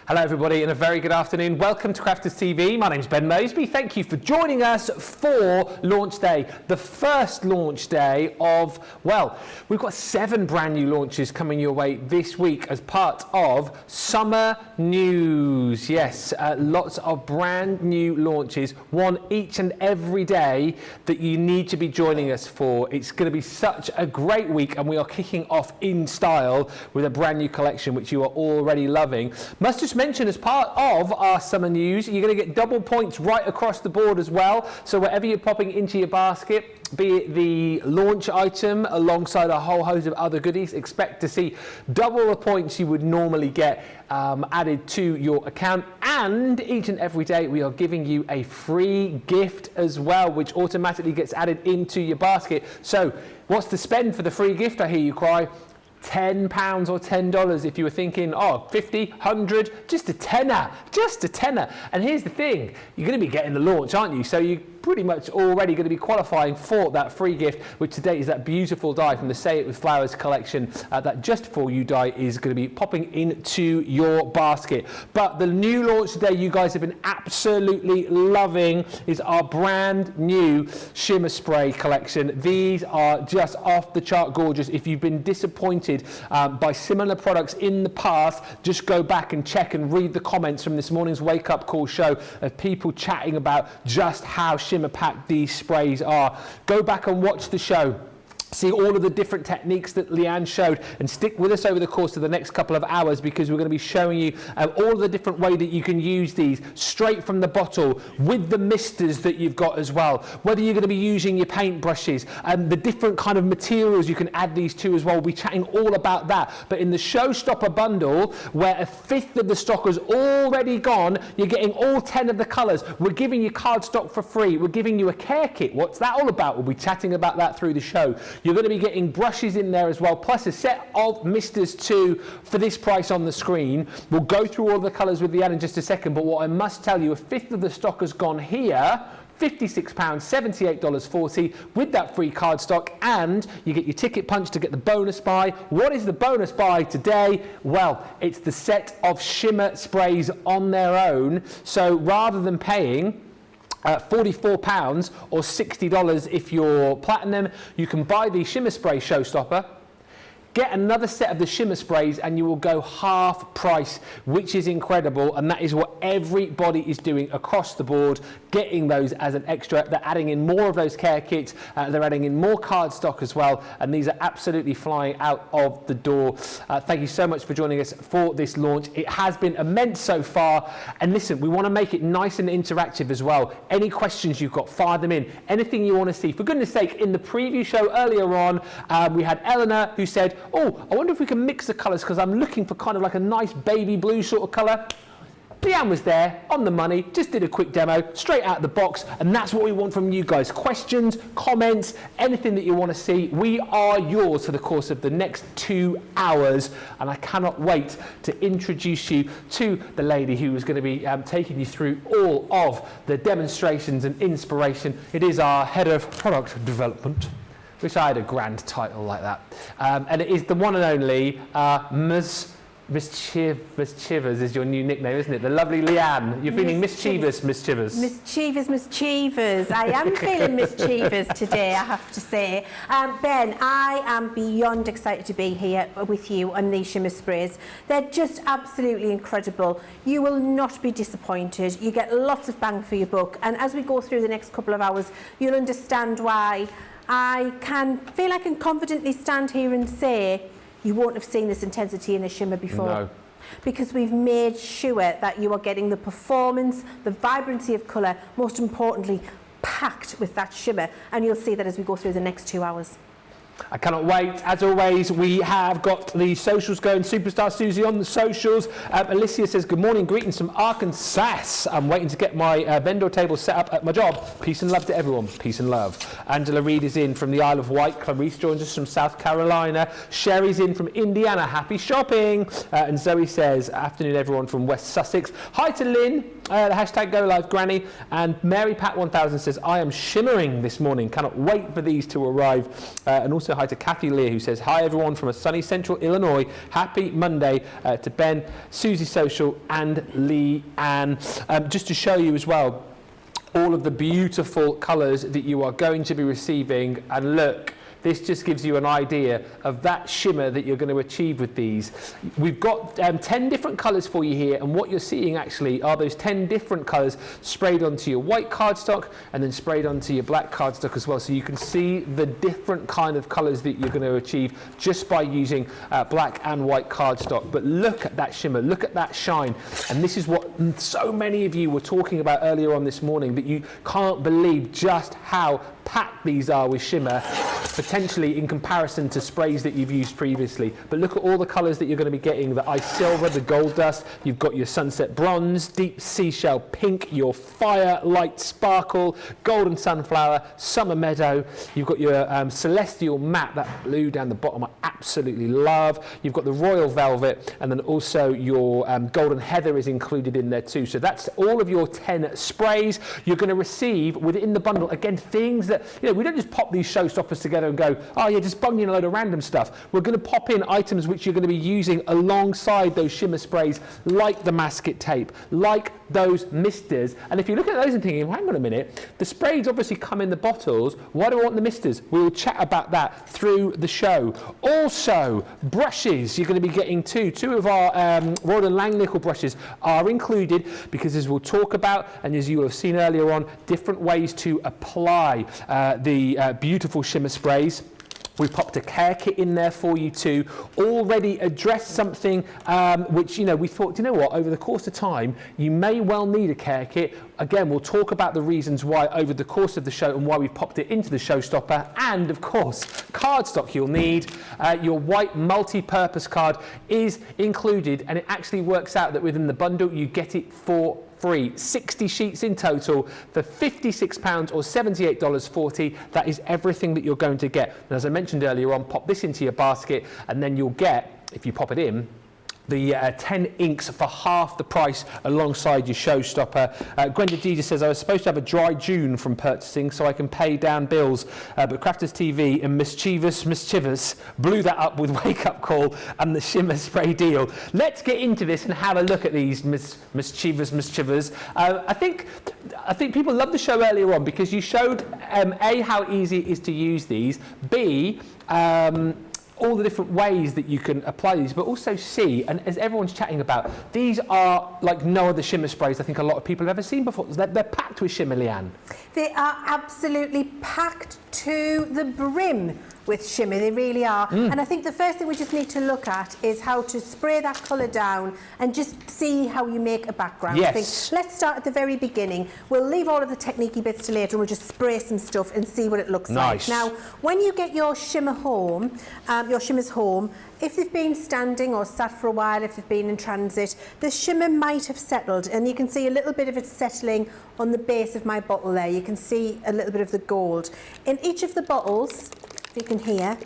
Hello everybody and a very good afternoon. Welcome to Crafters TV. My name's Ben Moseby. Thank you for joining us for launch day. The first launch day of, well, we've got 7 brand new launches coming your way this week as part of summer news. Yes, lots of brand new launches, one each and every day that you need to be joining us for. It's going to be such a great week and we are kicking off in style with a brand new collection which you are already loving. Must just mention, as part of our summer news, you're going to get double points right across the board as well. So whatever you're popping into your basket, be it the launch item alongside a whole host of other goodies, expect to see double the points you would normally get added to your account. And each and every day we are giving you a free gift as well, which automatically gets added into your basket. So what's the spend for the free gift, I hear you cry? £10 or $10 if you were thinking, oh, 50, 100, just a tenner. And here's the thing, you're going to be getting the launch, aren't you? So you're pretty much already going to be qualifying for that free gift, which today is that beautiful die from the Say It With Flowers collection. That Just For You die is going to be popping into your basket. But the new launch today you guys have been absolutely loving is our brand new Shimmer Spray collection. These are just off the chart gorgeous. If you've been disappointed by similar products in the past, just go back and check and read the comments from this morning's Wake Up Call show of people chatting about just how Shimmer packed these sprays are. Go back and watch the show. See all of the different techniques that Leanne showed, and stick with us over the course of the next couple of hours because we're going to be showing you all of the different ways that you can use these straight from the bottle with the misters that you've got as well. Whether you're going to be using your paint brushes and the different kind of materials you can add these to as well. We'll be chatting all about that. But in the Showstopper bundle, where 1/5 of the stock is already gone, you're getting all 10 of the colours. We're giving you cardstock for free. We're giving you a care kit. What's that all about? We'll be chatting about that through the show. You're going to be getting brushes in there as well, plus a set of misters too for this price on the screen. We'll go through all the colours with Leanne in just a second, but what I must tell you, 1/5 of the stock has gone here. £56, $78.40 with that free cardstock, and you get your ticket punch to get the bonus buy. What is the bonus buy today? Well, it's the set of Shimmer sprays on their own. So rather than paying £44 or $60 if you're platinum, you can buy the Shimmer Spray Showstopper, get another set of the Shimmer sprays, and you will go half price, which is incredible. And that is what everybody is doing across the board, getting those as an extra. They're adding in more of those care kits. They're adding in more cardstock as well. And these are absolutely flying out of the door. Thank you so much for joining us for this launch. It has been immense so far. And listen, we want to make it nice and interactive as well. Any questions you've got, fire them in. Anything you want to see. For goodness sake, in the preview show earlier on, we had Eleanor who said, oh, I wonder if we can mix the colours because I'm looking for kind of like a nice baby blue sort of colour. Leanne was there on the money, just did a quick demo straight out of the box, and that's what we want from you guys. Questions, comments, anything that you want to see, we are yours for the course of the next 2 hours, and I cannot wait to introduce you to the lady who is going to be taking you through all of the demonstrations and inspiration. It is our head of product development. Wish I had a grand title like that. And it is the one and only Miss Chivers is your new nickname, isn't it? The lovely Leanne. You're feeling mischievous, Miss Chivers. Miss Chivers. I am feeling mischievous today, I have to say. Ben, I am beyond excited to be here with you on these Shimmer sprays. They're just absolutely incredible. You will not be disappointed. You get lots of bang for your buck. And as we go through the next couple of hours, you'll understand why I feel I can confidently stand here and say you won't have seen this intensity in a shimmer before. No. Because we've made sure that you are getting the performance, the vibrancy of colour, most importantly, packed with that shimmer. And you'll see that as we go through the next 2 hours. I cannot wait. As always, we have got the socials going. Superstar Susie on the socials. Alicia says, good morning, greetings from Arkansas. I'm waiting to get my vendor table set up at my job. Peace and love to everyone. Peace and love. Angela Reid is in from the Isle of Wight. Clarice joins us from South Carolina. Sherry's in from Indiana. Happy shopping. And Zoe says, afternoon everyone from West Sussex. Hi to Lynn. The hashtag Go Live Granny. And Mary Pat 1000 says, I am shimmering this morning. Cannot wait for these to arrive. And also also hi to Kathy Lear, who says, hi everyone from a sunny central Illinois. Happy Monday to Ben, Susie Social and Leanne. Just to show you as well, all of the beautiful colours that you are going to be receiving. And look, this just gives you an idea of that shimmer that you're going to achieve with these. We've got 10 different colours for you here, and what you're seeing actually are those 10 different colours sprayed onto your white cardstock and then sprayed onto your black cardstock as well. So you can see the different kind of colours that you're going to achieve just by using black and white cardstock. But look at that shimmer, look at that shine. And this is what so many of you were talking about earlier on this morning, that you can't believe just how packed these are with shimmer, potentially in comparison to sprays that you've used previously. But look at all the colours that you're going to be getting: the ice silver, the gold dust, you've got your sunset bronze, deep seashell pink, your firelight sparkle, golden sunflower, summer meadow, you've got your celestial matte, that blue down the bottom I absolutely love, you've got the royal velvet, and then also your golden heather is included in there too. So that's all of your 10 sprays you're going to receive within the bundle. Again, things that, you know, we don't just pop these showstoppers together and go, oh yeah, just bung in a load of random stuff. We're going to pop in items which you're going to be using alongside those shimmer sprays, like the masket tape, like those misters. And if you look at those and thinking, hang on a minute, the sprays obviously come in the bottles, why do I want the misters? We'll chat about that through the show. Also, brushes you're going to be getting too. 2 of our Royal & Langnickel brushes are included, because as we'll talk about, and as you will have seen earlier on, different ways to apply the beautiful shimmer sprays. We've popped a care kit in there for you too. Already addressed something which, you know, we thought, you know what, over the course of time, you may well need a care kit. Again, we'll talk about the reasons why over the course of the show and why we've popped it into the showstopper. And of course, cardstock you'll need. Your white multi-purpose card is included, and it actually works out that within the bundle you get it for free. 60 sheets in total for £56 or $78.40. That is everything that you're going to get. And as I mentioned earlier on, pop this into your basket, and then you'll get, if you pop it in, the 10 inks for half the price alongside your showstopper. Gwenda G just says, I was supposed to have a dry June from purchasing so I can pay down bills, but Crafters TV and Miss Chivers blew that up with Wake Up Call and the shimmer spray deal. Let's get into this and have a look at these, Miss Chivers. I think people loved the show earlier on because you showed A, how easy it is to use these, B, all the different ways that you can apply these, but also C, and as everyone's chatting about, these are like no other shimmer sprays I think a lot of people have ever seen before. They're packed with shimmer, Leanne. They are absolutely packed to the brim with shimmer, they really are. And I think the first thing we just need to look at is how to spray that colour down and just see how you make a background. Yes. Thing. Let's start at the very beginning. We'll leave all of the techniquey bits to later, and we'll just spray some stuff and see what it looks like. Now, when you get your shimmer home, your shimmers home, if they've been standing or sat for a while, if they've been in transit, the shimmer might have settled, and you can see a little bit of it settling on the base of my bottle there. You can see a little bit of the gold. In each of the bottles, you can hear.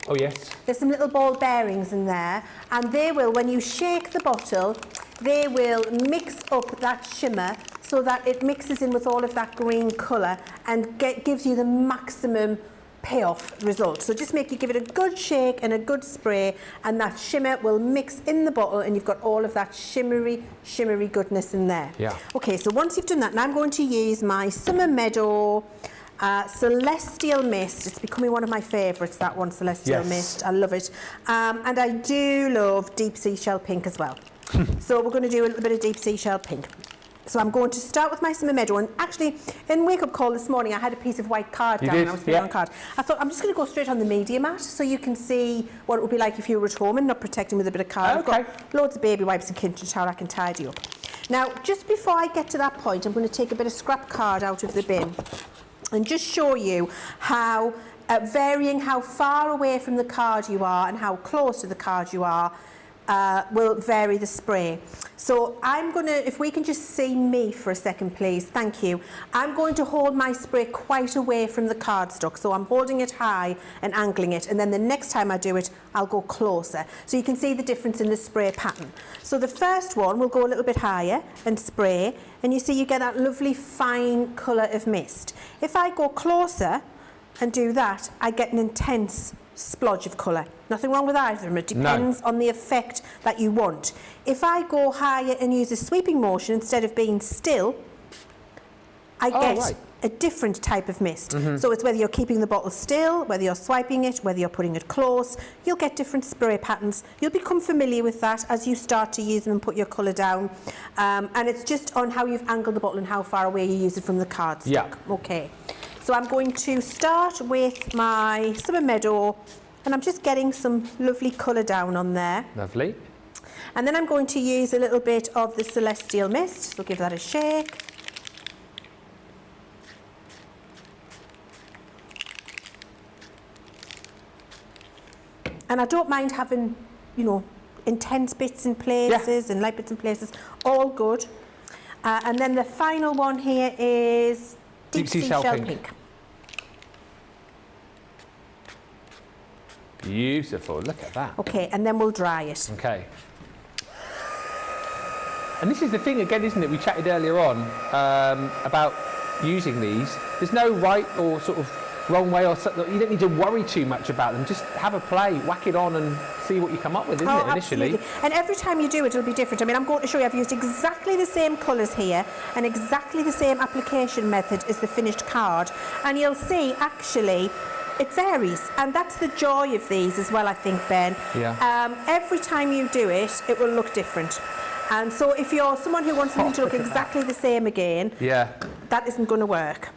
Oh yes. There's some little ball bearings in there, and they will, when you shake the bottle, they will mix up that shimmer so that it mixes in with all of that green colour and gives you the maximum payoff result. So just give it a good shake and a good spray, and that shimmer will mix in the bottle, and you've got all of that shimmery goodness in there. Yeah. Okay, so once you've done that, now I'm going to use my Summer Meadow Celestial Mist. It's becoming one of my favourites, that one, Celestial Mist. I love it. And I do love Deep Seashell Pink as well. So we're going to do a little bit of Deep Seashell Pink. So I'm going to start with my Summer Meadow, and actually in Wake Up Call this morning I had a piece of white card down and I was putting on card. I thought I'm just going to go straight on the media mat so you can see what it would be like if you were at home and not protecting with a bit of card. Okay. I've got loads of baby wipes and kitchen towel I can tidy up. Now, just before I get to that point, I'm going to take a bit of scrap card out of the bin and just show you how, varying how far away from the card you are and how close to the card you are, will vary the spray. So I'm going to, if we can just see me for a second please, thank you. I'm going to hold my spray quite away from the cardstock, so I'm holding it high and angling it, and then the next time I do it I'll go closer, so you can see the difference in the spray pattern. So the first one will go a little bit higher and spray, and you see you get that lovely fine colour of mist. If I go closer and do that, I get an intense splodge of colour. Nothing wrong with either of them. It depends on the effect that you want. If I go higher and use a sweeping motion instead of being still, I get a different type of mist. So it's whether you're keeping the bottle still, whether you're swiping it, whether you're putting it close, you'll get different spray patterns. You'll become familiar with that as you start to use them and put your colour down. And it's just on how you've angled the bottle and how far away you use it from the cardstock. Yeah. Okay. So I'm going to start with my Summer Meadow, and I'm just getting some lovely colour down on there. Lovely. And then I'm going to use a little bit of the Celestial Mist, so give that a shake. And I don't mind having, you know, intense bits in places and light bits in places, all good. And then the final one here is Deep Sea Shell Pink. Beautiful, look at that. Okay, and then we'll dry it. Okay. And this is the thing again, isn't it? We chatted earlier on about using these. There's no right or sort of wrong way, or you don't need to worry too much about them. Just have a play, whack it on and see what you come up with, isn't it, initially? Absolutely. And every time you do it, it'll be different. I mean, I'm going to show you, I've used exactly the same colours here and exactly the same application method as the finished card. And you'll see, actually, it varies. And that's the joy of these as well, I think, Ben. Yeah. Every time you do it, it will look different. And so if you're someone who wants something to look exactly the same again, that isn't going to work.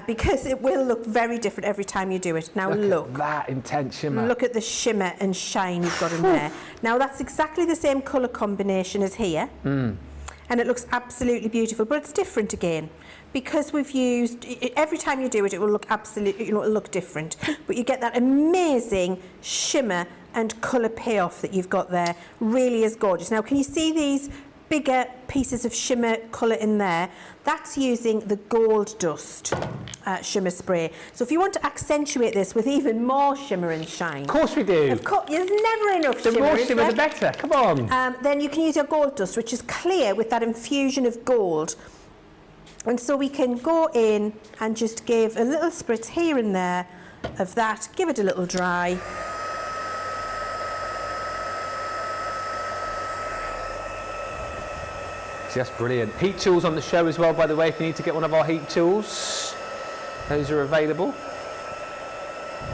Because it will look very different every time you do it. Now look at that intense shimmer. Look at the shimmer and shine you've got in there. Now that's exactly the same colour combination as here. And it looks absolutely beautiful, but it's different again. Because we've used, every time you do it, it will look absolutely, it'll look different. But you get that amazing shimmer and colour payoff that you've got there. Really is gorgeous. Now, can you see these bigger pieces of shimmer colour in there? That's using the Gold Dust shimmer spray. So if you want to accentuate this with even more shimmer and shine. Of course we do. Of course, there's never enough the shimmer. The more shimmer, the better. Come on. Then you can use your Gold Dust, which is clear with that infusion of gold. And so we can go in and just give a little spritz here and there of that, give it a little dry. That's brilliant. Heat tools on the show as well, by the way, if you need to get one of our heat tools. Those are available.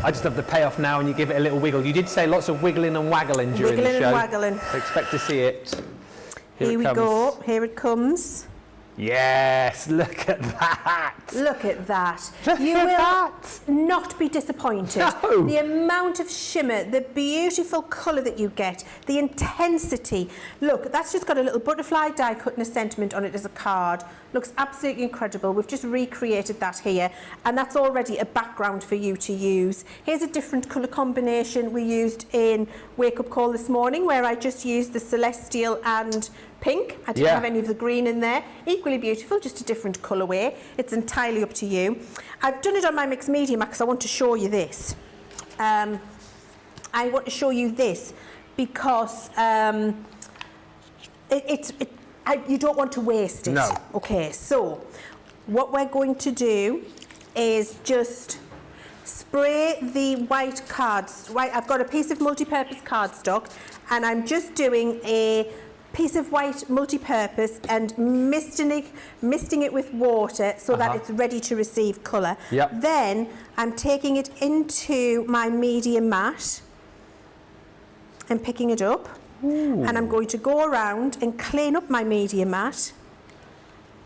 I just love the payoff now and you give it a little wiggle. You did say lots of wiggling and waggling during the show. Wiggling and waggling. I expect to see it. Here we go. Here it comes. Yes, look at that. Look at that. You will not be disappointed. No. The amount of shimmer, the beautiful colour that you get, the intensity. Look, that's just got a little butterfly die cut and a sentiment on it as a card. Looks absolutely incredible. We've just recreated that here, and that's already a background for you to use. Here's a different colour combination we used in Wake Up Call this morning, where I just used the Celestial and pink. I didn't have any of the green in there. Equally beautiful, just a different colourway. It's entirely up to you. I've done it on my mixed media mat because I want to show you this. I want to show you this because you don't want to waste it. No. Okay, so what we're going to do is just spray the white cards. I've got a piece of multi-purpose cardstock and I'm just doing a piece of white multi-purpose and misting it with water so that it's ready to receive colour. Then I'm taking it into my media mat and picking it up. And I'm going to go around and clean up my media mat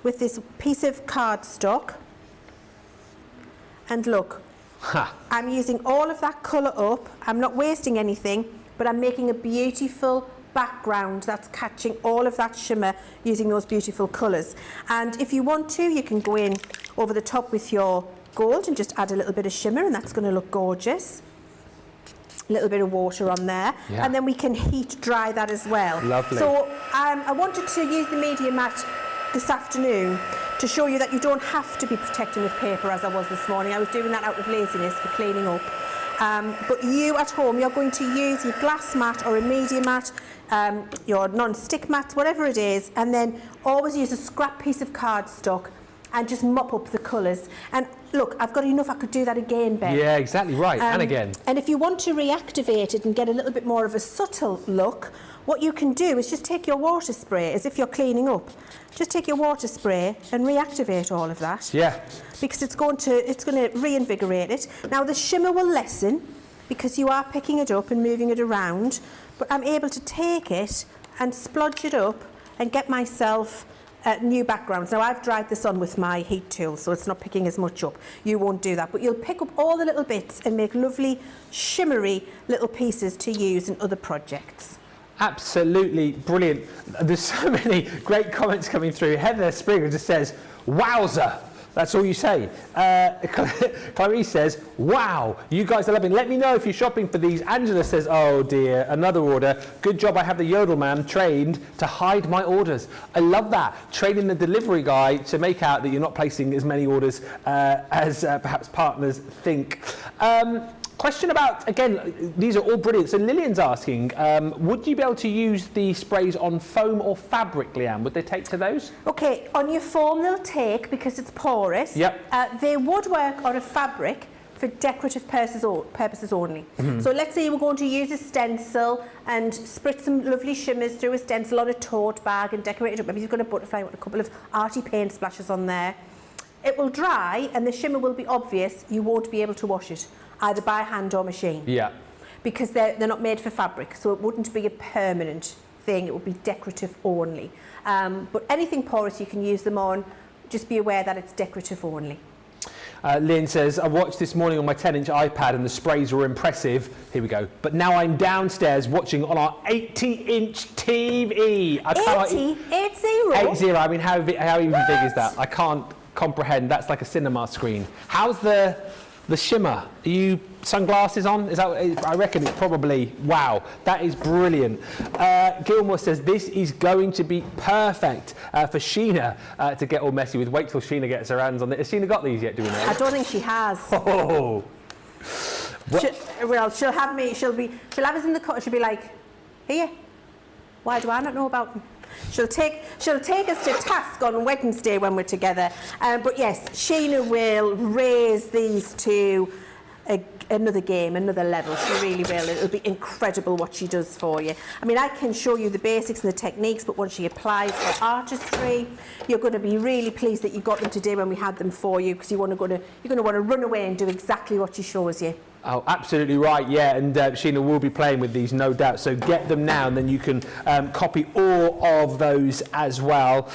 with this piece of cardstock. And look, I'm using all of that colour up. I'm not wasting anything, but I'm making a beautiful background that's catching all of that shimmer using those beautiful colours. And if you want to, you can go in over the top with your gold and just add a little bit of shimmer, and that's going to look gorgeous. A little bit of water on there, and then we can heat dry that as well. Lovely. So I wanted to use the media mat this afternoon to show you that you don't have to be protecting with paper as I was this morning. I was doing that out of laziness for cleaning up. But you at home, you're going to use your glass mat or a media mat, your non-stick mats, whatever it is, and then always use a scrap piece of cardstock and just mop up the colours. And look, I've got enough, I could do that again, Ben. Yeah, exactly right, and again. And if you want to reactivate it and get a little bit more of a subtle look, what you can do is just take your water spray, as if you're cleaning up. Just take your water spray and reactivate all of that. Yeah. Because it's going to reinvigorate it. Now the shimmer will lessen because you are picking it up and moving it around, but I'm able to take it and splodge it up and get myself new backgrounds. Now I've dried this on with my heat tool, so it's not picking as much up. You won't do that, but you'll pick up all the little bits and make lovely shimmery little pieces to use in other projects. Absolutely brilliant. There's so many great comments coming through. Heather Springer just says, wowza. That's all you say. Clarice says, wow, you guys are loving. Let me know if you're shopping for these. Angela says, oh dear, another order. Good job I have the Yodel man trained to hide my orders. I love that. Training the delivery guy to make out that you're not placing as many orders as perhaps partners think. Question about, again, these are all brilliant. So Lillian's asking, would you be able to use the sprays on foam or fabric, Leanne? Would they take to those? Okay, on your foam they'll take because it's porous. Yep. They would work on a fabric for decorative purposes only. So let's say you were going to use a stencil and spritz some lovely shimmers through a stencil on a tote bag and decorate it up. Maybe you've got a butterfly with a couple of arty paint splashes on there. It will dry and the shimmer will be obvious. You won't be able to wash it, either by hand or machine. Yeah. Because they're not made for fabric, so it wouldn't be a permanent thing, it would be decorative only. But anything porous you can use them on, just be aware that it's decorative only. Lynn says, I watched this morning on my 10-inch iPad and the sprays were impressive. Here we go. But now I'm downstairs watching on our 80-inch TV. 80? 80, I mean, how even big is that? I can't comprehend. That's like a cinema screen. How's the shimmer? Are you sunglasses on? Is that? I reckon it's probably, wow, that is brilliant. Gilmore says this is going to be perfect for Sheena to get all messy with. Wait till Sheena gets her hands on it. Has Sheena got these yet, do we know? I don't think she has. Oh. She'll have us in the cut. She'll be like, here, why do I not know about them? She'll take us to task on Wednesday when we're together. But yes, Sheena will raise these to another game, another level. She really will. It'll be incredible what she does for you. I mean, I can show you the basics and the techniques, but once she applies for artistry, you're going to be really pleased that you got them today when we had them for you, because you're going to want to run away and do exactly what she shows you. Oh, absolutely right, yeah, and Sheena will be playing with these, no doubt, so get them now and then you can copy all of those as well.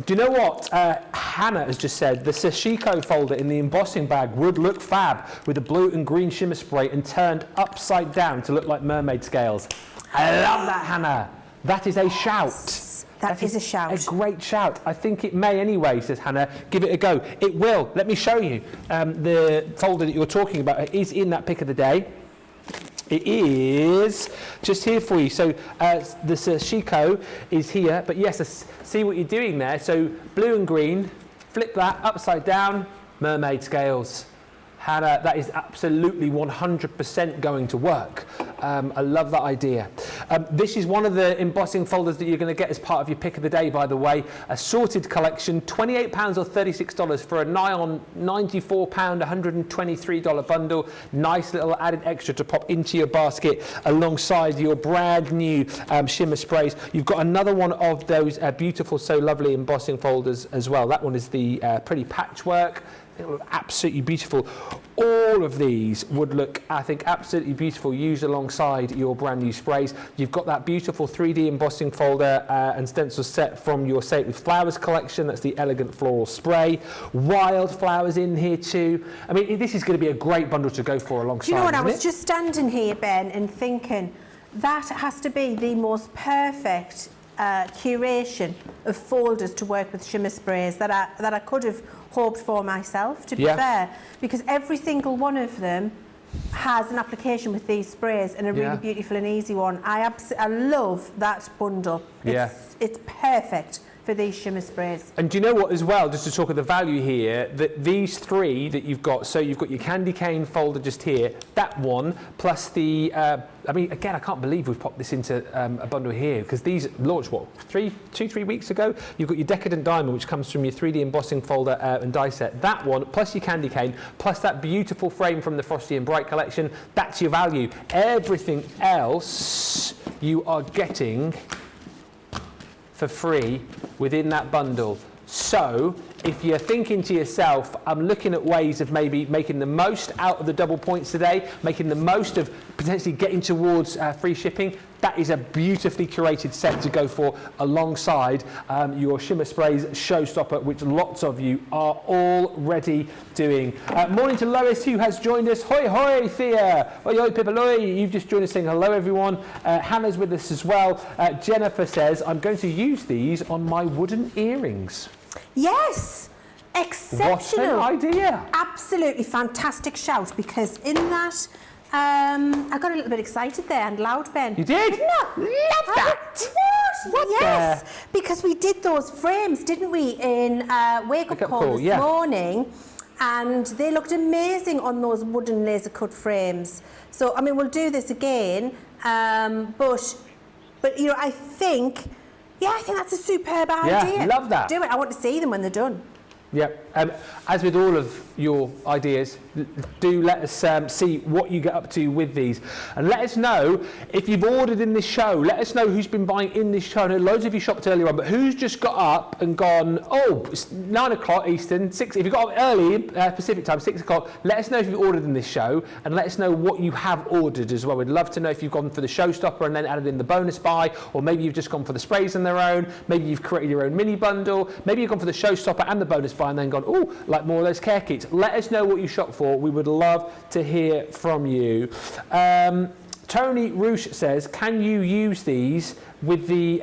Do you know what? Hannah has just said the Sashiko folder in the embossing bag would look fab with the blue and green shimmer spray and turned upside down to look like mermaid scales. I love that, Hannah. That is a shout. That is a shout. A great shout. I think it may anyway, says Hannah. Give it a go. It will. Let me show you. The folder that you're talking about is in that pick of the day. It is just here for you. So the Sashiko is here, but yes, see what you're doing there. So blue and green, flip that upside down, mermaid scales. Hannah, that is absolutely 100% going to work. I love that idea. This is one of the embossing folders that you're going to get as part of your pick of the day, by the way. A sorted collection, £28 or $36 for a nigh on £94, $123 bundle. Nice little added extra to pop into your basket alongside your brand new shimmer sprays. You've got another one of those beautiful, so lovely embossing folders as well. That one is the pretty patchwork. It will look absolutely beautiful. All of these would look, I think, absolutely beautiful used alongside your brand new sprays. You've got that beautiful 3D embossing folder and stencil set from your Say It With Flowers collection. That's the Elegant Floral Spray. Wildflowers in here too. I mean, this is going to be a great bundle to go for alongside. Do you know what? I was just standing here, Ben, and thinking that has to be the most perfect curation of folders to work with shimmer sprays that I could have hoped for myself, to be fair, because every single one of them has an application with these sprays and a really beautiful and easy one. I love that bundle. It's perfect for these shimmer sprays. And do you know what as well, just to talk of the value here, that these three that you've got, so you've got your candy cane folder just here, that one, plus the, I mean, again, I can't believe we've popped this into a bundle here, because these launched, what, 2-3 weeks ago? You've got your Decadent Diamond, which comes from your 3D embossing folder and die set. That one, plus your candy cane, plus that beautiful frame from the Frosty and Bright collection, that's your value. Everything else you are getting for free within that bundle. So if you're thinking to yourself, I'm looking at ways of maybe making the most out of the double points today, making the most of potentially getting towards free shipping, that is a beautifully curated set to go for alongside your Shimmer Sprays Showstopper, which lots of you are already doing. Morning to Lois, who has joined us. Hoi hoi, Thea. Hoi hoi, Pipaloi. You've just joined us saying hello, everyone. Hannah's with us as well. Jennifer says, I'm going to use these on my wooden earrings. Yes, exceptional. What an idea. Absolutely fantastic shout, because in that, I got a little bit excited there and loud, Ben. You did? Didn't I? Love that. What? Yes, because we did those frames, didn't we, in Wake Up Call this morning, and they looked amazing on those wooden laser cut frames. So, I mean, we'll do this again, but you know, I think that's a superb idea. Yeah, love that. Do it. I want to see them when they're done. Yeah, as with all of your ideas, do let us see what you get up to with these, and let us know if you've ordered in this show. Let us know who's been buying in this show. I know loads of you shopped earlier on, but who's just got up and gone, oh, it's 9 o'clock Eastern, 6, if you got up early, Pacific time, 6 o'clock, let us know if you've ordered in this show, and let us know what you have ordered as well. We'd love to know if you've gone for the Showstopper and then added in the bonus buy, or maybe you've just gone for the sprays on their own, maybe you've created your own mini bundle, maybe you've gone for the Showstopper and the bonus buy and then gone, oh, like more of those care kits. Let us know what you shop for. We would love to hear from you. Tony Roosh says, can you use these with the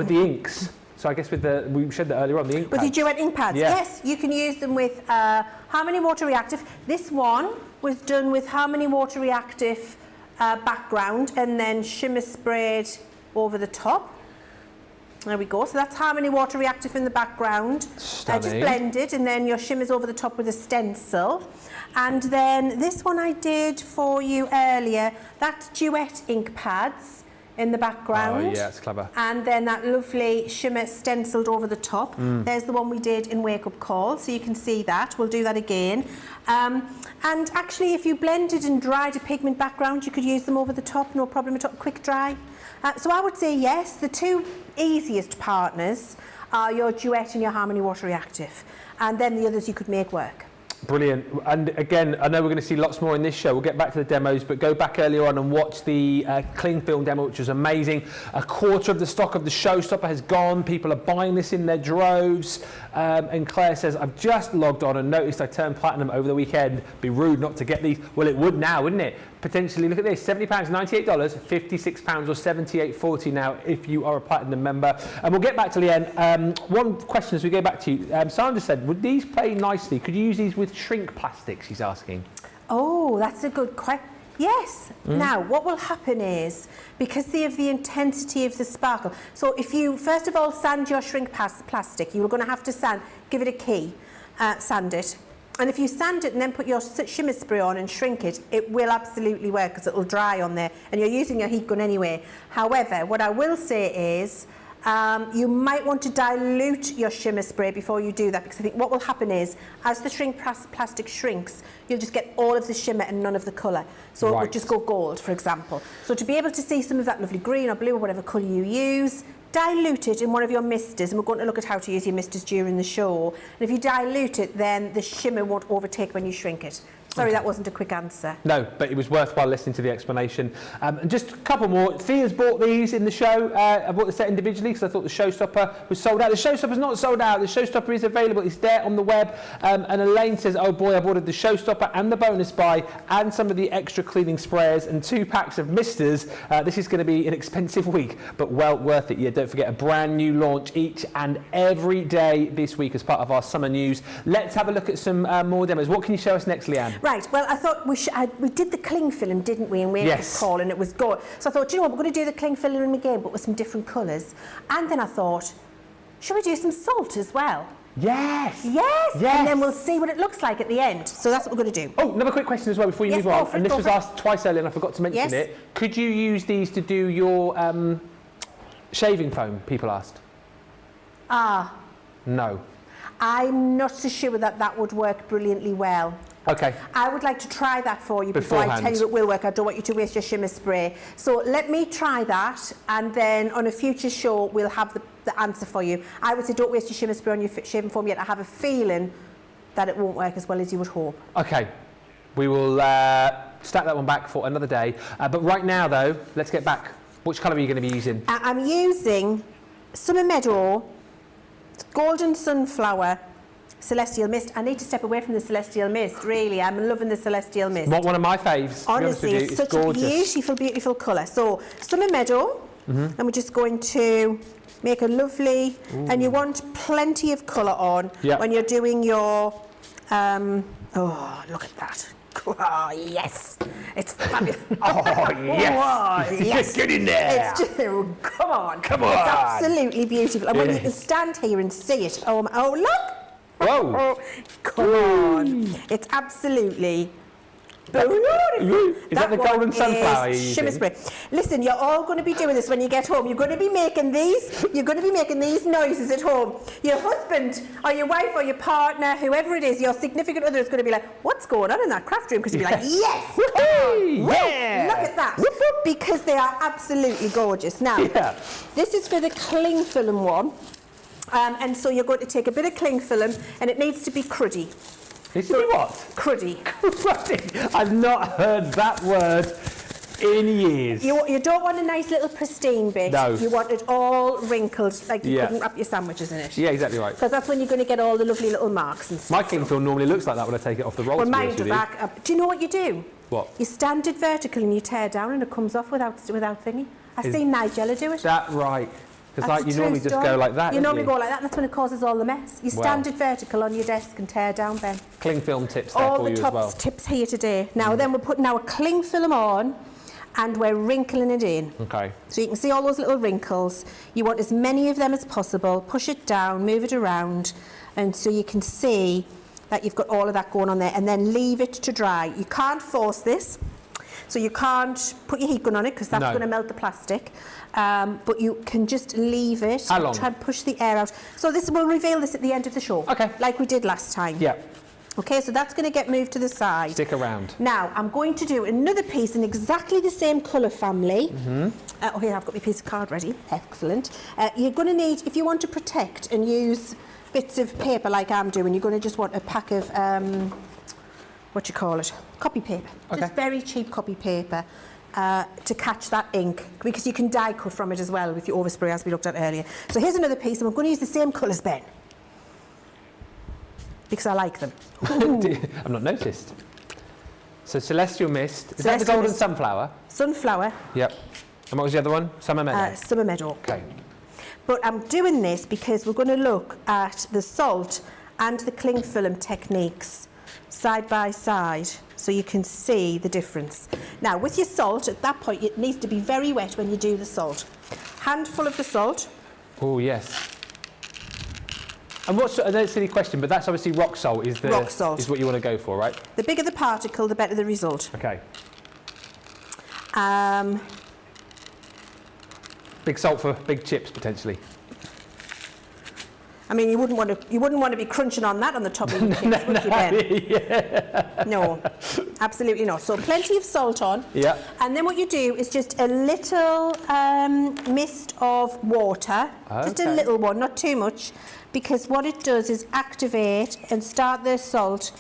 inks? So I guess with we said that earlier on, the ink pads. With your duet ink pads, yeah. Yes, you can use them with Harmony Water Reactive. This one was done with Harmony Water Reactive background and then shimmer sprayed over the top. There we go. So that's Harmony Water Reactive in the background. Just blended, and then your shimmers over the top with a stencil. And then this one I did for you earlier, that's duet ink pads in the background. Oh yeah, it's clever. And then that lovely shimmer stenciled over the top. There's the one we did in Wake Up Call, so you can see that. We'll do that again. And actually, if you blended and dried a pigment background, you could use them over the top, no problem at all, quick dry. So I would say yes, the two easiest partners are your duet and your Harmony Water Reactive, and then the others you could make work. Brilliant. And again, I know we're going to see lots more in this show. We'll get back to the demos, but go back earlier on and watch the cling film demo, which was amazing. A quarter of the stock of the Showstopper has gone. People are buying this in their droves. And Claire says, I've just logged on and noticed I turned platinum over the weekend. Be rude not to get these. Well, it would now, wouldn't it? Potentially, look at this, £70, $98, £56 or $78.40 now if you are a platinum member. And we'll get back to Leanne. One question as we go back to you. Sandra said, would these play nicely? Could you use these with shrink plastic, she's asking? Oh, that's a good question. Yes. Now, what will happen is, because they have the intensity of the sparkle, so if you, first of all, sand your shrink plastic, you're going to have to give it a key, sand it. And if you sand it and then put your shimmer spray on and shrink it, it will absolutely work because it will dry on there, and you're using your heat gun anyway. However, what I will say is, you might want to dilute your shimmer spray before you do that, because I think what will happen is, as the shrink plastic shrinks, you'll just get all of the shimmer and none of the colour. So it would just go gold, for example. So to be able to see some of that lovely green or blue or whatever colour you use, dilute it in one of your misters, and we're going to look at how to use your misters during the show. And if you dilute it, then the shimmer won't overtake when you shrink it. Sorry, that wasn't a quick answer. No, but it was worthwhile listening to the explanation. And just a couple more. Thea's bought these in the show. I bought the set individually because I thought the Showstopper was sold out. The Showstopper's not sold out. The Showstopper is available. It's there on the web. And Elaine says, oh boy, I've ordered the Showstopper and the bonus buy and some of the extra cleaning sprayers and 2 packs of misters. This is going to be an expensive week, but well worth it. Yeah, don't forget, a brand new launch each and every day this week as part of our summer news. Let's have a look at some more demos. What can you show us next, Leanne? Right, well, I thought we did the cling film, didn't we, in Wake Up Call, and it was good. So I thought, do you know what, we're going to do the cling film again, but with some different colours. And then I thought, Should we do some salt as well? Yes. Yes. Yes. And then we'll see what it looks like at the end. So that's what we're going to do. Oh, another quick question as well before you Yes, move on. go for it, And this go was for it. asked twice earlier and I forgot to mention Yes. it. Could you use these to do your shaving foam, people asked? Ah, No. I'm not so sure that that would work brilliantly well. Okay. I would like to try that for you before I tell Beforehand. you it will work. I don't want you to waste your shimmer spray. So let me try that, and then on a future show we'll have the answer for you. I would say don't waste your shimmer spray on your shaving foam yet. I have a feeling that it won't work as well as you would hope. Okay. We will stack that one back for another day. But right now, though, let's get back. Which colour are you going to be using? I'm using Summer Meadow, Golden Sunflower, Celestial Mist. I need to step away from the Celestial Mist, really. I'm loving the Celestial Mist. Not one of my faves. To Honestly, be honest with you. it's such gorgeous. a beautiful, beautiful colour. So, Summer Meadow, and we're just going to make a lovely, and you want plenty of colour on Yeah. when you're doing your, oh, look at that. Oh, yes. It's fabulous. Oh, yes. Oh, yes. Get in there. It's just, come on. Come on. It's absolutely beautiful. And when you can Yes. stand here and see it, oh look. Whoa. Oh, come on. It's absolutely beautiful. Is that the one golden sunflower is you're shimmer using? spray. Listen, you're all going to be doing this when you get home. You're going to be making these. You're going to be making these noises at home. Your husband or your wife or your partner, whoever it is, your significant other is going to be like, "What's going on in that craft room?" Because you'll be like, "Yes, come on, woo, Yeah. look at that," because they are absolutely gorgeous. Now, Yeah. this is for the cling film one. And so you're going to take a bit of cling film, and it needs to be cruddy. Needs to be what? Cruddy. I've not heard that word in years. You don't want a nice little pristine bit. No. You want it all wrinkled, like you Yeah. couldn't wrap your sandwiches in it. Yeah, exactly right. Because that's when you're going to get all the lovely little marks and stuff. My cling film normally looks like that when I take it off the roll. Well, to be mine honest does with you. that. Do you know what you do? What? You stand it vertical and you tear down and it comes off without thingy. I've seen Nigella do it. That right. Because That's like you a true normally just story. go like that. You don't normally go like that, and that's when it causes all the mess. You Well. stand it vertical on your desk and tear down, Ben. Cling film tips there All for the you as top well. tips here today. Now then we're putting our cling film on and we're wrinkling it in. Okay. So you can see all those little wrinkles. You want as many of them as possible. Push it down, move it around, and so you can see that you've got all of that going on there, and then leave it to dry. You can't force this. So you can't put your heat gun on it because that's No. going to melt the plastic. But you can just leave it. How long? Try and push the air out. So we'll reveal this at the end of the show. Okay. Like we did last time. Yeah. Okay, so that's going to get moved to the side. Stick around. Now, I'm going to do another piece in exactly the same colour family. Oh, here, I've got my piece of card ready. Excellent. You're going to need, if you want to protect and use bits of paper like I'm doing, you're going to just want a pack of, what you call it? Copy paper. Okay. Just very cheap copy paper to catch that ink, because you can die cut from it as well with your overspray, as we looked at earlier. So here's another piece, and we're going to use the same colours, Ben, because I like them. I've not noticed. So Celestial Mist. Is that the Celestial golden Mist. sunflower? Sunflower, Yep. And what was the other one? Summer Meadow. Summer Meadow. Okay. But I'm doing this because we're going to look at the salt and the cling film techniques side by side, so you can see the difference. Now, with your salt, at that point, it needs to be very wet when you do the salt. Handful of the salt. Oh yes. And what's a silly question, but that's obviously rock salt is the Rock salt. is what you want to go for, right? The bigger the particle, the better the result. Okay. I Big salt for big chips potentially. mean, you wouldn't want to be crunching on that on the top of your chips, would you, Ben? No, absolutely not. So plenty of salt on. Yeah. And then what you do is just a little mist of water, just a Okay. little one, not too much, because what it does is activate and start the salt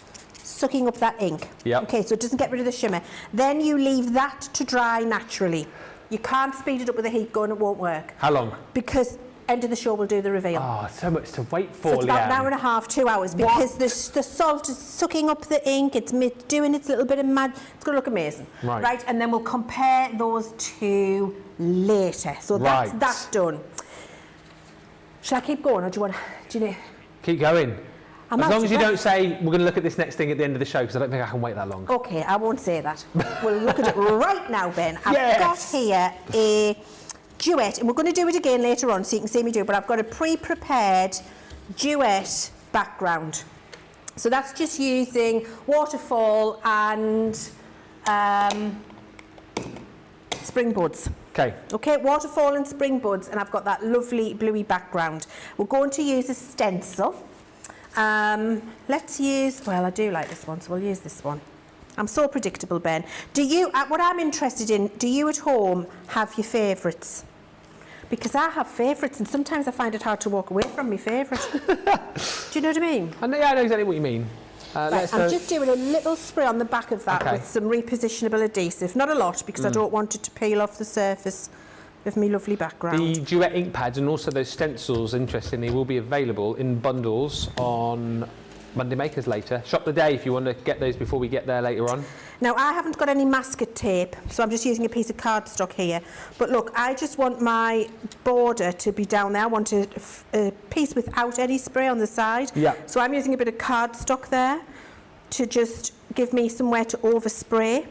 sucking up that ink. Yep. Okay, so it doesn't get rid of the shimmer. Then you leave that to dry naturally. You can't speed it up with a heat gun, it won't work. How long? Because end of the show we'll do the reveal. Oh, so much to wait for, So it's about an Leann. hour and a half, 2 hours, because the salt is sucking up the ink, it's doing its little bit of mad, it's going to look amazing. Right. And then we'll compare those two later. So that's Right. that done. Shall I keep going, or do you know? Keep going. I'm as out long of as you breath. don't say we're going to look at this next thing at the end of the show, because I don't think I can wait that long. Okay, I won't say that. We'll look at it right now, Ben. I've Yes. got here a duet, and we're going to do it again later on so you can see me do it, but I've got a pre-prepared duet background. So that's just using waterfall and spring buds. Okay. Okay, waterfall and spring buds, and I've got that lovely bluey background. We're going to use a stencil. Let's use, well, I do like this one, so we'll use this one. I'm so predictable, Ben. Do you, what I'm interested in, do you at home have your favourites? Because I have favourites, and sometimes I find it hard to walk away from my favourite. Do you know what I mean? I know exactly what you mean. Right, I'm just doing a little spray on the back of that with some repositionable adhesive. Not a lot, because I don't want it to peel off the surface of my lovely background. The duet ink pads and also those stencils, interestingly, will be available in bundles on Monday Makers later. Shop the day if you want to get those before we get there later on. Now, I haven't got any masking tape, so I'm just using a piece of cardstock here. But look, I just want my border to be down there. I want a piece without any spray on the side. Yeah. So I'm using a bit of cardstock there to just give me somewhere to overspray.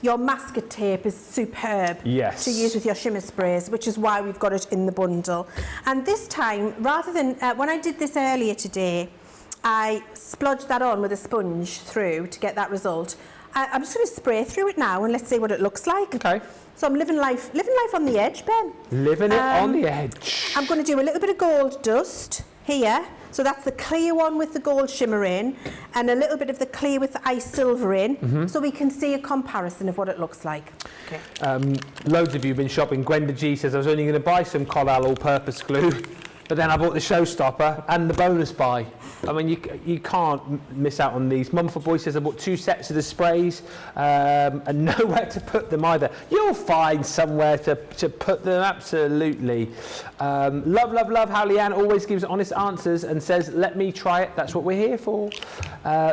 Your masking tape is superb to use with your shimmer sprays, which is why we've got it in the bundle. And this time, rather than, when I did this earlier today, I splodged that on with a sponge through to get that result. I'm just going to spray through it now and let's see what it looks like. Okay. So I'm living life on the edge, Ben. Living it on the edge. I'm going to do a little bit of gold dust here. So that's the clear one with the gold shimmer in, and a little bit of the clear with the ice silver in, so we can see a comparison of what it looks like. Okay. Loads of you have been shopping. Gwenda G says, I was only going to buy some Collal all-purpose glue, but then I bought the showstopper and the bonus buy. I mean, you can't miss out on these. Mum for Boy says I bought 2 sets of the sprays and nowhere to put them either. You'll find somewhere to put them, absolutely. Love how Leanne always gives honest answers and says, let me try it. That's what we're here for.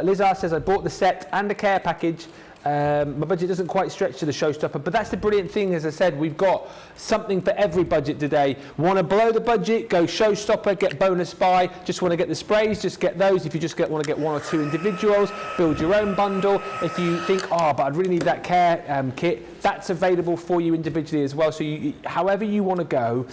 Liz R says, I bought the set and a care package. My budget doesn't quite stretch to the showstopper, but that's the brilliant thing. As I said, we've got something for every budget today. Want to blow the budget, go showstopper, get bonus buy. Just want to get the sprays, just get those. If you just want to get 1 or 2 individuals, build your own bundle. If you think, oh, but I'd really need that care kit, that's available for you individually as well. So however you want to go,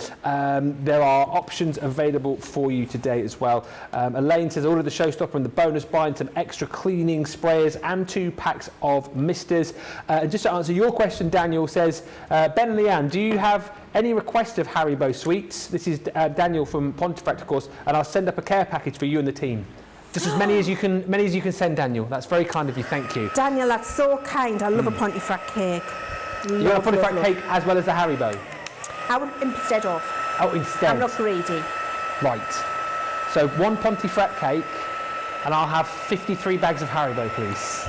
there are options available for you today as well. Elaine says, order the showstopper and the bonus buy and some extra cleaning sprayers and 2 packs of misters. Just to answer your question, Daniel says, Ben and Leanne, do you have any request of Haribo sweets? This is Daniel from Pontefract, of course, and I'll send up a care package for you and the team. Just as many as you can send, Daniel. That's very kind of you. Thank you. Daniel, that's so kind. I love a Pontefract cake. You want a Pontefract cake as well as the Haribo? I would instead of. Oh, instead. I'm not greedy. Right. So 1 Pontefract cake, and I'll have 53 bags of Haribo, please.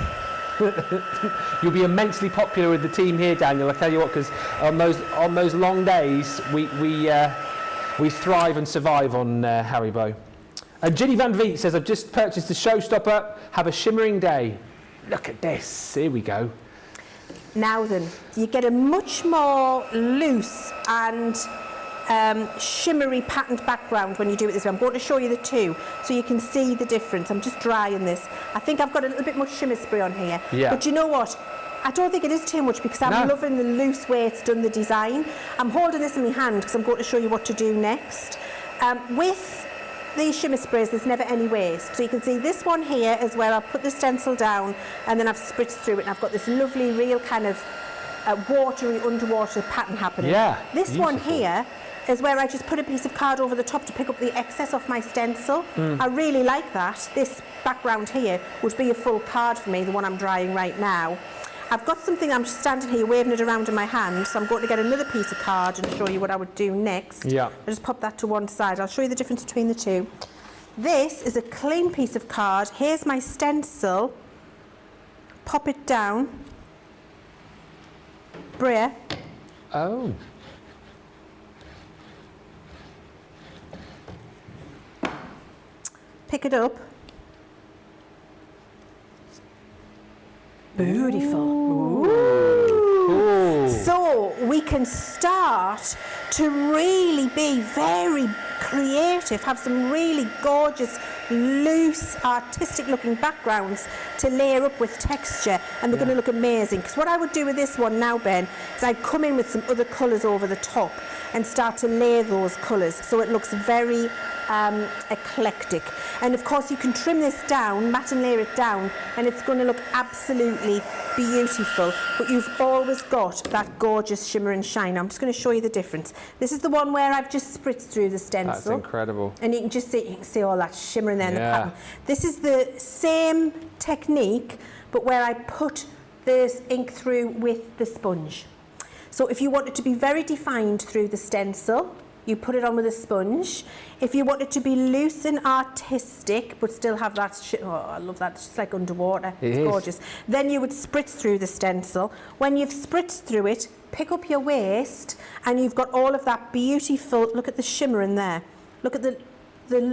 You'll be immensely popular with the team here, Daniel. I tell you what, because on those long days, we thrive and survive on Haribo. And Ginny Van Veet says, I've just purchased the showstopper. Have a shimmering day. Look at this. Here we go. Now then, you get a much more loose and shimmery patterned background when you do it this way. I'm going to show you the 2 so you can see the difference. I'm just drying this. I think I've got a little bit much shimmer spray on here. Yeah. But you know what? I don't think it is too much because I'm loving the loose way it's done the design. I'm holding this in my hand because I'm going to show you what to do next. With these shimmer sprays, there's never any waste. So you can see this one here is where I've put the stencil down and then I've spritzed through it and I've got this lovely, real kind of watery underwater pattern happening. Yeah, this beautiful. One here is where I just put a piece of card over the top to pick up the excess off my stencil. I really like that. This background here would be a full card for me, the one I'm drying right now. I've got something, I'm just standing here waving it around in my hand, so I'm going to get another piece of card and show you what I would do next. Yeah. I'll just pop that to one side. I'll show you the difference between the 2. This is a clean piece of card. Here's my stencil. Pop it down. Bria. Oh. Pick it up. Beautiful. Ooh. So we can start to really be very creative, have some really gorgeous, loose, artistic looking backgrounds to layer up with texture, and they're going to look amazing. Because what I would do with this one now, Ben, is I'd come in with some other colours over the top and start to layer those colours so it looks very eclectic. And of course you can trim this down, matte and layer it down, and it's going to look absolutely beautiful, but you've always got that gorgeous shimmer and shine. I'm just going to show you the difference. This is the one where I've just spritzed through the stencil. That's incredible. And you can see all that shimmer in there in the pattern. This is the same technique, but where I put this ink through with the sponge. So if you want it to be very defined through the stencil, you put it on with a sponge. If you want it to be loose and artistic, but still have that, oh, I love that, it's just like underwater, it's gorgeous. Then you would spritz through the stencil. When you've spritzed through it, pick up your waste, and you've got all of that beautiful, look at the shimmer in there. Look at the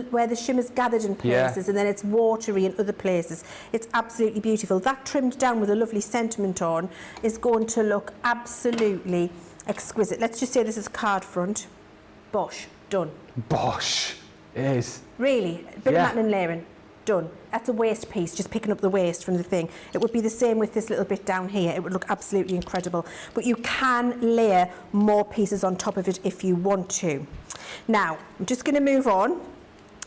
where the shimmer's gathered in places, and then it's watery in other places. It's absolutely beautiful. That trimmed down with a lovely sentiment on is going to look absolutely exquisite. Let's just say this is card front. Bosh, done. Bosh, it is. Really, a bit of matte and layering, done. That's a waste piece, just picking up the waste from the thing. It would be the same with this little bit down here. It would look absolutely incredible. But you can layer more pieces on top of it if you want to. Now, I'm just going to move on.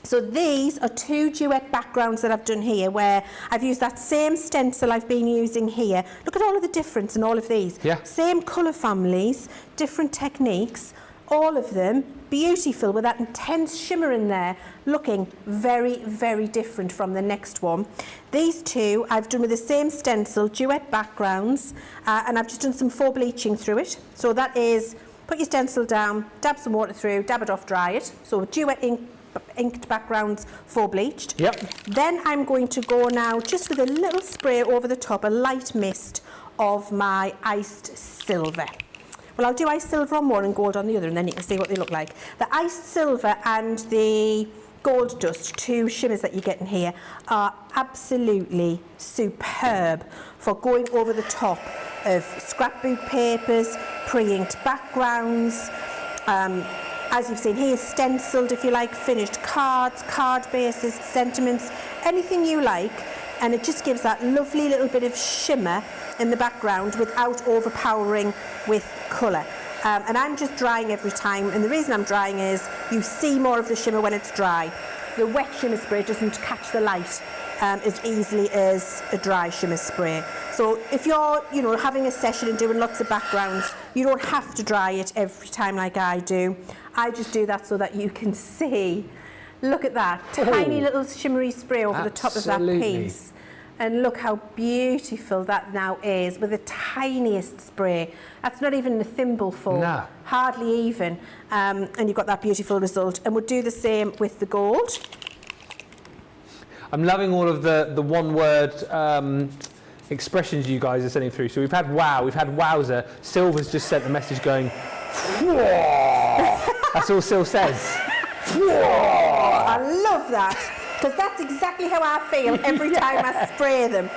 So these are two duet backgrounds that I've done here, where I've used that same stencil I've been using here. Look at all of the difference in all of these. Same colour families, different techniques, all of them beautiful with that intense shimmer in there, looking very, very different from the next one. These two I've done with the same stencil, duet backgrounds, and I've just done some faux bleaching through it. So that is, put your stencil down, dab some water through, dab it off, dry it. So duet inked backgrounds, faux bleached. Then I'm going to go now just with a little spray over the top, a light mist of my iced silver. Well, I'll do iced silver on one and gold on the other, and then you can see what they look like. The iced silver and the gold dust, two shimmers that you get in here, are absolutely superb for going over the top of scrapbook papers, pre-inked backgrounds, as you've seen here, stenciled, if you like, finished cards, card bases, sentiments, anything you like, and it just gives that lovely little bit of shimmer in the background without overpowering with colour. And I'm just drying every time, and the reason I'm drying is you see more of the shimmer when it's dry. The wet shimmer spray doesn't catch the light as easily as a dry shimmer spray. So if you're, having a session and doing lots of backgrounds, you don't have to dry it every time like I do. I just do that so that you can see. Look at that, tiny little shimmery spray over the top of that piece. And look how beautiful that now is with the tiniest spray. That's not even a thimbleful, hardly even. And you've got that beautiful result. And we'll do the same with the gold. I'm loving all of the one-word expressions you guys are sending through. So we've had wow, we've had wowzer. Silver's just sent the message going, whoa. That's all Sil says. Whoa. I love that. Because that's exactly how I feel every time I spray them.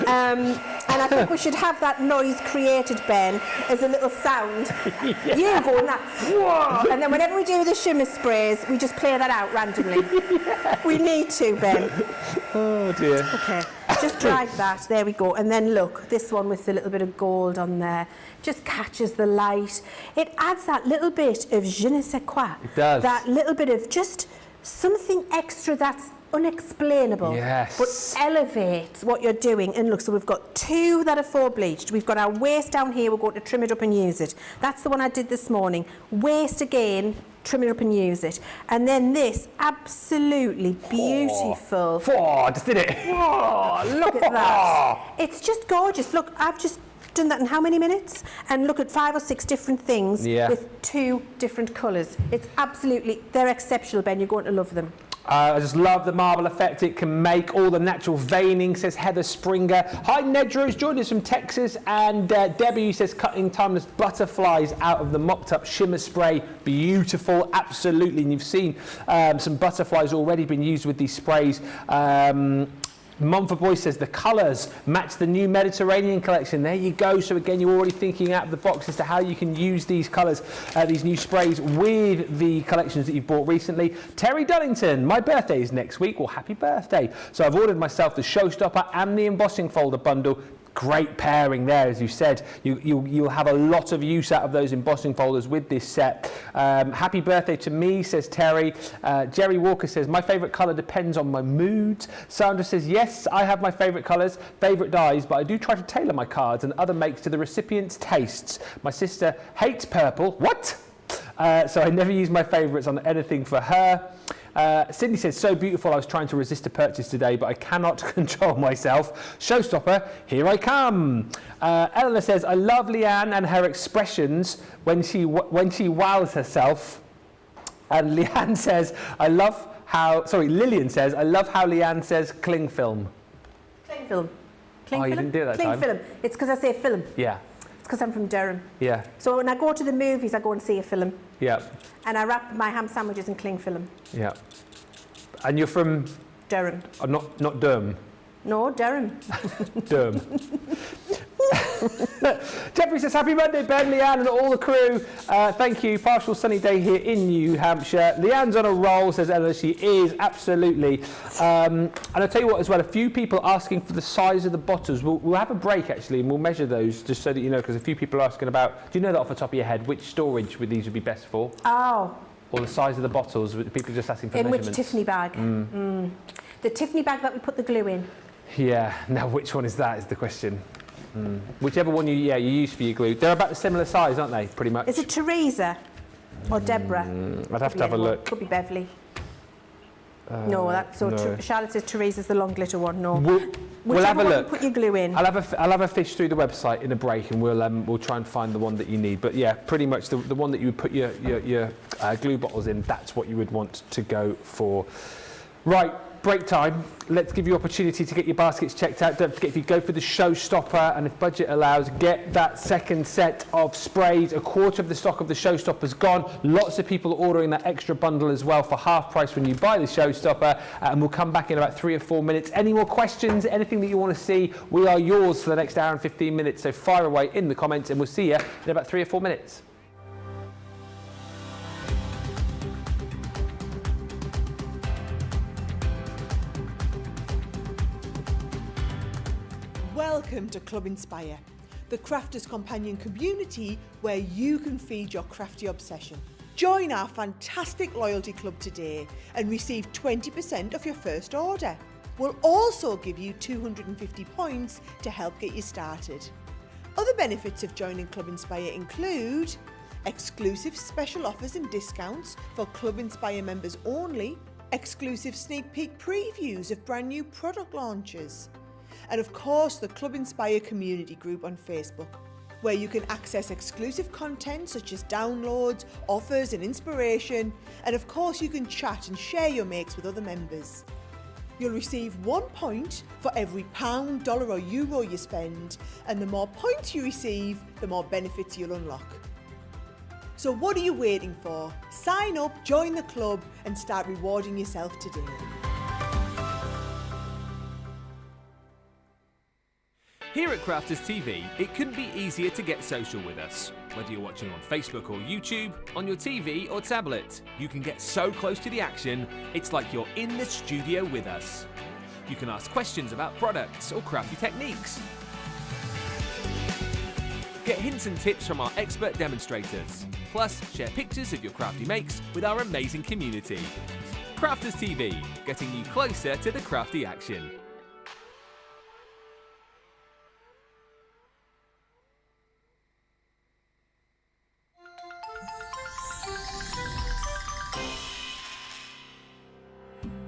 And I think we should have that noise created, Ben, as a little sound. You going that, whoa! And then whenever we do the shimmer sprays, we just play that out randomly. We need to, Ben. Oh dear. Okay, just drag that, there we go. And then look, this one with a little bit of gold on there, just catches the light. It adds that little bit of je ne sais quoi. It does. That little bit of just something extra that's unexplainable, but elevates what you're doing. And look, so we've got two that are faux bleached. We've got our waist down here, we're going to trim it up and use it. That's the one I did this morning. Waist again, trim it up and use it. And then this absolutely beautiful. I just did it. Whoa, look at that. It's just gorgeous. Look, I've just done that in how many minutes? And look at 5 or 6 different things with 2 different colours. It's absolutely, they're exceptional, Ben. You're going to love them. I just love the marble effect it can make, all the natural veining, says Heather Springer. Hi, Nedro's joined us from Texas, and Debbie says cutting timeless butterflies out of the mopped up shimmer spray. Beautiful, absolutely. And you've seen some butterflies already been used with these sprays. Montfort Boy says the colours match the new Mediterranean collection. There you go. So again, you're already thinking out of the box as to how you can use these colours, these new sprays with the collections that you've bought recently. Terry Dunnington, my birthday is next week. Well, happy birthday. So I've ordered myself the Showstopper and the embossing folder bundle. Great pairing there, as you said. You'll have a lot of use out of those embossing folders with this set. Happy birthday to me, says Terry. Jerry Walker says, my favourite colour depends on my mood. Sandra says, yes, I have my favourite colours, favourite dyes, but I do try to tailor my cards and other makes to the recipient's tastes. My sister hates purple. What? So I never use my favourites on anything for her. Sydney says, so beautiful, I was trying to resist a purchase today, but I cannot control myself. Showstopper, here I come. Eleanor says, I love Leann and her expressions when she wows herself. And Leanne says, Lillian says, I love how Leann says cling film. Cling film. Oh, you didn't do it that time. Cling film. It's because I say film. Yeah. It's because I'm from Durham. Yeah. So when I go to the movies, I go and see a film. Yeah. And I wrap my ham sandwiches in cling film. Yeah. And you're from? Durham. Oh, not Durham. No, Durham. Durham. Jeffrey says, happy birthday, Ben, Leann and all the crew. Thank you. Partial sunny day here in New Hampshire. Leann's on a roll, says Ella. She is, absolutely. And I'll tell you what as well, a few people asking for the size of the bottles. We'll have a break, actually, and we'll measure those just so that you know, because a few people are asking about, do you know that off the top of your head, which storage with these would be best for? Oh. Or the size of the bottles, people are just asking for measurements. In which Tiffany bag? The Tiffany bag that we put the glue in. Yeah, now which one is that is the question. Whichever one you use for your glue. They're about a similar size, aren't they, pretty much? Is it Teresa or Deborah? I'd have to have a look. Could be Beverly. No, that's so. No. Charlotte says Teresa's the long glitter one. No. We'll have a look. You put your glue in. I'll have a fish through the website in a break, and we'll try and find the one that you need. But yeah, pretty much the one that you would put your glue bottles in. That's what you would want to go for. Right. Break time. Let's give you opportunity to get your baskets checked out. Don't forget, if you go for the Showstopper and if budget allows, get that second set of sprays. A quarter of the stock of the Showstopper's gone. Lots of people ordering that extra bundle as well for half price when you buy the Showstopper. And we'll come back in about 3 or 4 minutes. Any more questions, anything that you want to see, we are yours for the next hour and 15 minutes. So fire away in the comments and we'll see you in about 3 or 4 minutes. Welcome to Club Inspire, the crafters' companion community where you can feed your crafty obsession. Join our fantastic loyalty club today and receive 20% off your first order. We'll also give you 250 points to help get you started. Other benefits of joining Club Inspire include exclusive special offers and discounts for Club Inspire members only, exclusive sneak peek previews of brand new product launches, and of course the Club Inspire community group on Facebook, where you can access exclusive content such as downloads, offers and inspiration, and of course you can chat and share your makes with other members. You'll receive 1 point for every £1, dollar or euro you spend, and the more points you receive, the more benefits you'll unlock. So what are you waiting for? Sign up, join the club and start rewarding yourself today. Here at Crafters TV, it couldn't be easier to get social with us. Whether you're watching on Facebook or YouTube, on your TV or tablet, you can get so close to the action, it's like you're in the studio with us. You can ask questions about products or crafty techniques. Get hints and tips from our expert demonstrators. Plus, share pictures of your crafty makes with our amazing community. Crafters TV, getting you closer to the crafty action.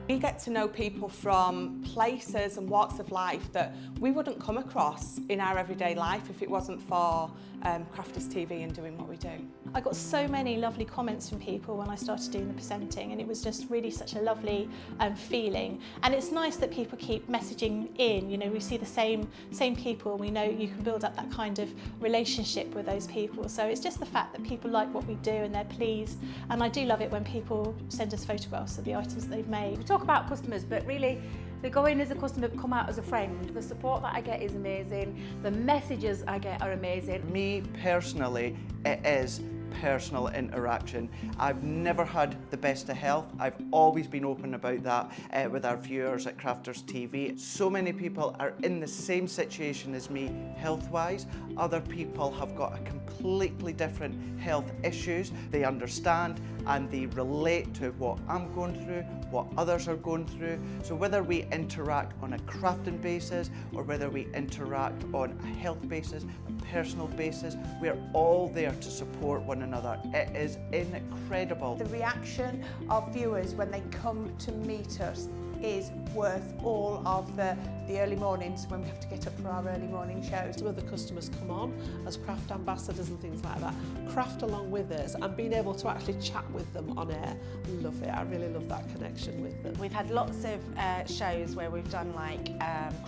We get to know people from places and walks of life that we wouldn't come across in our everyday life if it wasn't for Crafters TV and doing what we do. I got so many lovely comments from people when I started doing the presenting, and it was just really such a lovely feeling. And it's nice that people keep messaging in. You know, we see the same people. We know you can build up that kind of relationship with those people. So it's just the fact that people like what we do and they're pleased. And I do love it when people send us photographs of the items that they've made. We talk about customers, but really They go in as a customer, come out as a friend. The support that I get is amazing. The messages I get are amazing. Me personally, it is personal interaction. I've never had the best of health. I've always been open about that with our viewers at Crafters TV. So many people are in the same situation as me health-wise. Other people have got a completely different health issues. They understand and they relate to what I'm going through, what others are going through. So whether we interact on a crafting basis or whether we interact on a health basis, a personal basis, we're all there to support one another. It is incredible. The reaction of viewers when they come to meet us is worth all of the early mornings when we have to get up for our early morning shows. Some of the customers come on as craft ambassadors and things like that, craft along with us, and being able to actually chat with them on air. Love it. I really love that connection with them. We've had lots of shows where we've done like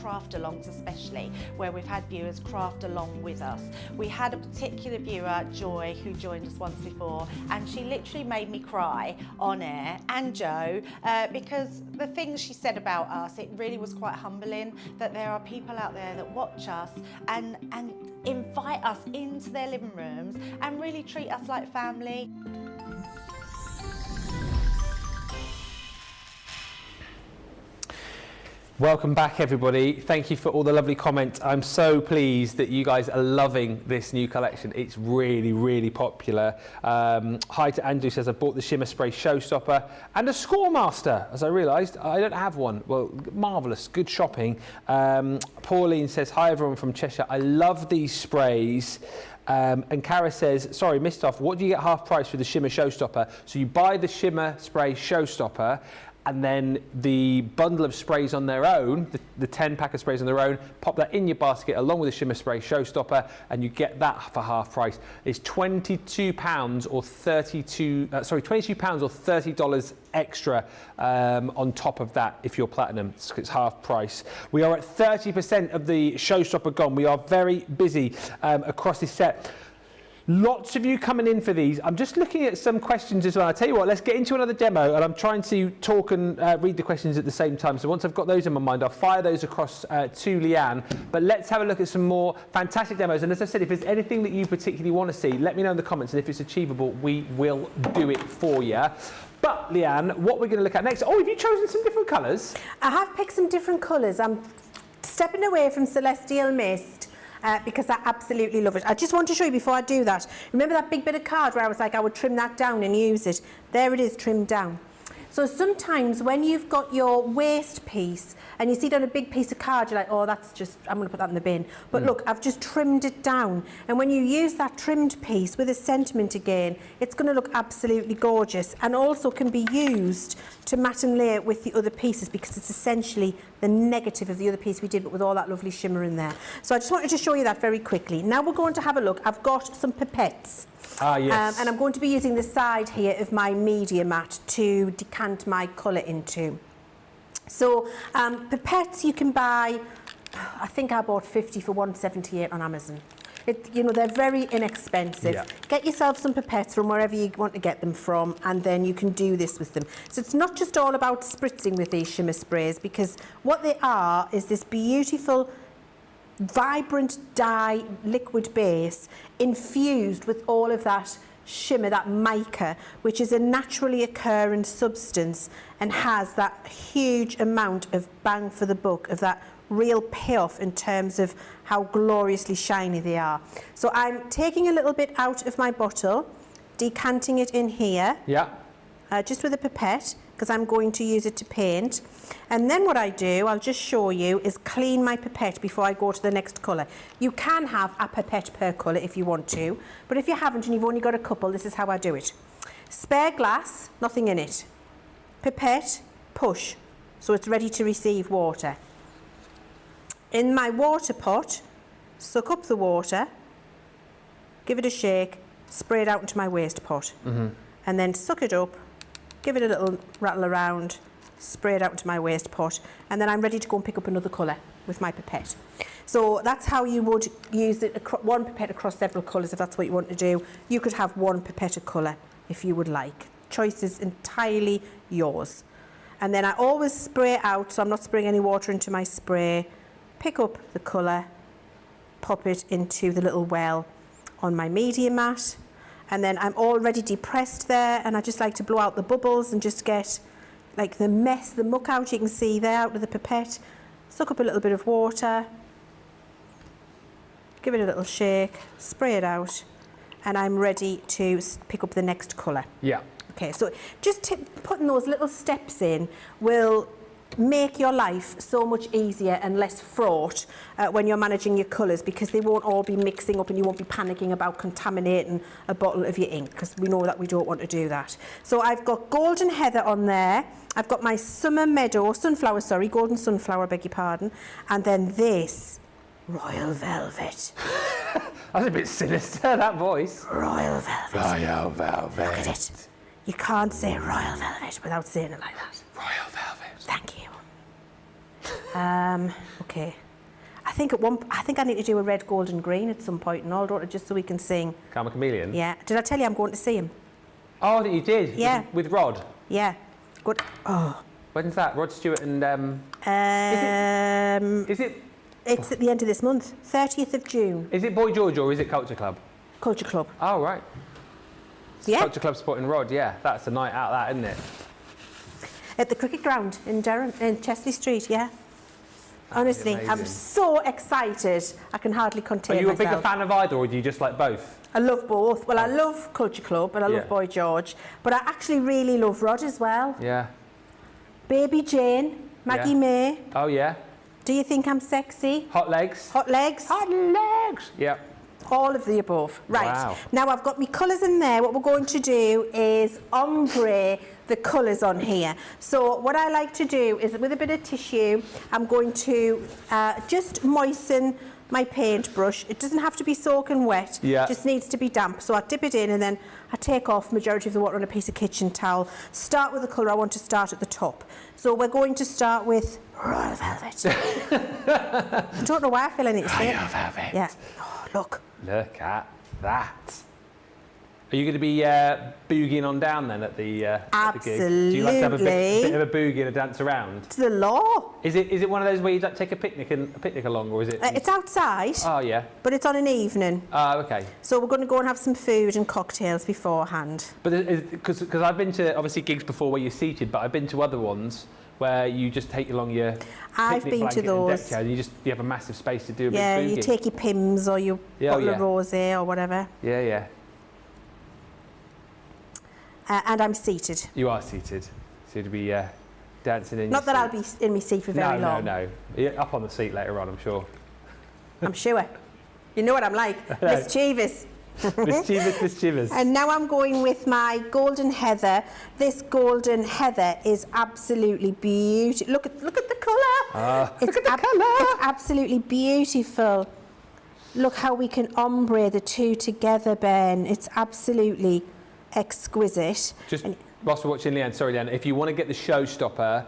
craft alongs, especially where we've had viewers craft along with us. We had a particular viewer, Joy, who joined us once before, and she literally made me cry on air, and Joe, because the things she said about us, it really was quite humbling that there are people out there that watch us and invite us into their living rooms and really treat us like family. Welcome back, everybody. Thank you for all the lovely comments. I'm so pleased that you guys are loving this new collection. It's really, really popular. Hi to Andrew, says I bought the Shimmer Spray Showstopper and a Scoremaster, as I realised I don't have one. Well, marvellous, good shopping. Pauline says, hi everyone from Cheshire. I love these sprays. And Cara says, sorry, missed off, what do you get half price for the Shimmer Showstopper? So you buy the Shimmer Spray Showstopper, and then the bundle of sprays on their own, the 10 pack of sprays on their own, pop that in your basket along with the Shimmer Spray Showstopper, and you get that for half price. It's £22 or $30 extra on top of that if you're platinum. It's half price. We are at 30% of the Showstopper gone. We are very busy across this set. Lots of you coming in for these. I'm just looking at some questions as well. I'll tell you what, let's get into another demo, and I'm trying to talk and read the questions at the same time. So once I've got those in my mind, I'll fire those across to Leanne. But let's have a look at some more fantastic demos. And as I said, if there's anything that you particularly want to see, let me know in the comments. And if it's achievable, we will do it for you. But Leanne, what we're going to look at next, oh, have you chosen some different colours? I have picked some different colours. I'm stepping away from Celestial Mist because I absolutely love it. I just want to show you before I do that. Remember that big bit of card where I was like, I would trim that down and use it? There it is, trimmed down. So sometimes when you've got your waste piece and you see it on a big piece of card, you're like, oh, that's just, I'm going to put that in the bin. But look, I've just trimmed it down. And when you use that trimmed piece with a sentiment again, it's going to look absolutely gorgeous, and also can be used to mat and layer with the other pieces, because it's essentially the negative of the other piece we did, but with all that lovely shimmer in there. So I just wanted to show you that very quickly. Now we're going to have a look. I've got some pipettes. Ah, yes. And I'm going to be using the side here of my media mat to decant my colour into. So pipettes you can buy, I think I bought 50 for £1.78 on Amazon. You know, they're very inexpensive. Yeah. Get yourself some pipettes from wherever you want to get them from, and then you can do this with them. So it's not just all about spritzing with these shimmer sprays, because what they are is this beautiful vibrant dye liquid base infused with all of that shimmer, that mica, which is a naturally occurring substance and has that huge amount of bang for the buck, of that real payoff in terms of how gloriously shiny they are. So I'm taking a little bit out of my bottle, decanting it in here, just with a pipette, because I'm going to use it to paint. And then what I do, I'll just show you, is clean my pipette before I go to the next colour. You can have a pipette per colour if you want to, but if you haven't and you've only got a couple, this is how I do it. Spare glass, nothing in it. Pipette, push, so it's ready to receive water. In my water pot, suck up the water, give it a shake, spray it out into my waste pot, and then suck it up, give it a little rattle around, spray it out into my waste pot, and then I'm ready to go and pick up another colour with my pipette. So that's how you would use it, one pipette across several colours if that's what you want to do. You could have one pipette a colour if you would like. Choice is entirely yours. And then I always spray out, so I'm not spraying any water into my spray. Pick up the colour, pop it into the little well on my media mat. And then I'm already depressed there, and I just like to blow out the bubbles and just get like the mess, the muck out. You can see there out with the pipette. Suck up a little bit of water, give it a little shake, spray it out, and I'm ready to pick up the next colour. Yeah. Okay, so just putting those little steps in will make your life so much easier and less fraught when you're managing your colours, because they won't all be mixing up and you won't be panicking about contaminating a bottle of your ink, because we know that we don't want to do that. So I've got Golden Heather on there. I've got my Golden Sunflower, beg your pardon. And then this, Royal Velvet. That's a bit sinister, that voice. Royal Velvet. Royal Velvet. Look at it. You can't say Royal Velvet without saying it like that. Royal Velvet. Thank you. Okay. I think I need to do a red, gold and green at some point and all, don't I, just so we can sing. Karma Chameleon? Yeah. Did I tell you I'm going to see him? Oh, that you did? Yeah. With Rod? Yeah. Good. Oh. When's that? Rod Stewart and... Is it... It's at the end of this month, 30th of June. Is it Boy George or is it Culture Club? Culture Club. Oh, right. Yeah. Culture Club supporting Rod, yeah. That's a night out, that, isn't it? At the cricket ground in Durham, in Chesley Street, yeah. Honestly, I'm amazing. so excited. I can hardly contain myself. Are you a bigger fan of either, or do you just like both? I love both. Well, I love Culture Club and I love Boy George, but I actually really love Rod as well. Yeah. Baby Jane, Maggie May. Oh, yeah. Do you think I'm sexy? Hot legs. Hot legs. Hot legs. Yeah. All of the above. Right. Wow. Now I've got my colours in there. What we're going to do is ombre the colours on here. So what I like to do is, with a bit of tissue, I'm going to just moisten my paintbrush. It doesn't have to be soaking wet. Yeah. It just needs to be damp. So I dip it in and then I take off majority of the water on a piece of kitchen towel. Start with the colour I want to start at the top. So we're going to start with Royal Velvet. I don't know why I feel I need to say it. Royal Velvet. Yeah. Oh, look. Look at that. Are you going to be boogieing on down then at the gig? Do you like to have a bit of a boogie and a dance around? It's the law. Is it one of those where you like take a picnic along, or is it? It's outside. Oh yeah. But it's on an evening. Oh, okay. So we're going to go and have some food and cocktails beforehand. But because I've been to obviously gigs before where you're seated, but I've been to other ones where you just take along your I've been to those. And you have a massive space to do a big Yeah, boogie. you take your Pims or your bottle of rosé or whatever. Yeah, yeah. And I'm seated. You are seated. So you'd be dancing in Not your that seat. I'll be in my seat for very long. No. You're up on the seat later on, I'm sure. I'm sure. You know what I'm like. Miss Chivers. Miss Chivers. And now I'm going with my Golden Heather. This Golden Heather is absolutely beautiful. Look at the colour. Look at the colour. It's absolutely beautiful. Look how we can ombre the two together, Ben. It's absolutely exquisite. Just whilst we're watching Leanne, sorry Leanne, if you want to get the showstopper,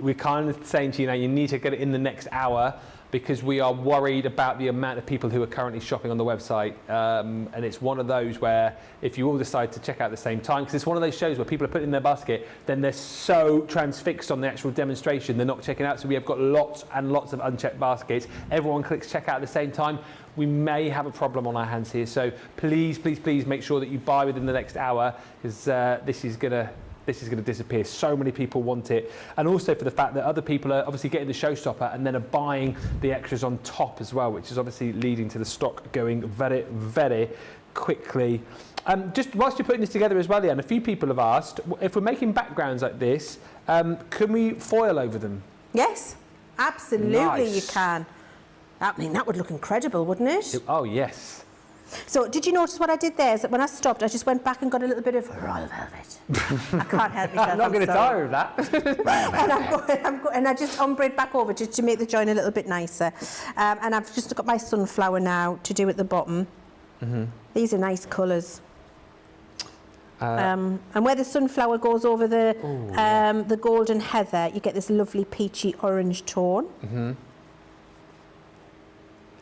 we're kind of saying to you now, you need to get it in the next hour, because we are worried about the amount of people who are currently shopping on the website. And it's one of those where if you all decide to check out at the same time, because it's one of those shows where people are putting in their basket, then they're so transfixed on the actual demonstration, they're not checking out. So we have got lots and lots of unchecked baskets. Everyone clicks check out at the same time. We may have a problem on our hands here. So please, please, please make sure that you buy within the next hour, because this is going to disappear. So many people want it. And also for the fact that other people are obviously getting the showstopper and then are buying the extras on top as well, which is obviously leading to the stock going very, very quickly. Just whilst you're putting this together as well, Leanne, a few people have asked, if we're making backgrounds like this, can we foil over them? Yes, absolutely. Nice. You can. I mean, that would look incredible, wouldn't it? Oh, yes. So did you notice what I did there? Is that when I stopped, I just went back and got a little bit of Royal Velvet. I can't help myself. I'm not going to tire of that. and I just ombreed back over just to make the join a little bit nicer. And I've just got my sunflower now to do at the bottom. Mm-hmm. These are nice colours. And where the sunflower goes over the golden heather, you get this lovely peachy orange tone. Mm-hmm.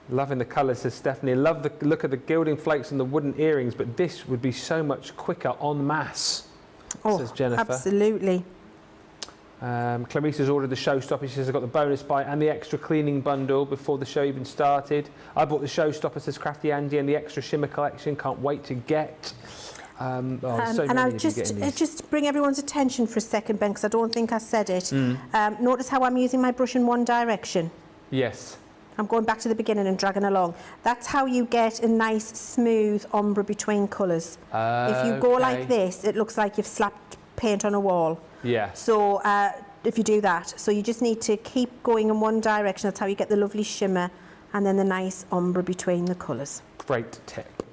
Loving the colours, says Stephanie. Love the look of the gilding flakes and the wooden earrings, but this would be so much quicker en masse, says Jennifer. Absolutely. Clarissa's ordered the showstopper. She says, I got the bonus buy and the extra cleaning bundle before the show even started. I bought the showstopper, says Crafty Andy, and the extra Shimmer collection. Can't wait to get. So and many I'll of you getting these. just bring everyone's attention for a second, Ben, because I don't think I said it. Notice how I'm using my brush in one direction. Yes. I'm going back to the beginning and dragging along. That's how you get a nice, smooth ombre between colours. If you go like this, it looks like you've slapped paint on a wall. Yeah. So if you do that, so you just need to keep going in one direction. That's how you get the lovely shimmer and then the nice ombre between the colours. Great tip.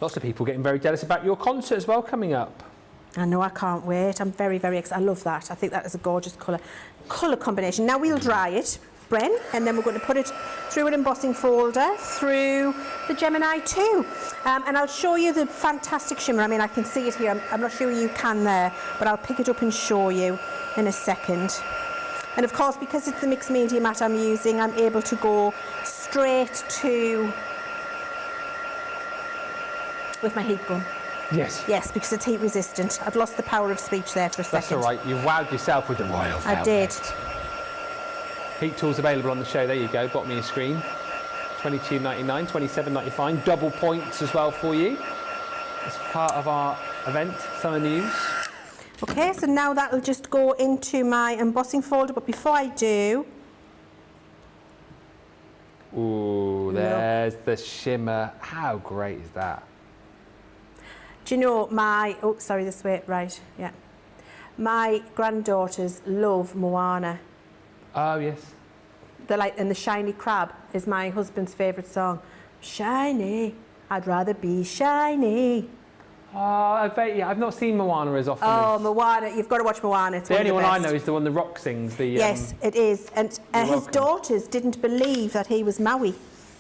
Lots of people getting very jealous about your concert as well coming up. I know, I can't wait. I'm very, very excited. I love that. I think that is a gorgeous colour combination. Now we'll dry it, Bren, and then we're going to put it through an embossing folder, through the Gemini 2. And I'll show you the fantastic shimmer. I mean, I can see it here. I'm not sure you can there, but I'll pick it up and show you in a second. And of course, because it's the mixed media mat I'm using, I'm able to go straight to with my heat gun. Yes. Yes, because it's heat resistant. I've lost the power of speech there for a second. That's all right. You wowed yourself with the royal velvet. I did. Heat tools available on the show. There you go. Bottom of your screen. $22.99, $27.95. Double points as well for you. As part of our event, summer news. Okay, so now that'll just go into my embossing folder. But before I do, ooh, there's the shimmer. How great is that? do you know my? Oh, sorry, this way. Right, yeah. My granddaughters love Moana. Oh yes. They're like, and the Shiny Crab is my husband's favourite song. Shiny, I'd rather be shiny. Oh, I bet you. I've not seen Moana as often. Oh, Moana! You've got to watch Moana. It's The only one I best. know is the one The Rock sings. The Yes, it is. And his welcome. daughters didn't believe that he was Maui.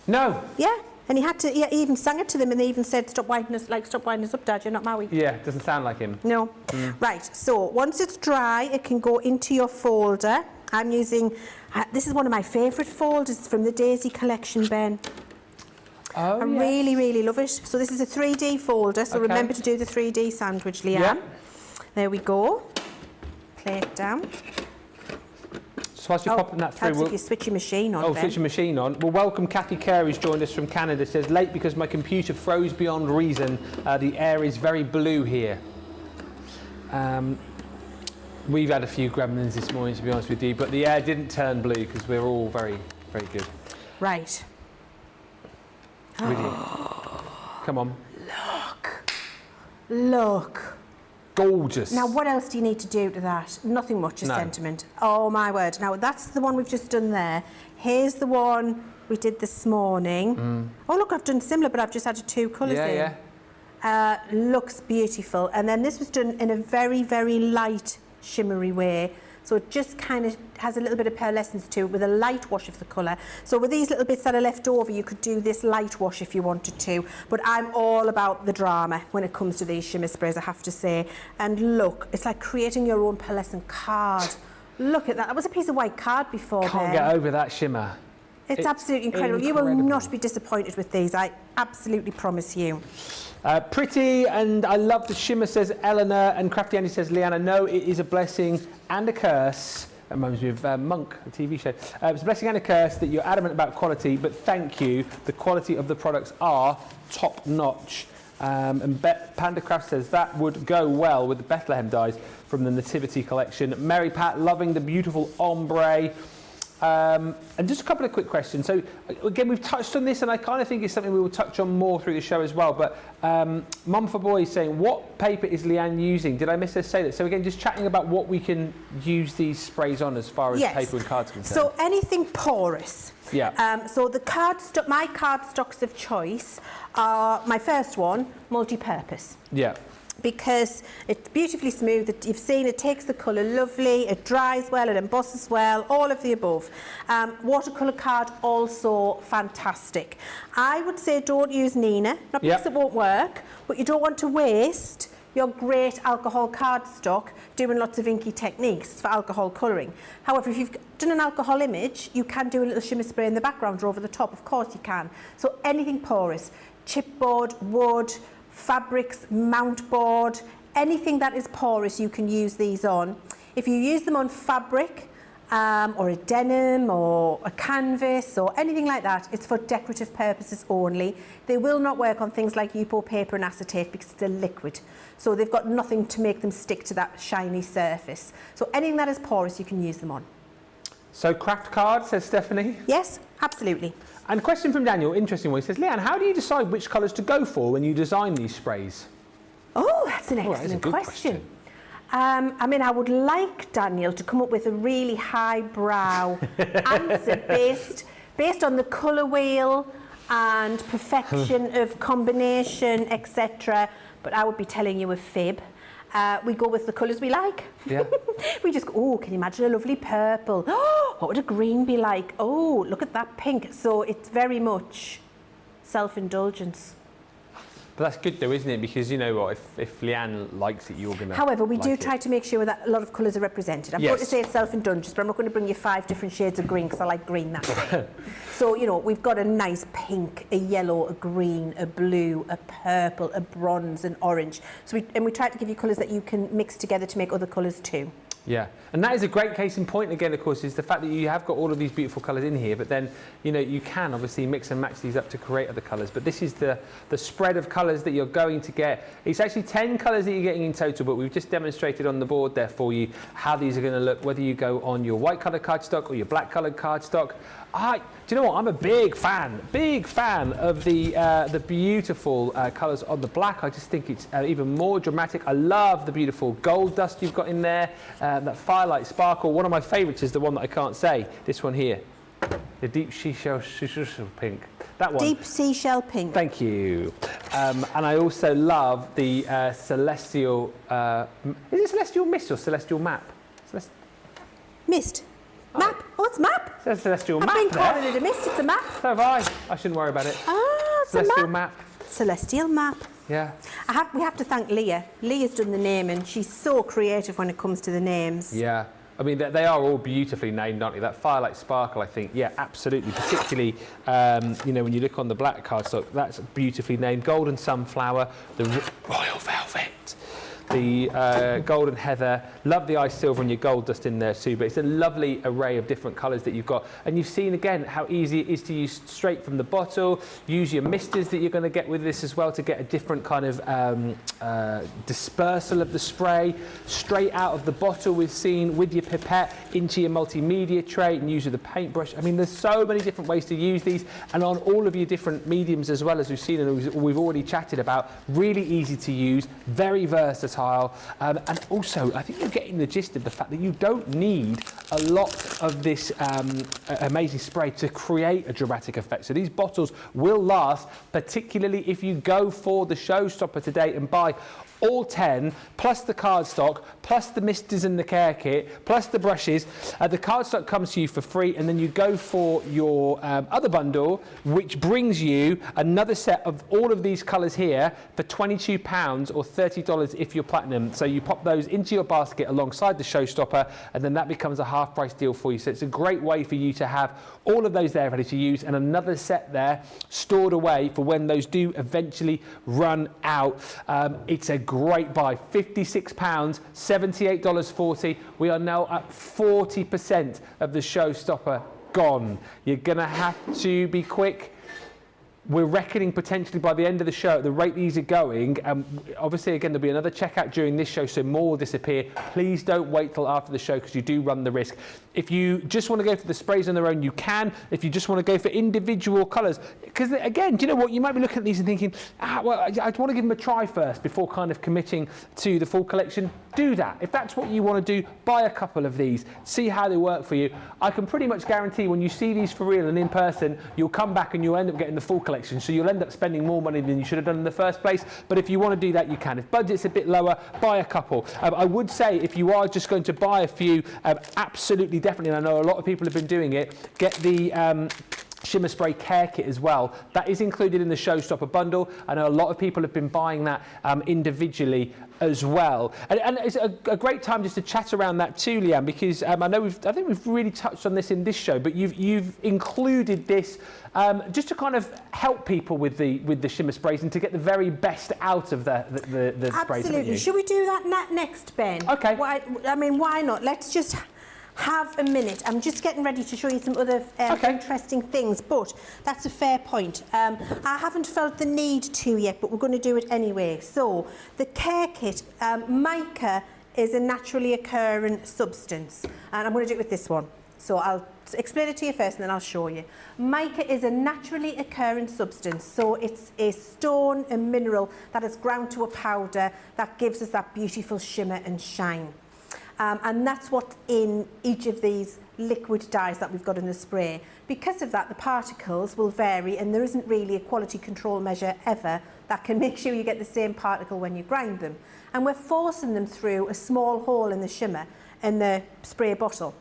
No. Yeah, and he had to. He even sang it to them, and they even said, "Stop winding us, stop winding us up, Dad. You're not Maui." Yeah, doesn't sound like him. No. Right. So once it's dry, it can go into your folder. I'm using. This is one of my favourite folders from the Daisy collection, Ben. Oh, I really, really love it. So this is a 3D folder. So Okay. remember to do the 3D sandwich, Leanne. Yeah. There we go. Play it down. So whilst you're popping that through, Helps if you switch your machine on, oh, Ben. switch your machine on. Well, welcome Kathy Kerr, who's joined us from Canada. Says, late because my computer froze beyond reason. The air is very blue here. We've had a few gremlins this morning, to be honest with you, but the air didn't turn blue because we're all very, very good. Right. Really. Come on. Look. Gorgeous. Now, what else do you need to do to that? Nothing much, a No. sentiment. Oh, my word. Now, that's the one we've just done there. Here's the one we did this morning. Oh, look, I've done similar, but I've just added two colours in. Yeah. Looks beautiful. And then this was done in a very, very light, shimmery way. So it just kind of has a little bit of pearlescence to it with a light wash of the colour. So with these little bits that are left over, you could do this light wash if you wanted to. But I'm all about the drama when it comes to these shimmer sprays, I have to say. And look, it's like creating your own pearlescent card. Look at that. That was a piece of white card before. Can't Ben. get over that shimmer. It's absolutely incredible. You will not be disappointed with these. I absolutely promise you. Pretty, and I love the shimmer, says Eleanor, and Crafty Andy says, Leanna, no, it is a blessing and a curse. That reminds me of Monk, a TV show. It's a blessing and a curse that you're adamant about quality, but thank you. The quality of the products are top notch. And Panda Craft says that would go well with the Bethlehem dyes from the Nativity collection. Mary Pat, loving the beautiful ombre. And just a couple of quick questions. So again, we've touched on this, and I kind of think it's something we will touch on more through the show as well. But Mum for Boy is saying, what paper is Leanne using? Did I miss her say that? So again, just chatting about what we can use these sprays on as far as paper and cards concerned. So anything porous. Yeah. So the my cardstocks of choice are my first one, multi-purpose. Yeah. Because it's beautifully smooth, you've seen it takes the colour lovely, it dries well, it embosses well, all of the above. Watercolour card, also fantastic. I would say don't use Nina, not because it won't work, but you don't want to waste your great alcohol cardstock doing lots of inky techniques for alcohol colouring. However, if you've done an alcohol image, you can do a little shimmer spray in the background or over the top, of course you can. So anything porous, chipboard, wood, fabrics, mount board, anything that is porous you can use these on. If you use them on fabric, or a denim or a canvas or anything like that, it's for decorative purposes only. They will not work on things like Yupo paper and acetate because it's a liquid. So they've got nothing to make them stick to that shiny surface. So anything that is porous, you can use them on. So craft card, says Stephanie. Yes, absolutely. And question from Daniel, interesting one. He says, Leanne, how do you decide which colours to go for when you design these sprays? Oh, that's an excellent question. I mean, I would like Daniel to come up with a really highbrow answer based on the colour wheel and perfection of combination, etc. But I would be telling you a fib. We go with the colours we like. Yeah. We just go, oh, can you imagine a lovely purple? Oh, what would a green be like? Oh, look at that pink. So it's very much self-indulgence. But that's good though, isn't it? Because you know what, if Leanne likes it, you're going to However, we do like try to make sure that a lot of colours are represented. I'm going to say it's self-indulgence, but I'm not going to bring you 5 different shades of green because I like green that way. So, you know, we've got a nice pink, a yellow, a green, a blue, a purple, a bronze, an orange. So we try to give you colours that you can mix together to make other colours too. Yeah, and that is a great case in point again, of course, is the fact that you have got all of these beautiful colours in here, but then, you know, you can obviously mix and match these up to create other colours. But this is the spread of colours that you're going to get. It's actually 10 colours that you're getting in total, but we've just demonstrated on the board there for you how these are going to look, whether you go on your white coloured cardstock or your black coloured cardstock. Do you know what? I'm a big fan of the beautiful colours on the black. I just think it's even more dramatic. I love the beautiful gold dust you've got in there, that firelight sparkle. One of my favourites is the one that I can't say, this one here, the deep seashell pink. That one. Deep seashell pink. Thank you. And I also love the celestial, is it celestial mist or celestial map? Mist. Map? Oh, it's map. It says celestial map. I've been calling it a mist, it's a map. So have I. I shouldn't worry about it. Ah, it's celestial a map. Celestial map. Yeah. We have to thank Leah. Leah's done the name and she's so creative when it comes to the names. Yeah. I mean, they are all beautifully named, aren't they? That firelight sparkle, I think, yeah, absolutely. Particularly, you know, when you look on the black cardstock, that's beautifully named. Golden sunflower, the royal velvet. The golden heather, love the ice silver and your gold dust in there too, but it's a lovely array of different colours that you've got. And you've seen again how easy it is to use straight from the bottle. Use your misters that you're going to get with this as well to get a different kind of dispersal of the spray. Straight out of the bottle we've seen with your pipette into your multimedia tray and use with a paintbrush. I mean, there's so many different ways to use these, and on all of your different mediums as well, as we've seen and we've already chatted about. Really easy to use, very versatile. And also, I think you're getting the gist of the fact that you don't need a lot of this amazing spray to create a dramatic effect. So these bottles will last, particularly if you go for the showstopper today and buy all 10, plus the cardstock, plus the misters and the care kit, plus the brushes. The cardstock comes to you for free, and then you go for your other bundle, which brings you another set of all of these colours here for £22 or $30 if you're platinum. So you pop those into your basket alongside the showstopper, and then that becomes a half price deal for you. So it's a great way for you to have all of those there ready to use, and another set there stored away for when those do eventually run out. It's a great buy. £56, $78.40. We are now at 40% of the showstopper gone. You're going to have to be quick. We're reckoning potentially by the end of the show at the rate these are going. Obviously, again, there'll be another checkout during this show, so more will disappear. Please don't wait till after the show because you do run the risk. If you just want to go for the sprays on their own, you can. If you just want to go for individual colours, because again, do you know what? You might be looking at these and thinking, well, I want to give them a try first before kind of committing to the full collection. Do that. If that's what you want to do, buy a couple of these. See how they work for you. I can pretty much guarantee when you see these for real and in person, you'll come back and you'll end up getting the full collection. So you'll end up spending more money than you should have done in the first place. But if you want to do that, you can. If budget's a bit lower, buy a couple. I would say if you are just going to buy a few, absolutely, definitely, and I know a lot of people have been doing it, get the shimmer spray care kit as well. That is included in the Showstopper bundle. I know a lot of people have been buying that individually as well, and it's a great time just to chat around that too, Leann, because I think we've really touched on this in this show, but you've included this just to kind of help people with the shimmer sprays and to get the very best out of the sprays. Absolutely. Should we do that next, Ben? Okay. I mean, why not? Let's just have a minute. I'm just getting ready to show you some other interesting things, but that's a fair point. I haven't felt the need to yet, but we're going to do it anyway. So the care kit, mica is a naturally occurring substance, and I'm going to do it with this one. So I'll explain it to you first and then I'll show you. Mica is a naturally occurring substance, so it's a stone, a mineral that is ground to a powder that gives us that beautiful shimmer and shine. And that's what's in each of these liquid dyes that we've got in the spray. Because of that, the particles will vary, and there isn't really a quality control measure ever that can make sure you get the same particle when you grind them. And we're forcing them through a small hole in the shimmer in the spray bottle.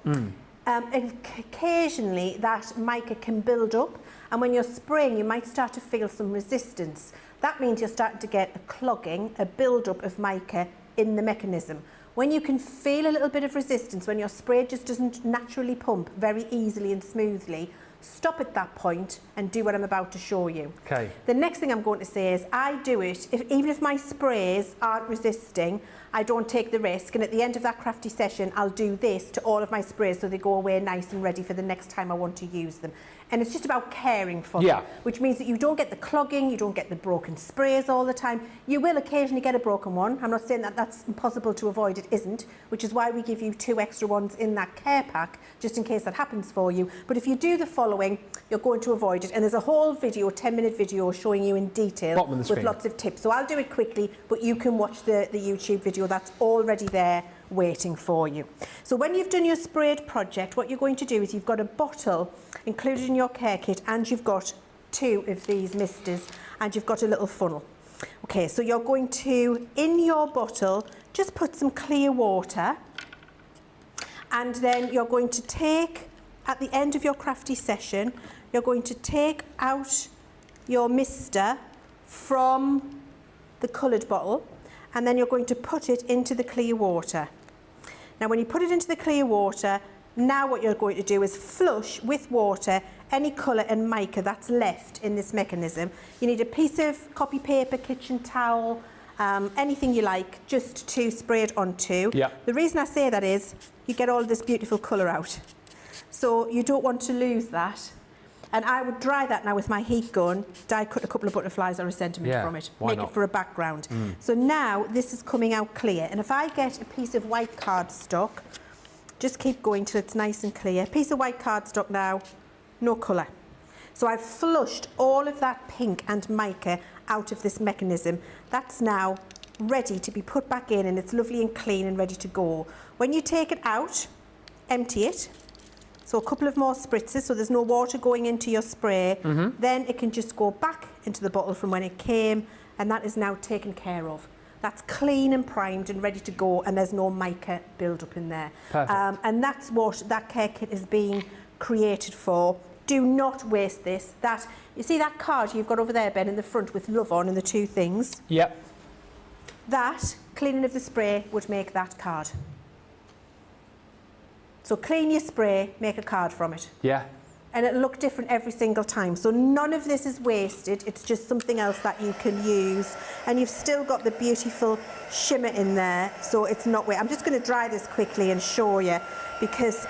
Occasionally that mica can build up, and when you're spraying you might start to feel some resistance. That means you're starting to get a clogging, a build-up of mica in the mechanism. When you can feel a little bit of resistance, when your spray just doesn't naturally pump very easily and smoothly, stop at that point and do what I'm about to show you. Okay. The next thing I'm going to say is I do it, even if my sprays aren't resisting, I don't take the risk, and at the end of that crafty session I'll do this to all of my sprays so they go away nice and ready for the next time I want to use them. And it's just about caring for them, which means that you don't get the clogging, you don't get the broken sprays all the time. You will occasionally get a broken one. I'm not saying that that's impossible to avoid, it isn't, which is why we give you 2 extra ones in that care pack, just in case that happens for you. But if you do the following, you're going to avoid it. And there's a whole video, 10-minute video, showing you in detail with lots of tips. So I'll do it quickly, but you can watch the YouTube video that's already there waiting for you. So when you've done your sprayed project, what you're going to do is you've got a bottle included in your care kit, and you've got 2 of these misters, and you've got a little funnel. Okay, so you're going to, in your bottle, just put some clear water, and then you're going to take, at the end of your crafty session, you're going to take out your mister from the coloured bottle, and then you're going to put it into the clear water. Now when you put it into the clear water, now what you're going to do is flush with water any colour and mica that's left in this mechanism. You need a piece of copy paper, kitchen towel, anything you like, just to spray it onto. The reason I say that is you get all this beautiful colour out. So you don't want to lose that. And I would dry that now with my heat gun, die cut a couple of butterflies or a centimetre from it, make it for a background. So now this is coming out clear, and if I get a piece of white cardstock, just keep going till it's nice and clear. Piece of white cardstock now, no colour. So I've flushed all of that pink and mica out of this mechanism. That's now ready to be put back in, and it's lovely and clean and ready to go. When you take it out, empty it. So a couple of more spritzes, so there's no water going into your spray. Then it can just go back into the bottle from when it came, and that is now taken care of. That's clean and primed and ready to go, and there's no mica build-up in there. And that's what that care kit is being created for. Do not waste this. You see that card you've got over there, Ben, in the front with love on and the 2 things? That, cleaning of the spray, would make that card. So clean your spray, make a card from it. And it'll look different every single time. So none of this is wasted, it's just something else that you can use. And you've still got the beautiful shimmer in there, so it's not wasted. I'm just going to dry this quickly and show you, because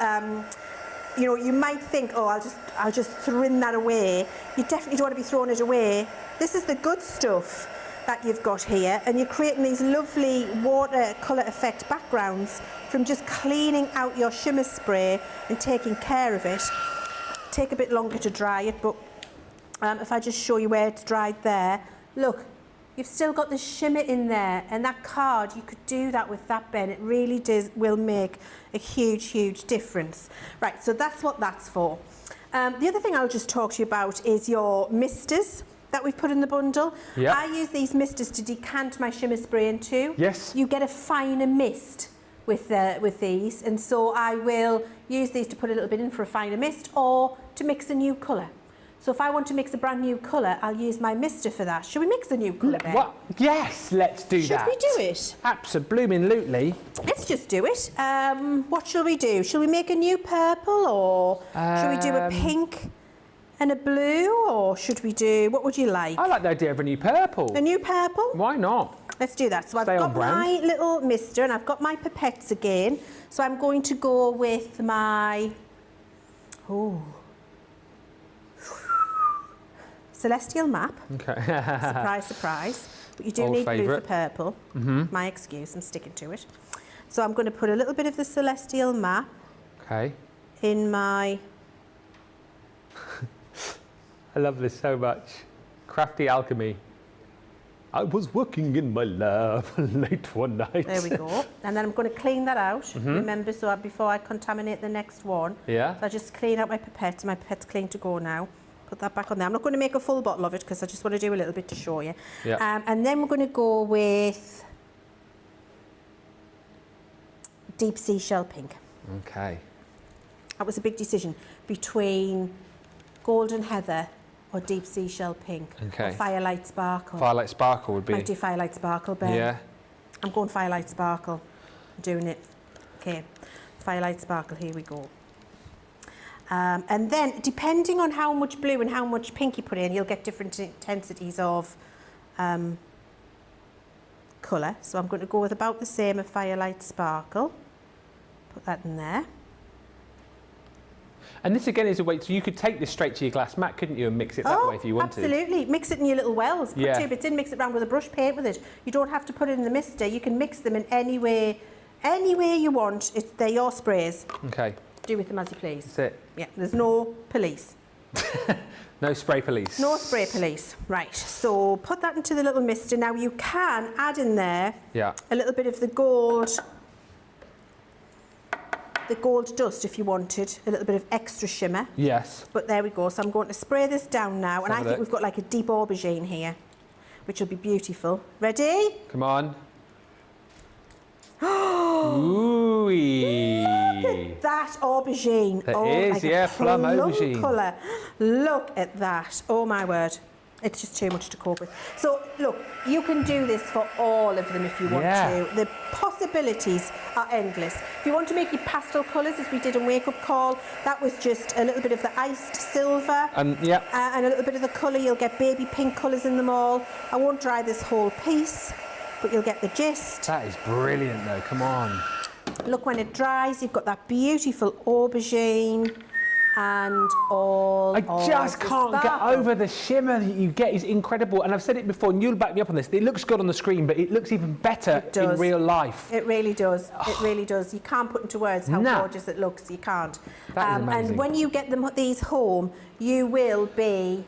you know, you might think, oh, I'll just throw that away. You definitely don't want to be throwing it away. This is the good stuff that you've got here, and you're creating these lovely watercolour effect backgrounds from just cleaning out your shimmer spray and taking care of it. Take a bit longer to dry it, but if I just show you where it's dried there, look, you've still got the shimmer in there, and that card, you could do that with that, Ben. It really will make a huge, huge difference. Right, so that's what that's for. The other thing I'll just talk to you about is your misters that we've put in the bundle. I use these misters to decant my shimmer spray into. You get a finer mist with these, and so I will use these to put a little bit in for a finer mist or to mix a new colour. So if I want to mix a brand new colour, I'll use my mister for that. Should we mix a new colour then? What? Yes, let's do that. Should we do it? Absolutely. Let's just do it. What shall we do? Shall we make a new purple, or should we do a pink and a blue, or should we do, what would you like? I like the idea of a new purple. A new purple? Why not? Let's do that. So I've Stay on got brand. my little mister and I've got my pipettes again. So I'm going to go with my, Celestial Map. Okay. Surprise, surprise. But you do Old need favourite. blue for purple. My excuse, I'm sticking to it. So I'm going to put a little bit of the Celestial Map Okay. in my, I love this so much. Crafty Alchemy. I was working in my lab late one night. there we go. And then I'm going to clean that out. Remember, so before I contaminate the next one. Yeah. So I just clean out my pipette. My pipette's clean to go now. Put that back on there. I'm not going to make a full bottle of it because I just want to do a little bit to show you. Yeah. And then we're going to go with Deep Seashell Pink. Okay. That was a big decision between Golden Heather or Deep Seashell Pink. Okay. Or Firelight Sparkle. Firelight Sparkle would be. Might do Firelight Sparkle, Ben. Yeah. I'm going Firelight Sparkle. I'm doing it. Okay. Firelight Sparkle, here we go. And then, depending on how much blue and how much pink you put in, you'll get different intensities of colour. So I'm going to go with about the same of Firelight Sparkle. Put that in there. And this again is a way, so you could take this straight to your glass mat, couldn't you, and mix it that way if you wanted? Absolutely. Mix it in your little wells. Put 2 bits in, mix it around with a brush, paint with it. You don't have to put it in the mister. You can mix them in any way you want. They're your sprays. Okay. Do with them as you please. That's it. Yeah, there's no police. No spray police. No spray police. Right, so put that into the little mister. Now you can add in there a little bit of the gold dust if you wanted, a little bit of extra shimmer. Yes. But there we go. So I'm going to spray this down now, and I think we've got like a deep aubergine here, which will be beautiful. Ready? Come on. Ooh-wee. Look at that aubergine. There is, like yeah, a plum aubergine. colour. Look at that. Oh my word. It's just too much to cope with. So look, you can do this for all of them if you want to. The possibilities are endless. If you want to make your pastel colours, as we did in Wake Up Call, that was just a little bit of the iced silver and a little bit of the colour. You'll get baby pink colours in them all. I won't dry this whole piece, but you'll get the gist. That is brilliant though, come on. Look, when it dries, you've got that beautiful aubergine and all I just can't get sparkle. over the shimmer that you get is incredible. And I've said it before, and you'll back me up on this. It looks good on the screen, but it looks even better in real life. It really does. It really does. You can't put into words how gorgeous it looks. You can't. That is amazing. And when you get these home, you'll be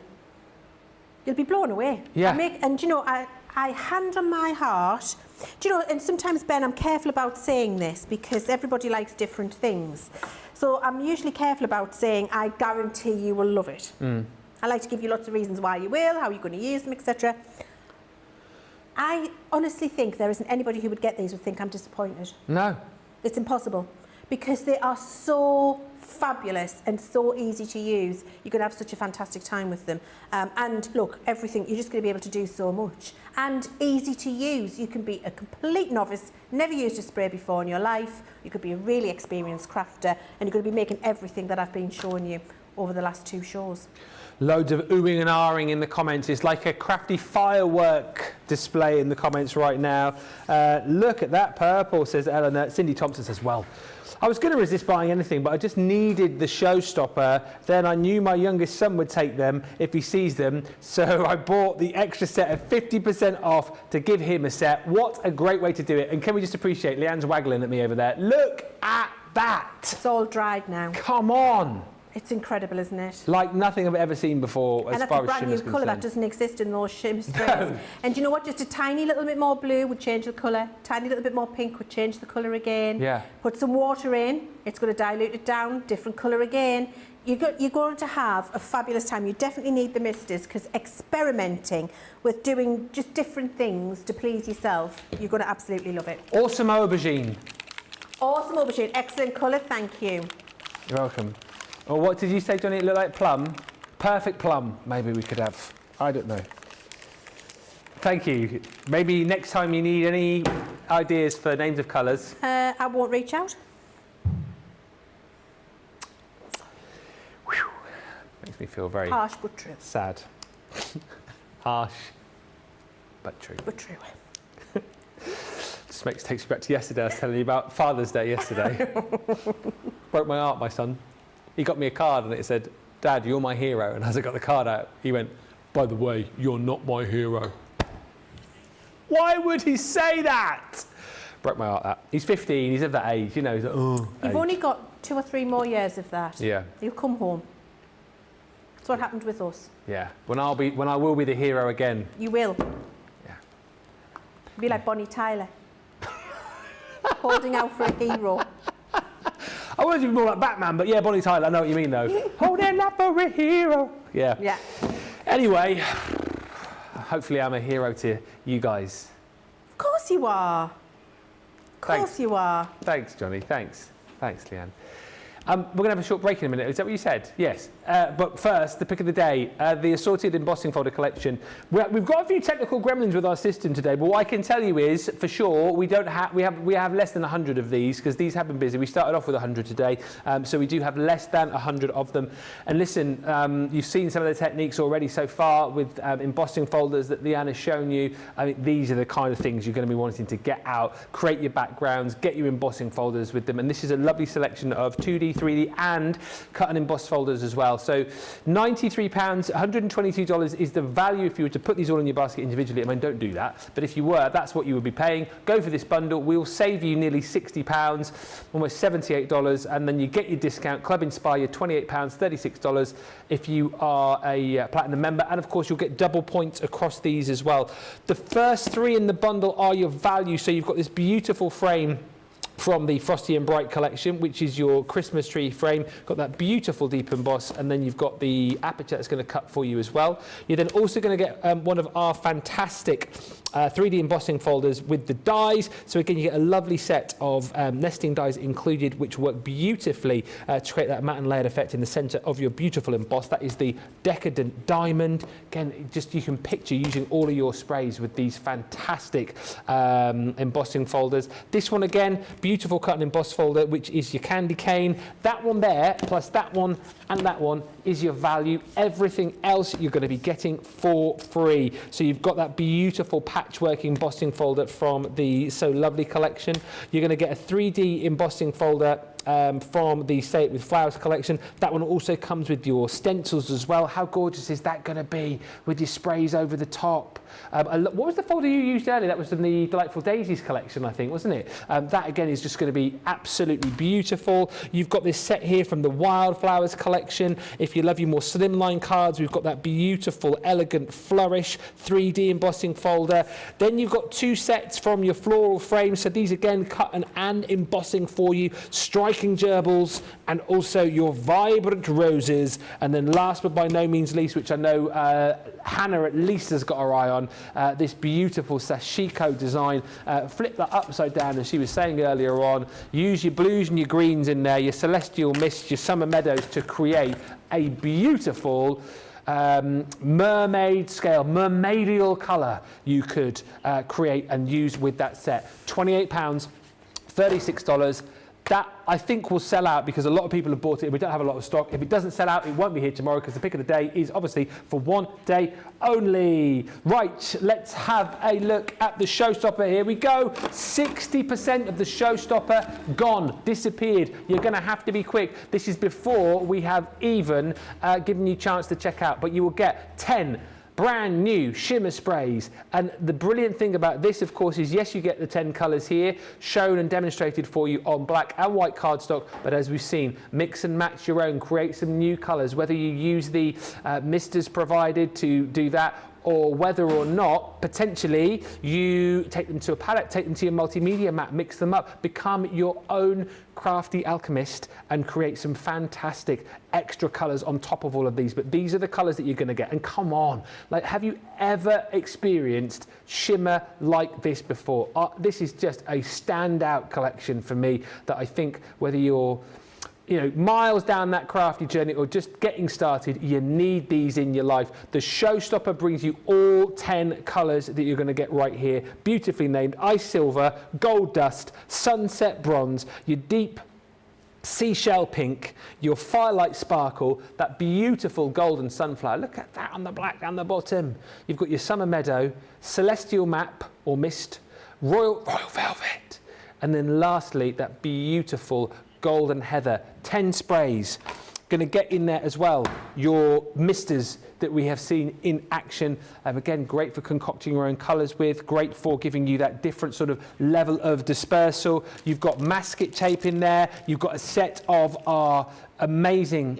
blown away. Yeah. And you know, I hand on my heart. Do you know? And sometimes, Ben, I'm careful about saying this because everybody likes different things. So I'm usually careful about saying, I guarantee you will love it. I like to give you lots of reasons why you will, how you're going to use them, etc. I honestly think there isn't anybody who would get these would think I'm disappointed. No. It's impossible because they are so fabulous and so easy to use. You're going to have such a fantastic time with them. And look, everything, you're just going to be able to do so much. And easy to use. You can be a complete novice, never used a spray before in your life. You could be a really experienced crafter, and you're going to be making everything that I've been showing you over the last 2 shows. Loads of oohing and ahhing in the comments. It's like a crafty firework display in the comments right now. Look at that purple, says Eleanor. Cindy Thompson says, well, I was going to resist buying anything, but I just needed the showstopper. Then I knew my youngest son would take them if he sees them. So I bought the extra set of 50% off to give him a set. What a great way to do it. And can we just appreciate Leanne's waggling at me over there. Look at that. It's all dried now. Come on. It's incredible, isn't it? Like nothing I've ever seen before as far as shimmer's concerned. And that's a brand new colour that doesn't exist in those shimmer sprays. No. And you know what? Just a tiny little bit more blue would change the colour. Tiny little bit more pink would change the colour again. Yeah. Put some water in. It's going to dilute it down. Different colour again. You're going to have a fabulous time. You definitely need the misters because experimenting with doing just different things to please yourself, you're going to absolutely love it. Awesome aubergine. Awesome aubergine. Excellent colour. Thank you. You're welcome. Or what did you say, Johnny? It looked like plum? Perfect plum, maybe we could have. I don't know. Thank you. Maybe next time you need any ideas for names of colours. I won't reach out. Whew. Makes me feel very Harsh but true. sad. Harsh, but true. But true. Just takes you back to yesterday. I was telling you about Father's Day yesterday. Broke my heart, my son. He got me a card and it said, "Dad, you're my hero." And as I got the card out, he went, "By the way, you're not my hero." Why would he say that? Broke my heart, that. He's 15, he's of that age, you know. He's like, oh, You've only got 2 or 3 more years of that. Yeah. You'll come home. That's what happened with us. Yeah. When I will be the hero again. You will. Yeah. Be like Bonnie Tyler. Holding out for a hero. I wanted to be more like Batman, but yeah, Bonnie Tyler, I know what you mean though. Holding out for a hero. Yeah. Yeah. Anyway, hopefully I'm a hero to you guys. Of course you are. Of course you are. Thanks, Johnny. Thanks, Leanne. We're going to have a short break in a minute. Is that what you said? Yes. But first, the pick of the day, the assorted embossing folder collection. We've got a few technical gremlins with our system today, but what I can tell you is, for sure, we have less than 100 of these because these have been busy. We started off with 100 today, so we do have less than 100 of them. And listen, you've seen some of the techniques already so far with embossing folders that Leanne has shown you. I mean, these are the kind of things you're going to be wanting to get out, create your backgrounds, get your embossing folders with them. And this is a lovely selection of 2D, 3D and cut and emboss folders as well. So £93, $122 is the value if you were to put these all in your basket individually. I mean, don't do that, but if you were, that's what you would be paying. Go for this bundle. We'll save you nearly £60, almost $78, and then you get your discount. Club Inspire, £28, $36 if you are a Platinum member, and of course you'll get double points across these as well. The first 3 in the bundle are your value, so you've got this beautiful frame from the Frosty and Bright collection, which is your Christmas tree frame. Got that beautiful deep emboss, and then you've got the aperture that's going to cut for you as well. You're then also going to get one of our fantastic 3D embossing folders with the dies. So again, you get a lovely set of nesting dies included, which work beautifully to create that matte and layered effect in the center of your beautiful emboss. That is the Decadent Diamond. Again, just you can picture using all of your sprays with these fantastic embossing folders. This one again, beautiful cut and emboss folder, which is your candy cane. That one there, plus that one and that one is your value. Everything else you're going to be getting for free. So you've got that beautiful patchwork embossing folder from the So Lovely collection. You're going to get a 3D embossing folder from the Say It With Flowers collection. That one also comes with your stencils as well. How gorgeous is that going to be with your sprays over the top? What was the folder you used earlier? That was from the Delightful Daisies collection, I think, wasn't it? That again is just going to be absolutely beautiful. You've got this set here from the Wildflowers collection. If you love your more slimline cards, we've got that beautiful, elegant Flourish 3D embossing folder. Then you've got 2 sets from your floral frames. So these again cut and embossing for you. Striking gerbils and also your vibrant roses. And then last but by no means least, which I know Hannah at least has got her eye on, this beautiful sashiko design. Flip that upside down, as she was saying earlier on. Use your blues and your greens in there, your celestial mists, your summer meadows to create a beautiful mermaid scale, mermaidial colour you could create and use with that set. £28, $36. That, I think, will sell out because a lot of people have bought it. We don't have a lot of stock. If it doesn't sell out, it won't be here tomorrow because the pick of the day is obviously for one day only. Right, let's have a look at the showstopper. Here we go. 60% of the showstopper gone, disappeared. You're going to have to be quick. This is before we have even given you a chance to check out, but you will get 10 brand new shimmer sprays. And the brilliant thing about this, of course, is yes, you get the 10 colours here shown and demonstrated for you on black and white cardstock, but as we've seen, mix and match your own, create some new colours, whether you use the misters provided to do that, or whether or not potentially you take them to a palette, take them to your multimedia mat, mix them up, become your own crafty alchemist and create some fantastic extra colours on top of all of these. But these are the colours that you're going to get. And come on, like, have you ever experienced shimmer like this before? This is just a standout collection for me that I think whether you're you know, miles down that crafty journey or just getting started, you need these in your life. The Showstopper brings you all 10 colours that you're going to get right here, beautifully named: Ice Silver, Gold Dust, Sunset Bronze, your deep Seashell Pink, your Firelight Sparkle, that beautiful Golden Sunflower. Look at that on the black down the bottom. You've got your Summer Meadow, Celestial Map or Mist, Royal Velvet, and then lastly that beautiful Golden Heather. 10 sprays. Going to get in there as well your misters that we have seen in action. Again, great for concocting your own colours with, great for giving you that different sort of level of dispersal. You've got masket tape in there. You've got a set of our amazing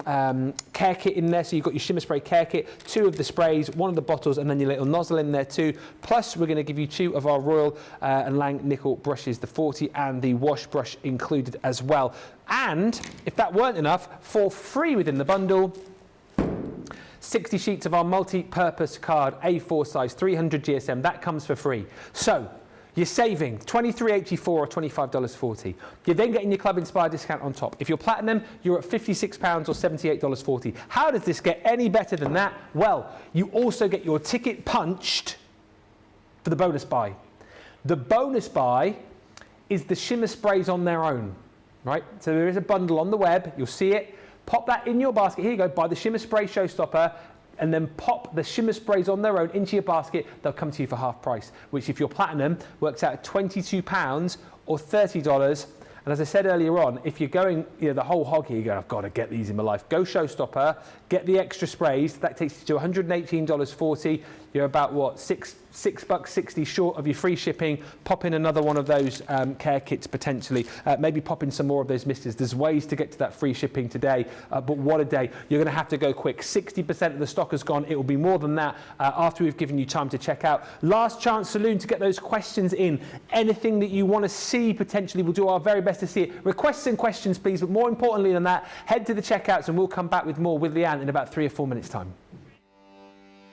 care kit in there. So you've got your Shimmer Spray care kit, 2 of the sprays, 1 of the bottles, and then your little nozzle in there too. Plus, we're going to give you 2 of our Royal and Lang nickel brushes, the 40 and the wash brush included as well. And if that weren't enough, for free within the bundle, 60 sheets of our multi-purpose card, A4 size, 300 GSM. That comes for free. So you're saving $23.84 or $25.40. You're then getting your Club Inspired discount on top. If you're platinum, you're at £56 or $78.40. How does this get any better than that? Well, you also get your ticket punched for the bonus buy. The bonus buy is the Shimmer sprays on their own, right? So there is a bundle on the web. You'll see it. Pop that in your basket. Here you go. Buy the Shimmer Spray Showstopper and then pop the Shimmer sprays on their own into your basket. They'll come to you for half price, which if you're platinum works out at £22 or $30. And as I said earlier on, if you're going, you know, the whole hog here, you go, I've got to get these in my life. Go Showstopper, get the extra sprays. That takes you to $118.40. You're about what, $6.60 short of your free shipping. Pop in another one of those care kits potentially. Maybe pop in some more of those misters. There's ways to get to that free shipping today, but what a day. You're going to have to go quick. 60% of the stock has gone. It will be more than that after we've given you time to check out. Last chance saloon to get those questions in. Anything that you want to see potentially, we'll do our very best to see it. Requests and questions, please, but more importantly than that, head to the checkouts and we'll come back with more with Leann in about 3 or 4 minutes' time.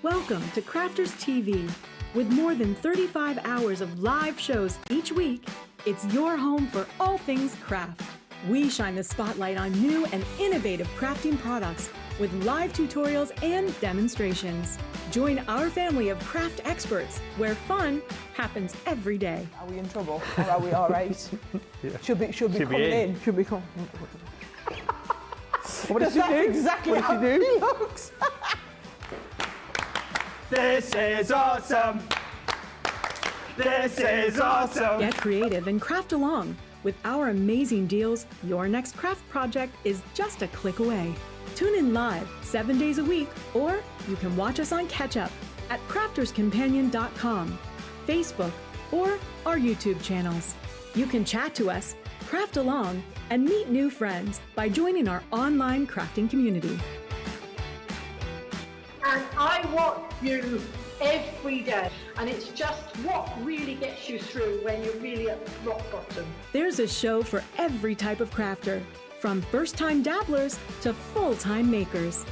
Welcome to Crafters TV. With more than 35 hours of live shows each week, it's your home for all things craft. We shine the spotlight on new and innovative crafting products with live tutorials and demonstrations. Join our family of craft experts where fun happens every day. Are we in trouble or are we all right? Yeah. Should be coming in. Should be coming. What does she do? Exactly how he looks. This is awesome. This is awesome. Get creative and craft along. With our amazing deals, your next craft project is just a click away. Tune in live 7 days a week, or you can watch us on Catch Up at crafterscompanion.com, Facebook, or our YouTube channels. You can chat to us, craft along, and meet new friends by joining our online crafting community. And I watch you every day, and it's just what really gets you through when you're really at rock bottom. There's a show for every type of crafter, from first-time dabblers to full-time makers.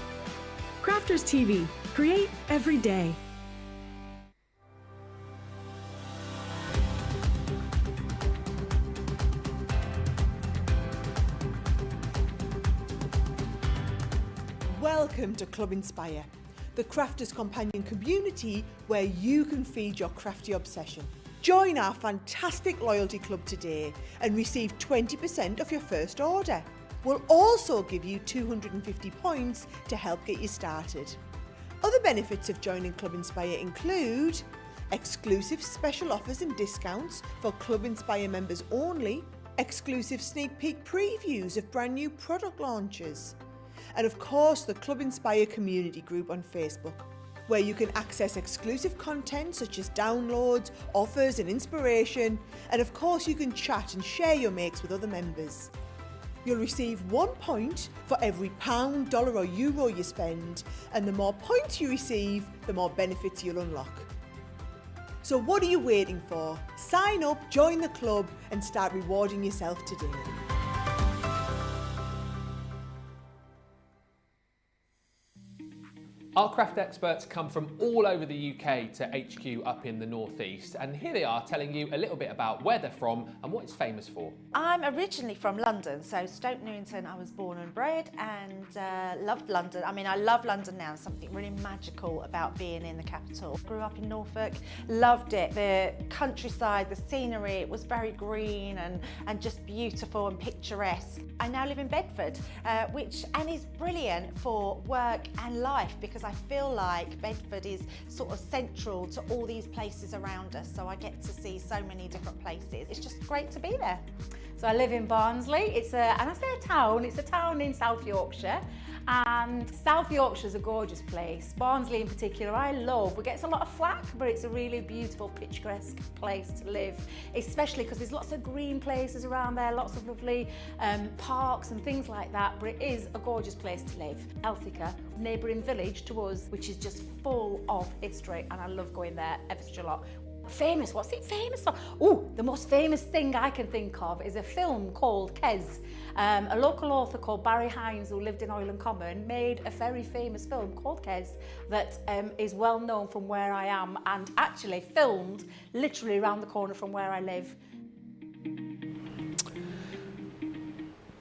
Crafters TV, create every day. Welcome to Club Inspire, the Crafters Companion community where you can feed your crafty obsession. Join our fantastic loyalty club today and receive 20% off your first order. We'll also give you 250 points to help get you started. Other benefits of joining Club Inspire include exclusive special offers and discounts for Club Inspire members only, exclusive sneak peek previews of brand new product launches, and of course the Club Inspire community group on Facebook, where you can access exclusive content such as downloads, offers and inspiration, and of course you can chat and share your makes with other members. You'll receive 1 point for every £1, dollar or euro you spend, and the more points you receive, the more benefits you'll unlock. So what are you waiting for? Sign up, join the club and start rewarding yourself today. Our craft experts come from all over the UK to HQ up in the northeast, and here they are telling you a little bit about where they're from and what it's famous for. I'm originally from London, so Stoke Newington I was born and bred, and loved London. I mean, I love London now. Something really magical about being in the capital. Grew up in Norfolk, loved it. The countryside, the scenery, it was very green and just beautiful and picturesque. I now live in Bedford, which is brilliant for work and life, because I feel like Bedford is sort of central to all these places around us, so I get to see so many different places. It's just great to be there. So I live in Barnsley. It's and I say a town, it's a town in South Yorkshire. And South Yorkshire's a gorgeous place. Barnsley in particular, I love. It gets a lot of flack, but it's a really beautiful, picturesque place to live, especially because there's lots of green places around there, lots of lovely parks and things like that, but it is a gorgeous place to live. Elthicka, neighbouring village to us, which is just full of history, and I love going there ever such a lot. Famous, what's it famous for? Oh, the most famous thing I can think of is a film called Kes. A local author called Barry Hines, who lived in Oiland Common, made a very famous film called Kes that is well known from where I am, and actually filmed literally around the corner from where I live.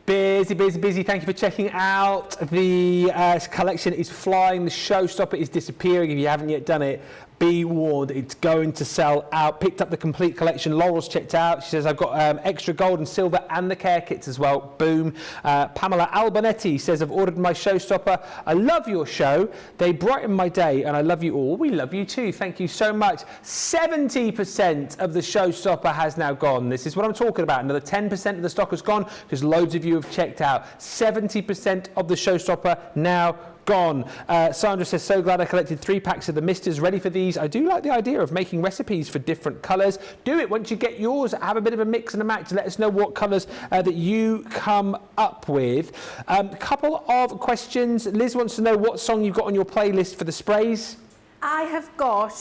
Busy, busy, busy. Thank you for checking out. The collection is flying. The showstopper is disappearing. If you haven't yet done it, be warned, it's going to sell out. Picked up the complete collection. Laurel's checked out. She says, I've got extra gold and silver and the care kits as well. Boom. Pamela Albonetti says, I've ordered my showstopper. I love your show. They brighten my day, and I love you all. We love you too. Thank you so much. 70% of the showstopper has now gone. This is what I'm talking about. Another 10% of the stock has gone because loads of you have checked out. 70% of the showstopper now gone. Sandra says, so glad I collected 3 packs of the misters, ready for these. I do like the idea of making recipes for different colours. Do it once you get yours. Have a bit of a mix and a match. Let us know what colours that you come up with. A couple of questions. Liz wants to know what song you've got on your playlist for the sprays. I have got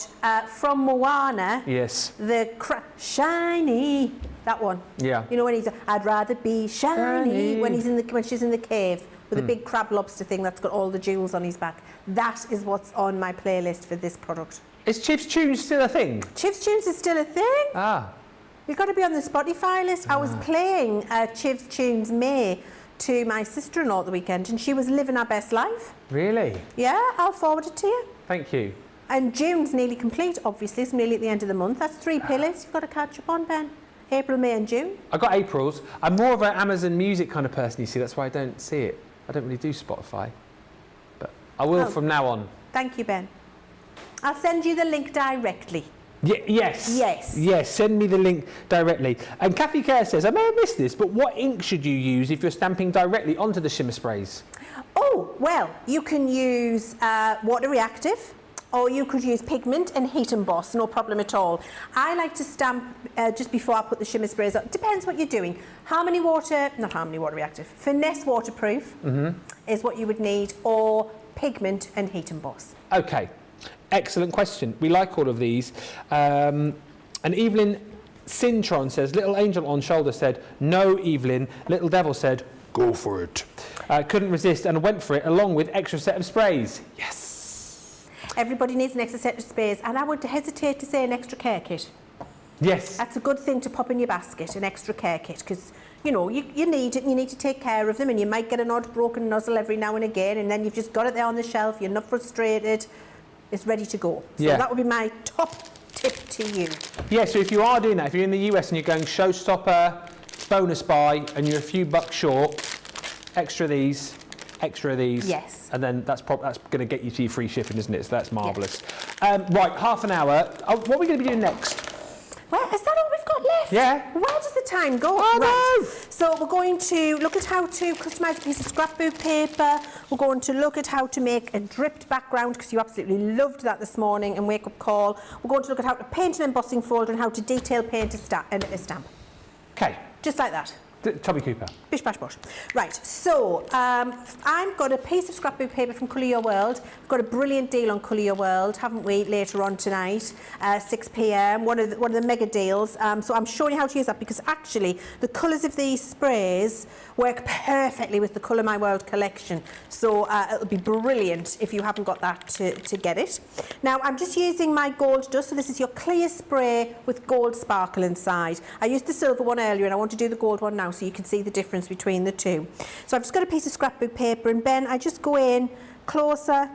from Moana. Yes. The shiny. That one. Yeah. You know when he's I'd rather be shiny. When she's in the cave with a big crab lobster thing that's got all the jewels on his back. That is what's on my playlist for this product. Is Chiv's Tunes still a thing? Chiv's Tunes is still a thing. Ah. You've got to be on the Spotify list. I was playing Chiv's Tunes May to my sister-in-law at the weekend, and she was living her best life. Really? Yeah, I'll forward it to you. Thank you. And June's nearly complete, obviously. It's nearly at the end of the month. That's 3 pillars you've got to catch up on, Ben. April, May and June. I got April's. I'm more of an Amazon Music kind of person, you see. That's why I don't see it. I don't really do Spotify. But I will from now on. Thank you, Ben. I'll send you the link directly. Yes. Yes. Yes, send me the link directly. And Kathy Kerr says, I may have missed this, but what ink should you use if you're stamping directly onto the shimmer sprays? Oh, well, you can use water reactive, or you could use pigment and heat emboss, no problem at all. I like to stamp just before I put the shimmer sprays on. Depends what you're doing. Harmony water reactive, finesse waterproof is what you would need, or pigment and heat emboss. Okay, excellent question. We like all of these. And Evelyn Sintron says, Little Angel on Shoulder said, no, Evelyn. Little Devil said, go for it. Couldn't resist and went for it, along with extra set of sprays. Yes. Everybody needs an extra set of sprays, and I would hesitate to say an extra care kit. Yes. That's a good thing to pop in your basket, an extra care kit, because you know you need it and you need to take care of them, and you might get an odd broken nozzle every now and again, and then you've just got it there on the shelf, you're not frustrated, it's ready to go. So that would be my top tip to you. Yeah, so if you are doing that, if you're in the US and you're going showstopper, bonus buy, and you're a few bucks short, extra of these. Yes. And then that's going to get you to your free shipping, isn't it? So that's marvellous. Right, half an hour. What are we going to be doing next? Well, is that all we've got left? Yeah. Where does the time go? No. So we're going to look at how to customise a piece of scrapbook paper. We're going to look at how to make a dripped background, because you absolutely loved that this morning in Wake Up Call. We're going to look at how to paint an embossing folder and how to detail paint a stamp. Okay. Just like that. Tommy Cooper. Bish bash bosh. Right, so I've got a piece of scrapbook paper from Colour Your World. We've got a brilliant deal on Colour Your World, haven't we, later on tonight, 6 p.m, one of the mega deals. So I'm showing you how to use that because actually the colours of these sprays work perfectly with the Colour My World collection. So it'll be brilliant if you haven't got that to get it. Now I'm just using my gold dust, so this is your clear spray with gold sparkle inside. I used the silver one earlier and I want to do the gold one now so you can see the difference between the two. So I've just got a piece of scrapbook paper and Ben, I just go in closer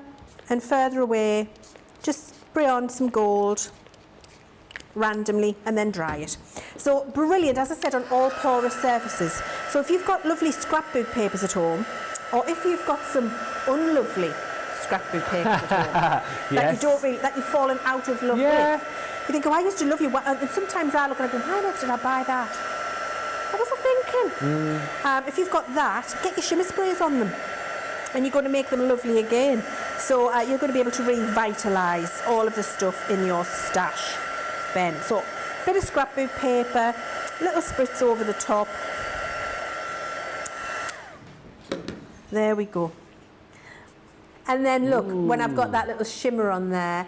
and further away, just spray on some gold randomly and then dry it. So brilliant, as I said, on all porous surfaces. So if you've got lovely scrapbook papers at home, or if you've got some unlovely scrapbook papers at home that you don't really, that you've fallen out of love with, you think, oh, I used to love you, and sometimes I look and I go, why did I buy that? What was I thinking? If you've got that, get your shimmer sprays on them and you're going to make them lovely again. So you're going to be able to revitalise all of the stuff in your stash, Ben. So bit of scrapbook paper, little spritz over the top. There we go. And then look, when I've got that little shimmer on there,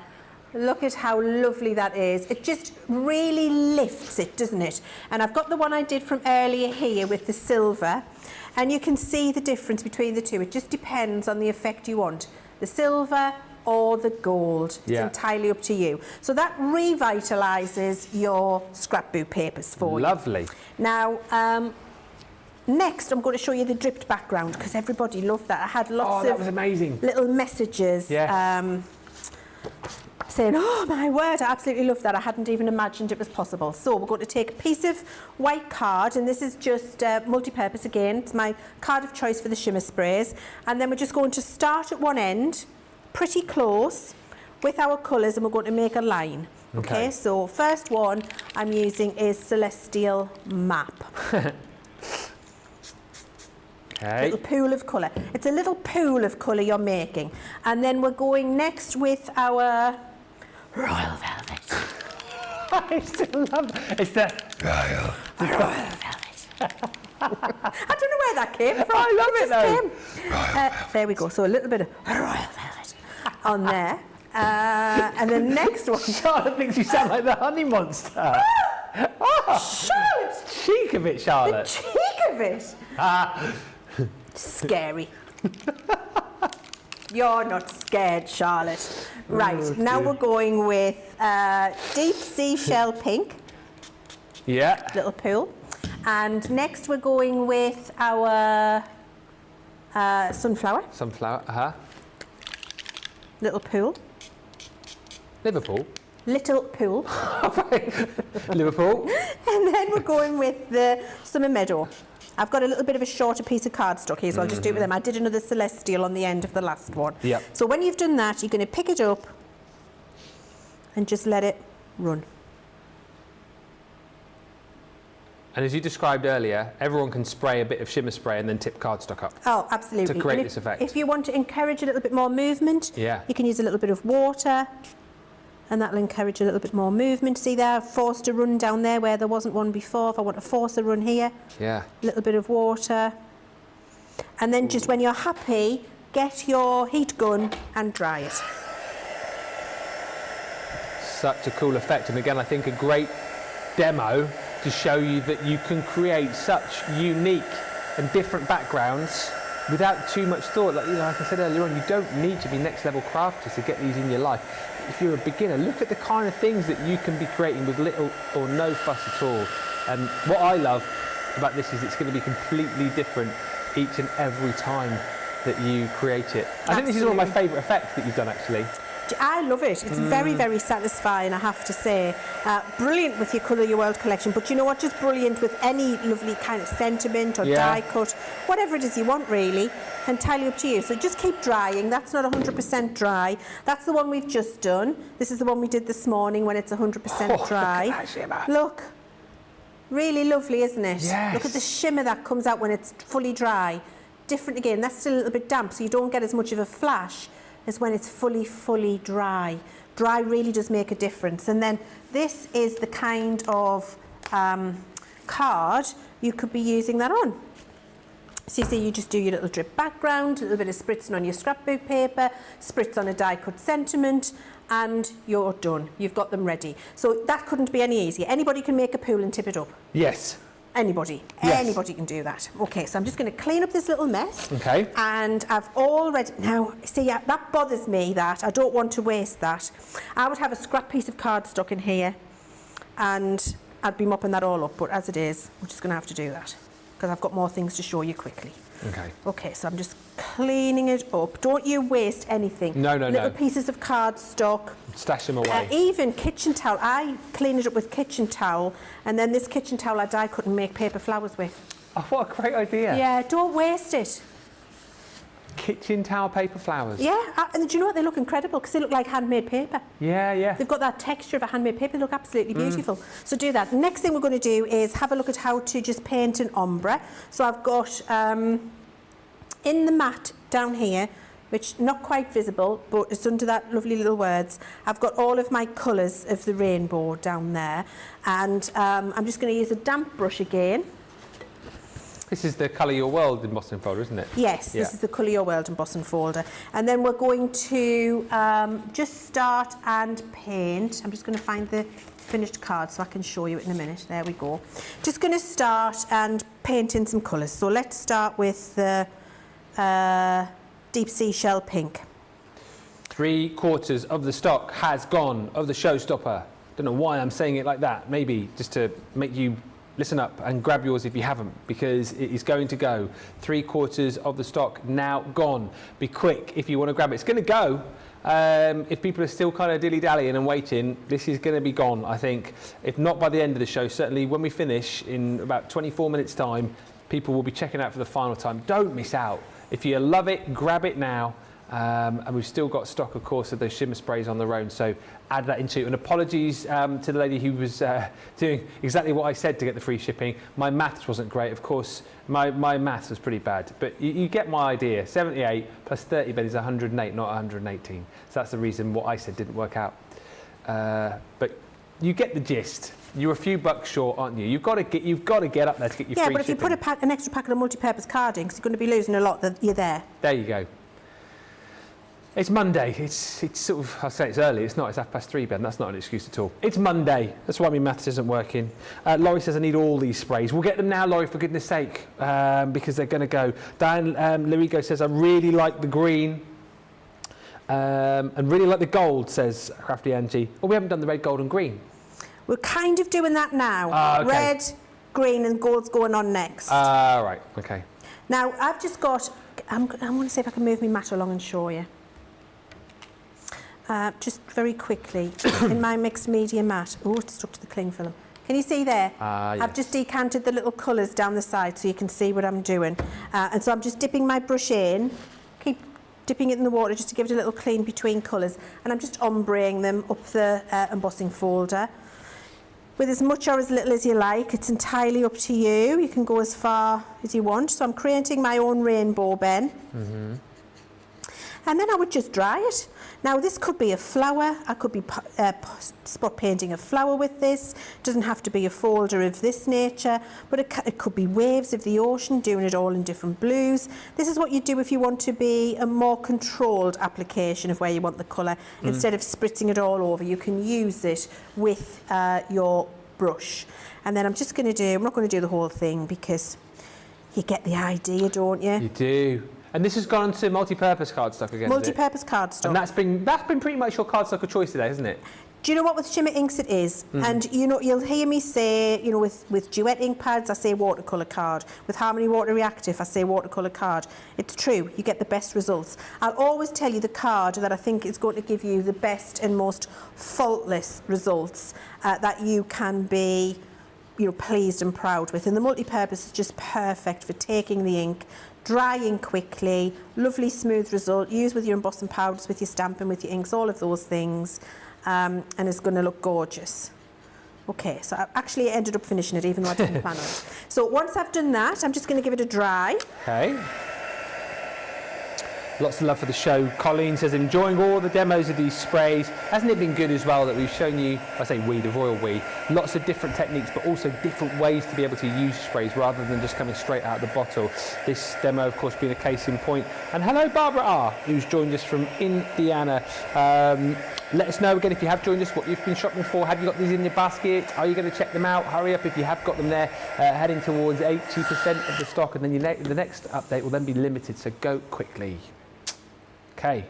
look at how lovely that is. It just really lifts it, doesn't it? And I've got the one I did from earlier here with the silver, and you can see the difference between the two. It just depends on the effect you want. The silver or the gold. It's entirely up to you. So that revitalises your scrapbook papers for you. Lovely. Now, next, I'm going to show you the dripped background because everybody loved that. I had lots that was amazing. Little messages saying, oh my word, I absolutely love that. I hadn't even imagined it was possible. So we're going to take a piece of white card, and this is just multi-purpose again. It's my card of choice for the shimmer sprays. And then we're just going to start at one end, pretty close, with our colours, and we're going to make a line. Okay, so first one I'm using is Celestial Map. Little pool of colour. It's a little pool of colour you're making. And then we're going next with our Royal Velvet. I still love it. It's the Royal Velvet. I don't know where that came from. I love it though. There we go. So a little bit of Royal Velvet on there. And the next one. Charlotte thinks you sound like the Honey Monster. Charlotte! Cheek of it, Charlotte. The cheek of it. Scary. You're not scared, Charlotte. Right, now we're going with deep seashell pink. Yeah. Little pool. And next we're going with our sunflower. Sunflower, Little pool. Liverpool. Little pool. Liverpool. And then we're going with the summer meadow. I've got a little bit of a shorter piece of cardstock here, so I'll just do it with them. I did another Celestial on the end of the last one. Yep. So when you've done that, you're going to pick it up and just let it run. And as you described earlier, everyone can spray a bit of shimmer spray and then tip cardstock up. Oh, absolutely. To create this effect. If you want to encourage a little bit more movement, you can use a little bit of water, and that'll encourage a little bit more movement. See there, I've forced a run down there where there wasn't one before. If I want to force a run here, a little bit of water. And then just when you're happy, get your heat gun and dry it. Such a cool effect. And again, I think a great demo to show you that you can create such unique and different backgrounds without too much thought. Like I said earlier on, you don't need to be next level crafters to get these in your life. If you're a beginner, look at the kind of things that you can be creating with little or no fuss at all. And what I love about this is it's going to be completely different each and every time that you create it. I think this is one of my favourite effects that you've done, actually. I love it. It's very, very satisfying, I have to say. Brilliant with your Colour Your World collection, but you know what? Just brilliant with any lovely kind of sentiment or die cut, whatever it is you want, really. Entirely up to you. So just keep drying. That's not 100% dry. That's the one we've just done. This is the one we did this morning when it's 100% dry. Look. Really lovely, isn't it? Yes. Look at the shimmer that comes out when it's fully dry. Different again. That's still a little bit damp, so you don't get as much of a flash as when it's fully dry. Dry really does make a difference. And then this is the kind of card you could be using that on. So you see, you just do your little drip background, a little bit of spritzing on your scrapbook paper, spritz on a die cut sentiment, and you're done. You've got them ready. So that couldn't be any easier. Anybody can make a pool and tip it up. Yes. Anybody. Yes. Anybody can do that. Okay, so I'm just going to clean up this little mess. Okay. And I've already... Now, see, that bothers me, that. I don't want to waste that. I would have a scrap piece of cardstock in here, and I'd be mopping that all up. But as it is, we're just going to have to do that, because I've got more things to show you quickly. Okay. Okay, so I'm just cleaning it up. Don't you waste anything. No, no, Little no. pieces of cardstock. Stash them away. Even kitchen towel. I clean it up with kitchen towel, and then this kitchen towel I die cut and make paper flowers with. Oh, what a great idea. Yeah, don't waste it. Kitchen towel paper flowers. Yeah, and do you know what? They look incredible because they look like handmade paper. Yeah, yeah. They've got that texture of a handmade paper. They look absolutely beautiful. So do that. Next thing we're going to do is have a look at how to just paint an ombre. So I've got in the mat down here, which not quite visible, but it's under that lovely little words. I've got all of my colours of the rainbow down there, and I'm just going to use a damp brush again. This is the Colour Your World embossing folder, isn't it? Yes, Yeah. this is the Colour Your World embossing folder. And then we're going to just start and paint. I'm just going to find the finished card so I can show you it in a minute. There we go. Just going to start and paint in some colours. So let's start with the deep seashell pink. 3/4 of the stock has gone of the showstopper. Don't know why I'm saying it like that. Maybe just to make you listen up and grab yours if you haven't, because it is going to go. 3/4 of the stock now gone. Be quick if you want to grab it. It's going to go. If people are still kind of dilly-dallying and waiting, this is going to be gone, I think. If not by the end of the show, certainly when we finish in about 24 minutes time, people will be checking out for the final time. Don't miss out. If you love it, grab it now. And we've still got stock, of course, of those shimmer sprays on their own, so add that into it. And apologies to the lady who was doing exactly what I said to get the free shipping. My maths wasn't great, of course. My maths was pretty bad, but you get my idea. 78 plus 30 bed is 108, not 118. So that's the reason what I said didn't work out. But you get the gist. You're a few bucks short, aren't you? You've got to get up there to get your free shipping. Yeah, but if you put an extra packet of multi-purpose carding, because you're going to be losing a lot, that you're there. There you go. It's Monday. It's sort of, I'll say it's early. It's not. It's 3:30, Ben. That's not an excuse at all. It's Monday. That's why my maths isn't working. Laurie says I need all these sprays. We'll get them now, Laurie, for goodness sake, because they're going to go. Diane Lurigo says I really like the green and really like the gold, says Crafty Angie. Oh, we haven't done the red, gold and green. We're kind of doing that now. Okay. Red, green and gold's going on next. Right, okay. Now, I've just got... I want to see if I can move my mat along and show you. Just very quickly, in my mixed media mat. Oh, it's stuck to the cling film. Can you see there? Yes. I've just decanted the little colours down the side so you can see what I'm doing. And so I'm just dipping my brush in, keep dipping it in the water just to give it a little clean between colours. And I'm just ombreing them up the embossing folder. With as much or as little as you like, it's entirely up to you. You can go as far as you want. So I'm creating my own rainbow, Ben. Mm-hmm. And then I would just dry it. Now this could be a flower, I could be spot painting a flower with this. It doesn't have to be a folder of this nature, but it could be waves of the ocean, doing it all in different blues. This is what you do if you want to be a more controlled application of where you want the colour. Instead of spritzing it all over, you can use it with your brush. And then I'm just going to do, I'm not going to do the whole thing because you get the idea, don't you? You do. And this has gone to multi-purpose cardstock again. Multi-purpose cardstock. And that's been pretty much your cardstock of choice today, hasn't it? Do you know what, with Shimmer inks it is? And you know, you'll hear me say, you know, with Duet ink pads, I say watercolour card. With Harmony Water Reactive, I say watercolour card. It's true, you get the best results. I'll always tell you the card that I think is going to give you the best and most faultless results that you can be, you know, pleased and proud with. And the multi-purpose is just perfect for taking the ink, drying quickly, lovely smooth result, use with your embossing powders, with your stamping, with your inks, all of those things, and it's going to look gorgeous. Okay, so I actually ended up finishing it even though I didn't plan on it. So once I've done that, I'm just going to give it a dry. Okay. Lots of love for the show. Colleen says, enjoying all the demos of these sprays. Hasn't it been good as well that we've shown you, I say we, the royal we, lots of different techniques, but also different ways to be able to use sprays rather than just coming straight out of the bottle. This demo, of course, being a case in point. And hello, Barbara R, who's joined us from Indiana. Let us know again if you have joined us, what you've been shopping for. Have you got these in your basket? Are you going to check them out? Hurry up if you have got them there. Heading towards 80% of the stock, and then the next update will then be limited, so go quickly. Okay.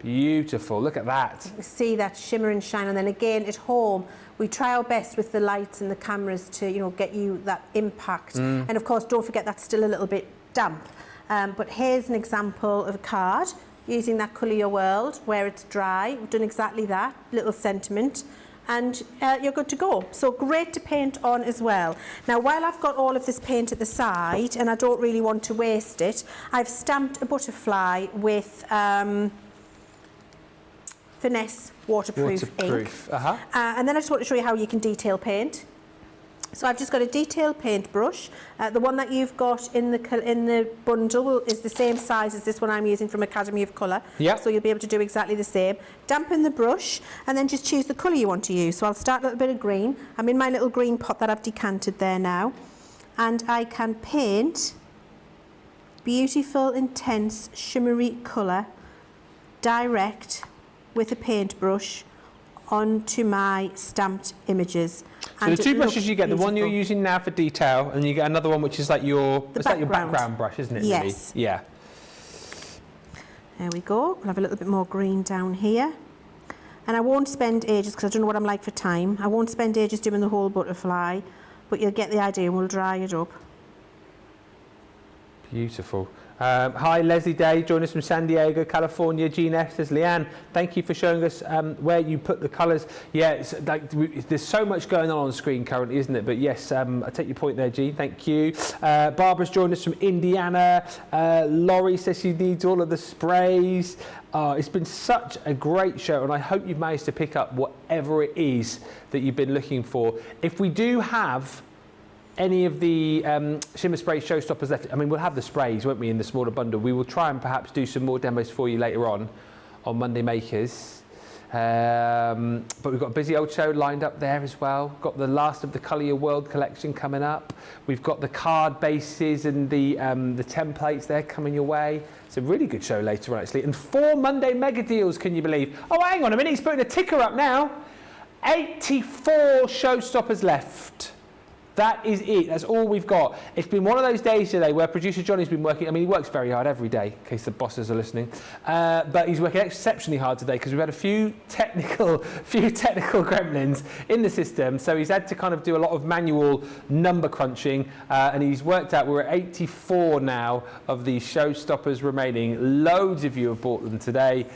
Beautiful. Look at that. See that shimmer and shine, and then again at home we try our best with the lights and the cameras to, you know, get you that impact. And of course, don't forget that's still a little bit damp. But here's an example of a card using that Colour Your World where it's dry. We've done exactly that, little sentiment, and you're good to go. So great to paint on as well. Now, while I've got all of this paint at the side and I don't really want to waste it, I've stamped a butterfly with Finesse waterproof ink. And then I just want to show you how you can detail paint. So I've just got a detail paint brush. The one that you've got in the bundle is the same size as this one I'm using from Academy of Colour. Yep. So you'll be able to do exactly the same. Dampen the brush and then just choose the colour you want to use. So I'll start a little bit of green. I'm in my little green pot that I've decanted there now. And I can paint beautiful, intense, shimmery colour direct with a paintbrush onto my stamped images. So the two brushes you get, the one you're using now for detail, and you get another one which is like your background brush, isn't it? Yes. Really? Yeah. There we go. We'll have a little bit more green down here. And I won't spend ages, because I don't know what I'm like for time. I won't spend ages doing the whole butterfly, but you'll get the idea and we'll dry it up. Beautiful. Hi, Leslie Day, join us from San Diego, California. Jean F says, Leanne, thank you for showing us where you put the colours. Yeah, it's like, there's so much going on screen currently, isn't it? But yes, I take your point there, Jean, thank you. Barbara's joined us from Indiana. Laurie says she needs all of the sprays. It's been such a great show, and I hope you've managed to pick up whatever it is that you've been looking for. If we do have any of the Shimmer Spray showstoppers left, I mean, we'll have the sprays, won't we, in the smaller bundle. We will try and perhaps do some more demos for you later on Monday Makers. But we've got a busy old show lined up there as well. Got the last of the Colour Your World collection coming up. We've got the card bases and the templates there coming your way. It's a really good show later on, actually. And 4 Monday mega deals, can you believe? Oh, hang on a minute, he's putting a ticker up now. 84 showstoppers left. That is it. That's all we've got. It's been one of those days today where producer Johnny's been working. I mean, he works very hard every day, in case the bosses are listening. But he's working exceptionally hard today because we've had a few technical gremlins in the system. So he's had to kind of do a lot of manual number crunching, and he's worked out we're at 84 now of these showstoppers remaining. Loads of you have bought them today.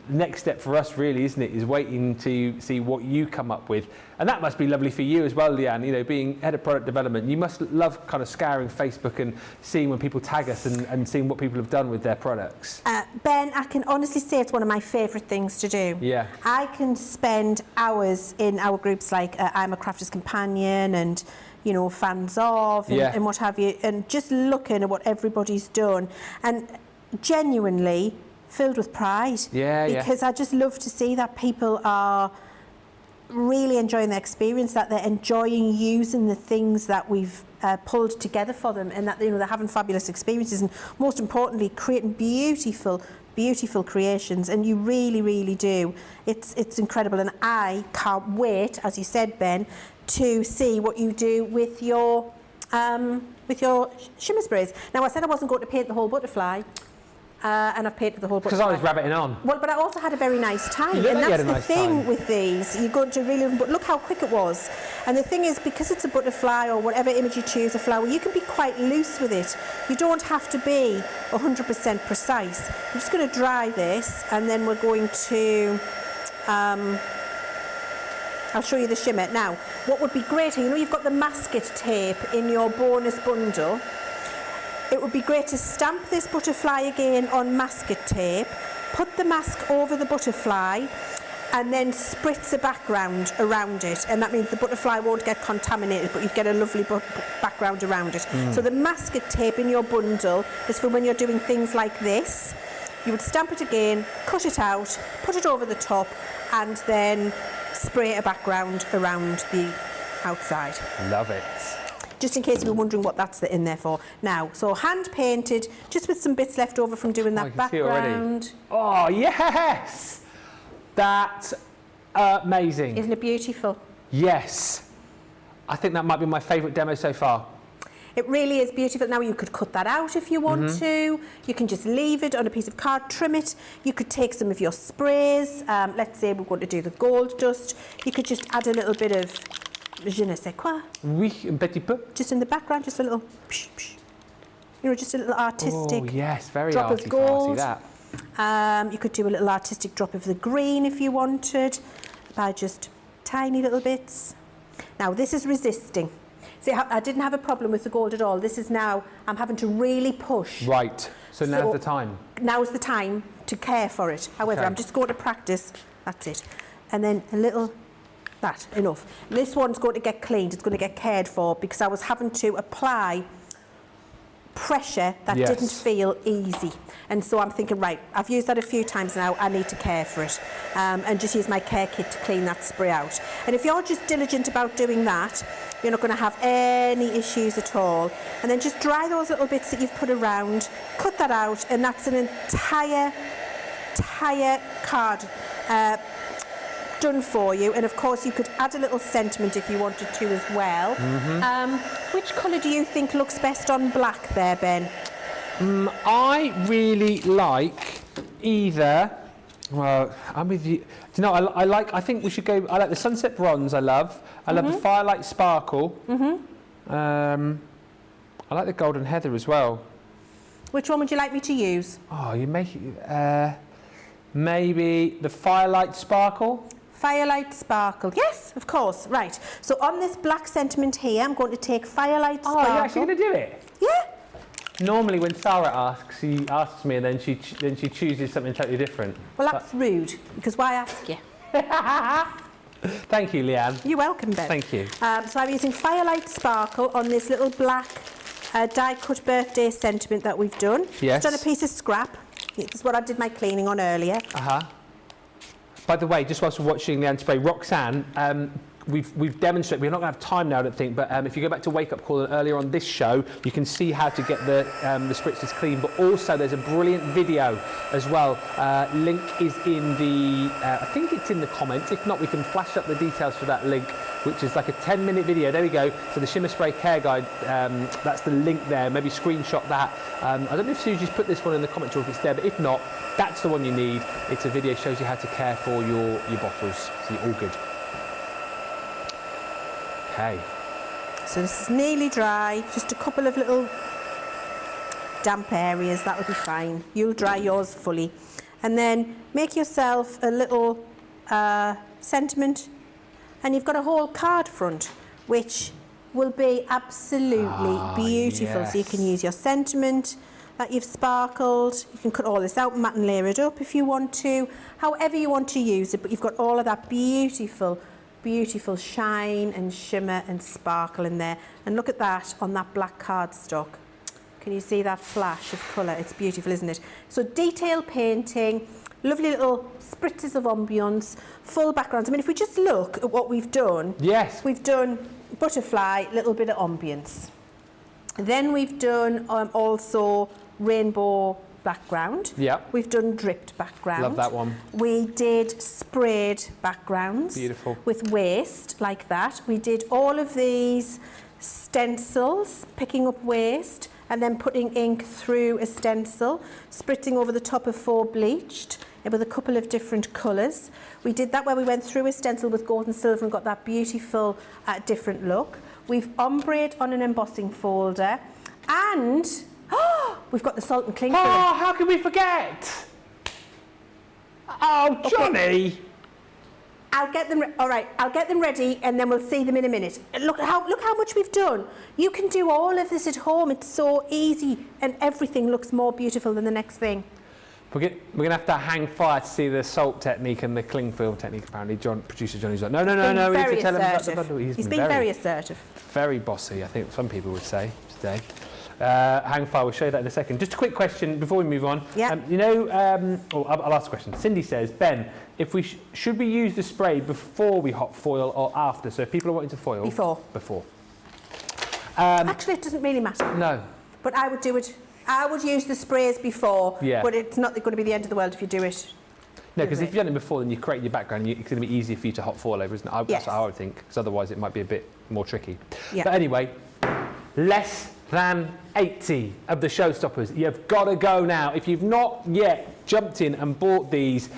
Next step for us, really, isn't it, is waiting to see what you come up with. And that must be lovely for you as well, Leanne, you know, being head of product development. You must love kind of scouring Facebook and seeing when people tag us and seeing what people have done with their products. Ben, I can honestly say it's one of my favourite things to do. Yeah. I can spend hours in our groups like I'm a Crafter's Companion and, you know, Fans Of and what have you, and just looking at what everybody's done. And genuinely filled with pride. Because I just love to see that people are really enjoying the experience, that they're enjoying using the things that we've pulled together for them, and that, you know, they're having fabulous experiences, and most importantly creating beautiful creations. And you really do. It's incredible, and I can't wait, as you said, Ben, to see what you do with your shimmer sprays. Now, I said I wasn't going to paint the whole butterfly, and I've painted the whole butterfly. Because I was rabbiting on. Well, but I also had a very nice time, and that's the thing with these. You're going to really, but look how quick it was. And the thing is, because it's a butterfly or whatever image you choose, a flower, you can be quite loose with it. You don't have to be 100% precise. I'm just going to dry this, and then we're going to. I'll show you the shimmer. Now, what would be great, you know, you've got the masket tape in your bonus bundle. It would be great to stamp this butterfly again on masket tape, put the mask over the butterfly, and then spritz a background around it, and that means the butterfly won't get contaminated, but you get a lovely background around it. So the masking tape in your bundle is for when you're doing things like this. You would stamp it again, cut it out, put it over the top, and then spray a background around the outside. Love it. Just in case you were wondering what that's in there for. Now, so hand painted, just with some bits left over from doing that background. Oh, yes! That's amazing. Isn't it beautiful? Yes. I think that might be my favourite demo so far. It really is beautiful. Now you could cut that out if you want to. You can just leave it on a piece of card, trim it. You could take some of your sprays. Let's say we're going to do the gold dust. You could just add a little bit of je ne sais quoi. Oui, un petit peu. Just in the background, just a little, psh, psh. You know, just a little artistic yes, very drop of arty-farty, gold. that. You could do a little artistic drop of the green if you wanted, by just tiny little bits. Now this is resisting. See, I didn't have a problem with the gold at all. This is now, I'm having to really push. Right, so now's the time. Now's the time to care for it. However, I'm just going to practice, that's it. And then a little, that, enough. This one's going to get cleaned, it's going to get cared for, because I was having to apply pressure that didn't feel easy. And so I'm thinking, right, I've used that a few times now, I need to care for it. And just use my care kit to clean that spray out. And if you're just diligent about doing that, you're not going to have any issues at all. And then just dry those little bits that you've put around, cut that out, and that's an entire card done for you. And of course you could add a little sentiment if you wanted to as well. Which colour do you think looks best on black there, Ben? I really like either, well, I'm with you. Do you know, I think we should go, I like the Sunset Bronze, I love the Firelight Sparkle. I like the Golden Heather as well. Which one would you like me to use? Oh, you make it, maybe the Firelight Sparkle? Firelight Sparkle, yes, of course, right. So on this black sentiment here, I'm going to take Firelight Sparkle. Oh, you're actually going to do it? Yeah. Normally when Sarah asks, she asks me and then she chooses something totally different. Well, that's rude, because why ask you? Thank you, Leanne. You're welcome, Ben. Thank you. So I'm using Firelight Sparkle on this little black die-cut birthday sentiment that we've done. Yes. Just on a piece of scrap. This is what I did my cleaning on earlier. By the way, just whilst we're watching Leanne spray, Roxanne, we've demonstrated, we're not going to have time now, I don't think, but if you go back to Wake Up Call earlier on this show, you can see how to get the spritzers clean, but also there's a brilliant video as well. Link is in the, I think it's in the comments. If not, we can flash up the details for that link, which is like a 10-minute video. There we go. So the Shimmer Spray Care Guide, that's the link there. Maybe screenshot that. I don't know if Susie's put this one in the comments or if it's there, but if not, that's the one you need. It's a video, shows you how to care for your bottles. So you're all good. Okay. So this is nearly dry, just a couple of little damp areas, that would be fine. You'll dry yours fully. And then make yourself a little sentiment, and you've got a whole card front, which will be absolutely beautiful. Yes. So you can use your sentiment that you've sparkled. You can cut all this out, matte and layer it up if you want to, however you want to use it, but you've got all of that beautiful shine and shimmer and sparkle in there. And look at that on that black cardstock. Can you see that flash of colour? It's beautiful, isn't it? So detail painting, lovely little spritzes of ambience, full backgrounds. I mean, if we just look at what we've done, we've done butterfly, little bit of ambience. Then we've done also rainbow background. We've done dripped background. Love that one. We did sprayed backgrounds. Beautiful. With waste, like that. We did all of these stencils, picking up waste, and then putting ink through a stencil, spritzing over the top of 4 bleached, with a couple of different colours. We did that where we went through a stencil with gold and silver and got that beautiful different look. We've ombreed on an embossing folder, and we've got the salt and cling film. Oh, how can we forget? Oh, Johnny! Okay. I'll get them. All right, I'll get them ready, and then we'll see them in a minute. Look how much we've done. You can do all of this at home. It's so easy, and everything looks more beautiful than the next thing. We're going to have to hang fire to see the salt technique and the cling film technique, apparently. Producer Johnny's like, no, we need to tell him about the bundle. He's been very assertive. Very bossy, I think some people would say today. Hang fire, we'll show you that in a second. Just a quick question before we move on. Yeah. I'll ask a question. Cindy says, Ben, if we should we use the spray before we hot foil or after? So if people are wanting to foil... Before. Actually, it doesn't really matter. No. But I would do it... I would use the sprays before, yeah. But it's not going to be the end of the world if you do it. No, because if you've done it before, then you create your background, it's going to be easier for you to hot foil over, isn't it? That's what I would think, because otherwise it might be a bit more tricky. Yeah. But anyway, less than 80 of the showstoppers. You've got to go now. If you've not yet jumped in and bought these,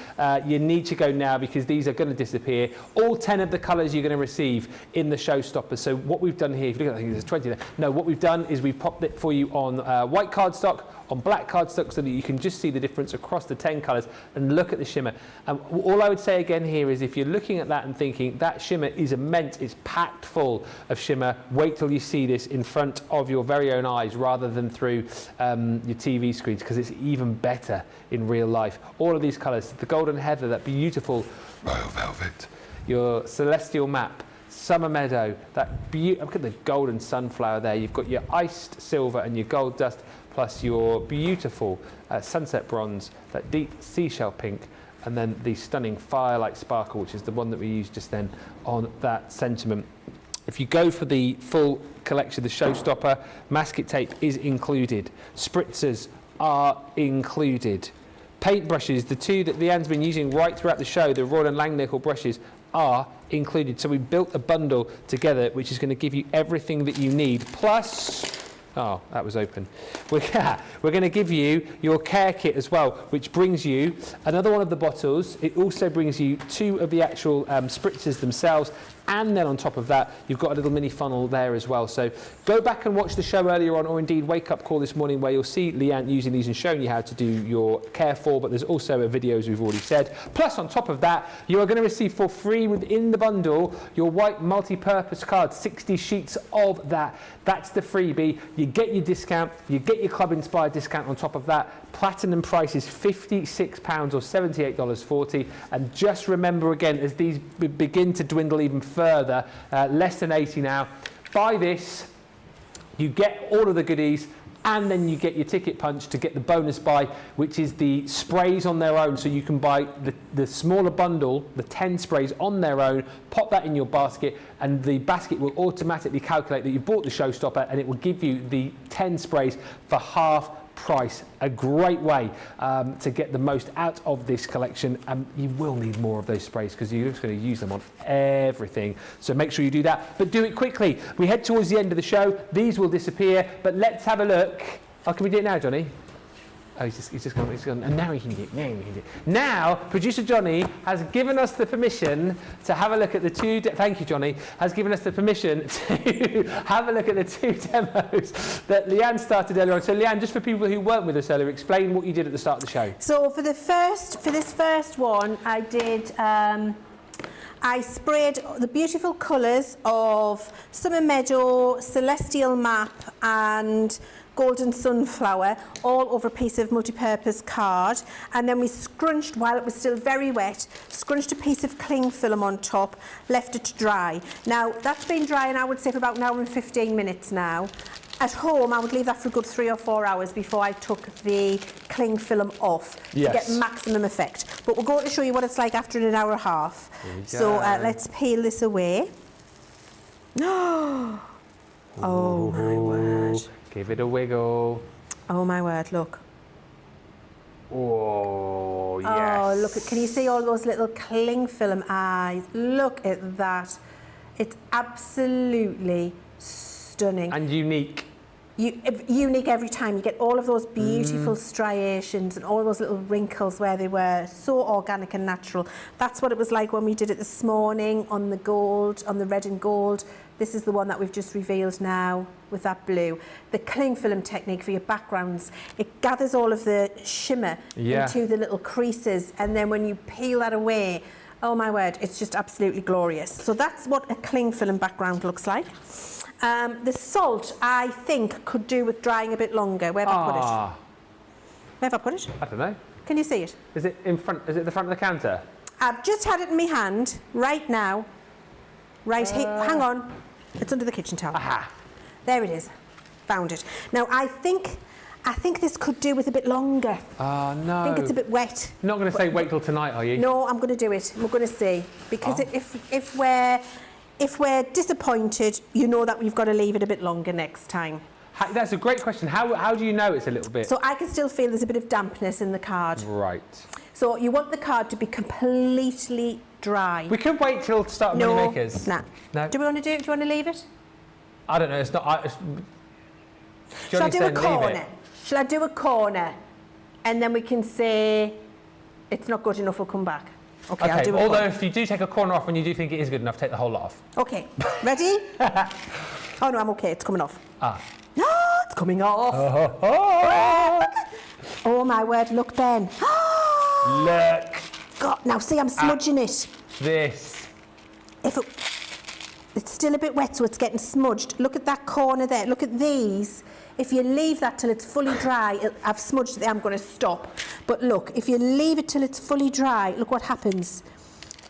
you need to go now because these are going to disappear. All 10 of the colours you're going to receive in the showstoppers. So what we've done here, if you look at it, I think there's 20 there. No, what we've done is we've popped it for you on white cardstock, on black cardstock, so that you can just see the difference across the 10 colours and look at the shimmer. All I would say again here is if you're looking at that and thinking that shimmer is immense, it's packed full of shimmer, wait till you see this in front of your very own eyes rather than through your TV screens, because it's even better in real life. All of these colours, the golden heather, that beautiful royal velvet, your celestial map, summer meadow, look at the golden sunflower there. You've got your iced silver and your gold dust, plus your beautiful sunset bronze, that deep seashell pink, and then the stunning firelight sparkle, which is the one that we used just then on that sentiment. If you go for the full collection, the showstopper, masking tape is included. Spritzers are included. Paintbrushes, the two that Leann's been using right throughout the show, the Royal and Langnickel brushes, are included. So we built a bundle together which is going to give you everything that you need. Plus, oh, that was open. We're going to give you your care kit as well, which brings you another one of the bottles. It also brings you 2 of the actual spritzers themselves. And then on top of that, you've got a little mini funnel there as well. So go back and watch the show earlier on, or indeed Wake Up Call this morning, where you'll see Leann using these and showing you how to do your care for, but there's also a video, as we've already said. Plus, on top of that, you are going to receive for free within the bundle your white multi-purpose card, 60 sheets of that. That's the freebie. You get your discount, you get your Club Inspired discount on top of that. Platinum price is £56 or $78.40. And just remember again, as these begin to dwindle even further, less than 80 now, buy this, you get all of the goodies, and then you get your ticket punch to get the bonus buy, which is the sprays on their own. So you can buy the smaller bundle, the 10 sprays on their own, pop that in your basket, and the basket will automatically calculate that you bought the showstopper, and it will give you the 10 sprays for half price. A great way to get the most out of this collection. You will need more of those sprays because you're just going to use them on everything, so make sure you do that, but do it quickly. We head towards the end of the show, these will disappear, but let's have a look. Can we do it now, Johnny? Oh, he's just gone, and now he can do it. Now, producer Johnny has given us the permission to have a look at the 2, thank you Johnny, has given us the permission to have a look at the 2 demos that Leann started earlier on. So Leann, just for people who weren't with us earlier, explain what you did at the start of the show. So for this first one, I did, I sprayed the beautiful colours of Summer Meadow, Celestial Map and Golden Sunflower all over a piece of multi-purpose card, and then we scrunched, while it was still very wet, scrunched a piece of cling film on top, left it to dry. Now that's been drying, I would say, for about an hour and 15 minutes now. At home, I would leave that for a good 3 or 4 hours before I took the cling film off to get maximum effect. But we're going to show you what it's like after an hour and a half. So let's peel this away. Oh my word. Give it a wiggle. Oh my word, look. Oh, yes. Oh, look, can you see all those little cling film eyes? Look at that. It's absolutely stunning. And unique. Unique every time. You get all of those beautiful striations and all those little wrinkles where they were so organic and natural. That's what it was like when we did it this morning on the gold, on the red and gold. This is the one that we've just revealed now with that blue. The cling film technique for your backgrounds, it gathers all of the shimmer into the little creases, and then when you peel that away, oh my word, it's just absolutely glorious. So that's what a cling film background looks like. The salt, I think, could do with drying a bit longer. Where have I put it? Where have I put it? I don't know. Can you see it? Is it in front? Is it the front of the counter? I've just had it in my hand right now. Right here. Hang on. It's under the kitchen towel. Aha. There it is. Found it. Now I think this could do with a bit longer. Oh no. I think it's a bit wet. You're not going to say wait till tonight, are you? No, I'm going to do it. We're going to see, because if we're disappointed, you know that we've got to leave it a bit longer next time. That's a great question. How do you know it's a little bit? So I can still feel there's a bit of dampness in the card. Right. So you want the card to be completely dry. We could wait till start of Money Makers. Nah. No. Do we want to do it? Do you want to leave it? I don't know. It's not. Shall I do a corner? Shall I do a corner? And then we can say it's not good enough, we'll come back. Okay, I'll do a although corner. if you do take a corner off and you do think it is good enough, take the whole lot off. Okay, ready? Oh no, I'm okay, it's coming off. Ah. No, it's coming off. Oh my word, look, Ben. Look. God, now see, I'm smudging it. This. It's still a bit wet, so it's getting smudged. Look at that corner there. Look at these. If you leave that till it's fully dry, I've smudged it. I'm going to stop. But look, if you leave it till it's fully dry, look what happens.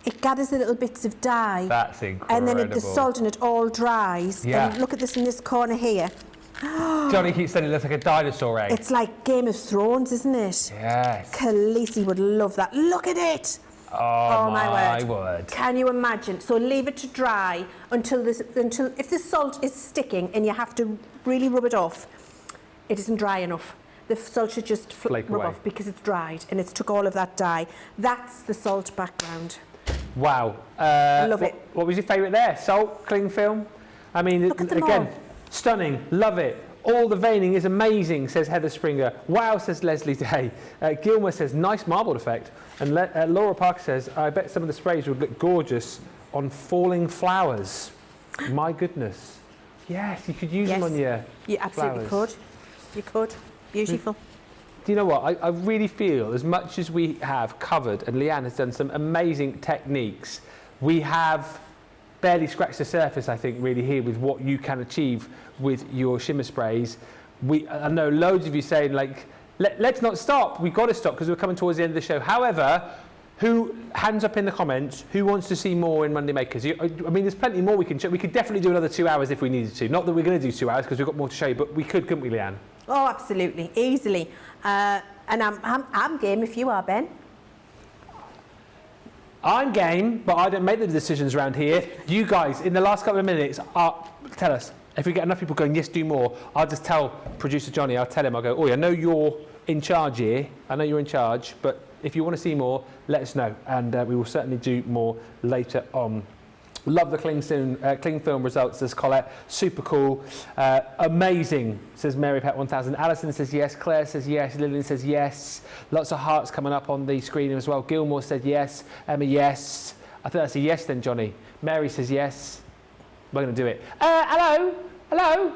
It gathers the little bits of dye. That's incredible. And then the salt in it all dries. Yeah. And look at this in this corner here. Johnny keeps saying it looks like a dinosaur egg. It's like Game of Thrones, isn't it? Yes. Khaleesi would love that. Look at it. Oh my word. Can you imagine? So leave it to dry until if the salt is sticking and you have to really rub it off, it isn't dry enough. The salt should just rub off because it's dried and it's took all of that dye. That's the salt background. Wow. I love it. What was your favourite there? Salt, cling film? I mean, Look at them again, all. stunning. Love it. All the veining is amazing, says Heather Springer. Wow, says Leslie Day. Gilmer says, nice marbled effect. And Laura Parker says, I bet some of the sprays would look gorgeous on falling flowers. My goodness. Yes, you could use them on your You absolutely flowers. could. You could. Beautiful. Do you know what? I really feel, as much as we have covered, and Leann has done some amazing techniques, we have barely scratched the surface, I think, really here with what you can achieve with your shimmer sprays. I know loads of you saying, like, let's not stop. We've got to stop because we're coming towards the end of the show. However, hands up in the comments, who wants to see more in Monday Makers? I mean, there's plenty more we can show. We could definitely do another 2 hours if we needed to. Not that we're going to do 2 hours because we've got more to show you, but we could, couldn't we, Leann? Oh, absolutely. Easily. And I'm game if you are, Ben. I'm game, but I don't make the decisions around here. You guys, in the last couple of minutes, tell us. If we get enough people going, yes, do more, I'll just tell producer Johnny, I'll tell him, I'll go, oh, I know you're in charge here. I know you're in charge, but if you want to see more, let us know. And we will certainly do more later on. Love the cling film results, says Colette. Super cool. Amazing, says Mary Pet 1000. Alison says yes. Claire says yes. Lillian says yes. Lots of hearts coming up on the screen as well. Gilmore said yes. Emma, yes. I think that's a yes then, Johnny. Mary says yes. We're going to do it. Hello? Hello?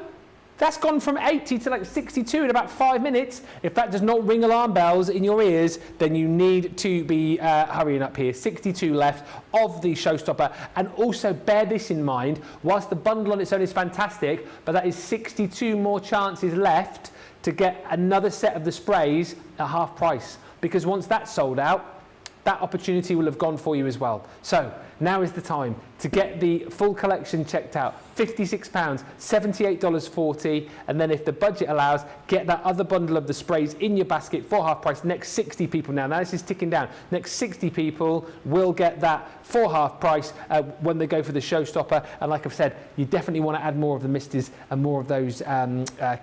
That's gone from 80 to like 62 in about 5 minutes. If that does not ring alarm bells in your ears, then you need to be hurrying up here. 62 left of the showstopper. And also bear this in mind, whilst the bundle on its own is fantastic, but that is 62 more chances left to get another set of the sprays at half price. Because once that's sold out, that opportunity will have gone for you as well. So now is the time to get the full collection checked out. £56, $78.40, and then if the budget allows, get that other bundle of the sprays in your basket for half price. Next 60 people now this is ticking down. Next 60 people will get that for half price when they go for the showstopper. And like I've said, you definitely want to add more of the misties and more of those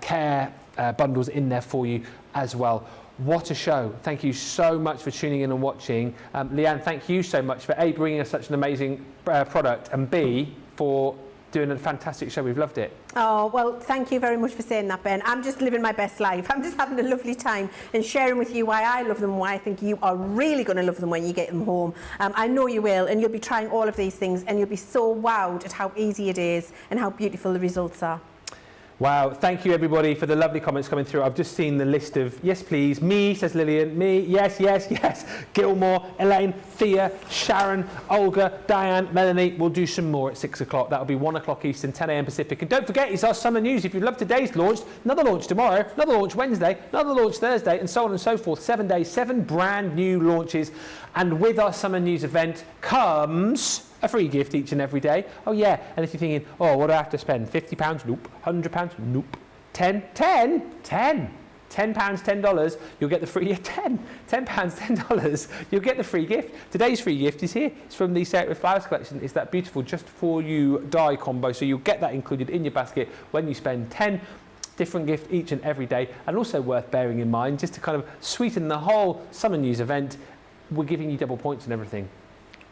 care bundles in there for you as well. What a show. Thank you so much for tuning in and watching. Leann, thank you so much for A, bringing us such an amazing product, and B, for doing a fantastic show. We've loved it. Oh, well, thank you very much for saying that, Ben. I'm just living my best life. I'm just having a lovely time and sharing with you why I love them, why I think you are really going to love them when you get them home. I know you will, and you'll be trying all of these things, and you'll be so wowed at how easy it is and how beautiful the results are. Wow, thank you everybody for the lovely comments coming through. I've just seen the list of, yes please, me, says Lillian, me, yes, yes, yes, Gilmore, Elaine, Thea, Sharon, Olga, Diane, Melanie. We'll do some more at 6 o'clock. That'll be 1 o'clock Eastern, 10 a.m. Pacific. And don't forget, it's our summer news. If you love today's launch, another launch tomorrow, another launch Wednesday, another launch Thursday, and so on and so forth. 7 days, 7 brand new launches. And with our summer news event comes a free gift each and every day. Oh yeah, and if you're thinking, oh, what do I have to spend? £50? Nope. £100? Nope. £10? £10, $10, you'll get the free, £10, $10, you'll get the free gift. Today's free gift is here. It's from the Sacred Flowers collection. It's that beautiful Just For You die combo, so you'll get that included in your basket when you spend 10. Different gift each and every day, and also worth bearing in mind, just to kind of sweeten the whole summer news event, we're giving you double points and everything,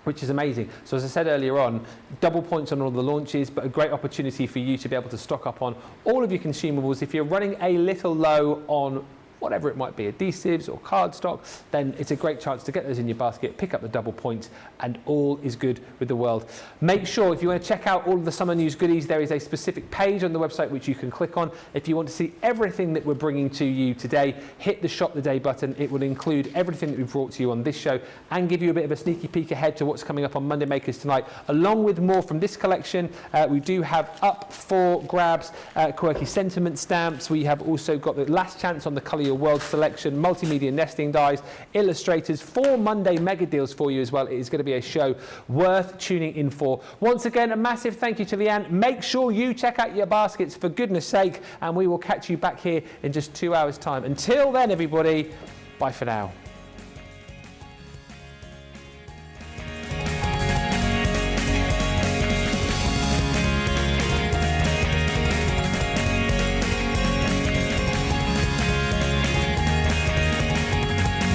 which is amazing. So as I said earlier on, double points on all the launches, but a great opportunity for you to be able to stock up on all of your consumables. If you're running a little low on whatever it might be, adhesives or cardstock, then it's a great chance to get those in your basket, pick up the double points, and all is good with the world. Make sure, if you want to check out all of the summer news goodies, there is a specific page on the website which you can click on. If you want to see everything that we're bringing to you today, hit the Shop the Day button. It will include everything that we've brought to you on this show and give you a bit of a sneaky peek ahead to what's coming up on Monday Makers Tonight, along with more from this collection. We do have up for grabs quirky sentiment stamps. We have also got the last chance on the Colour Your World selection, multimedia nesting dies, illustrators, 4 Monday mega deals for you as well. It is going to be a show worth tuning in for. Once again, a massive thank you to Leanne. Make sure you check out your baskets for goodness sake, and we will catch you back here in just 2 hours time. Until then, everybody, bye for now.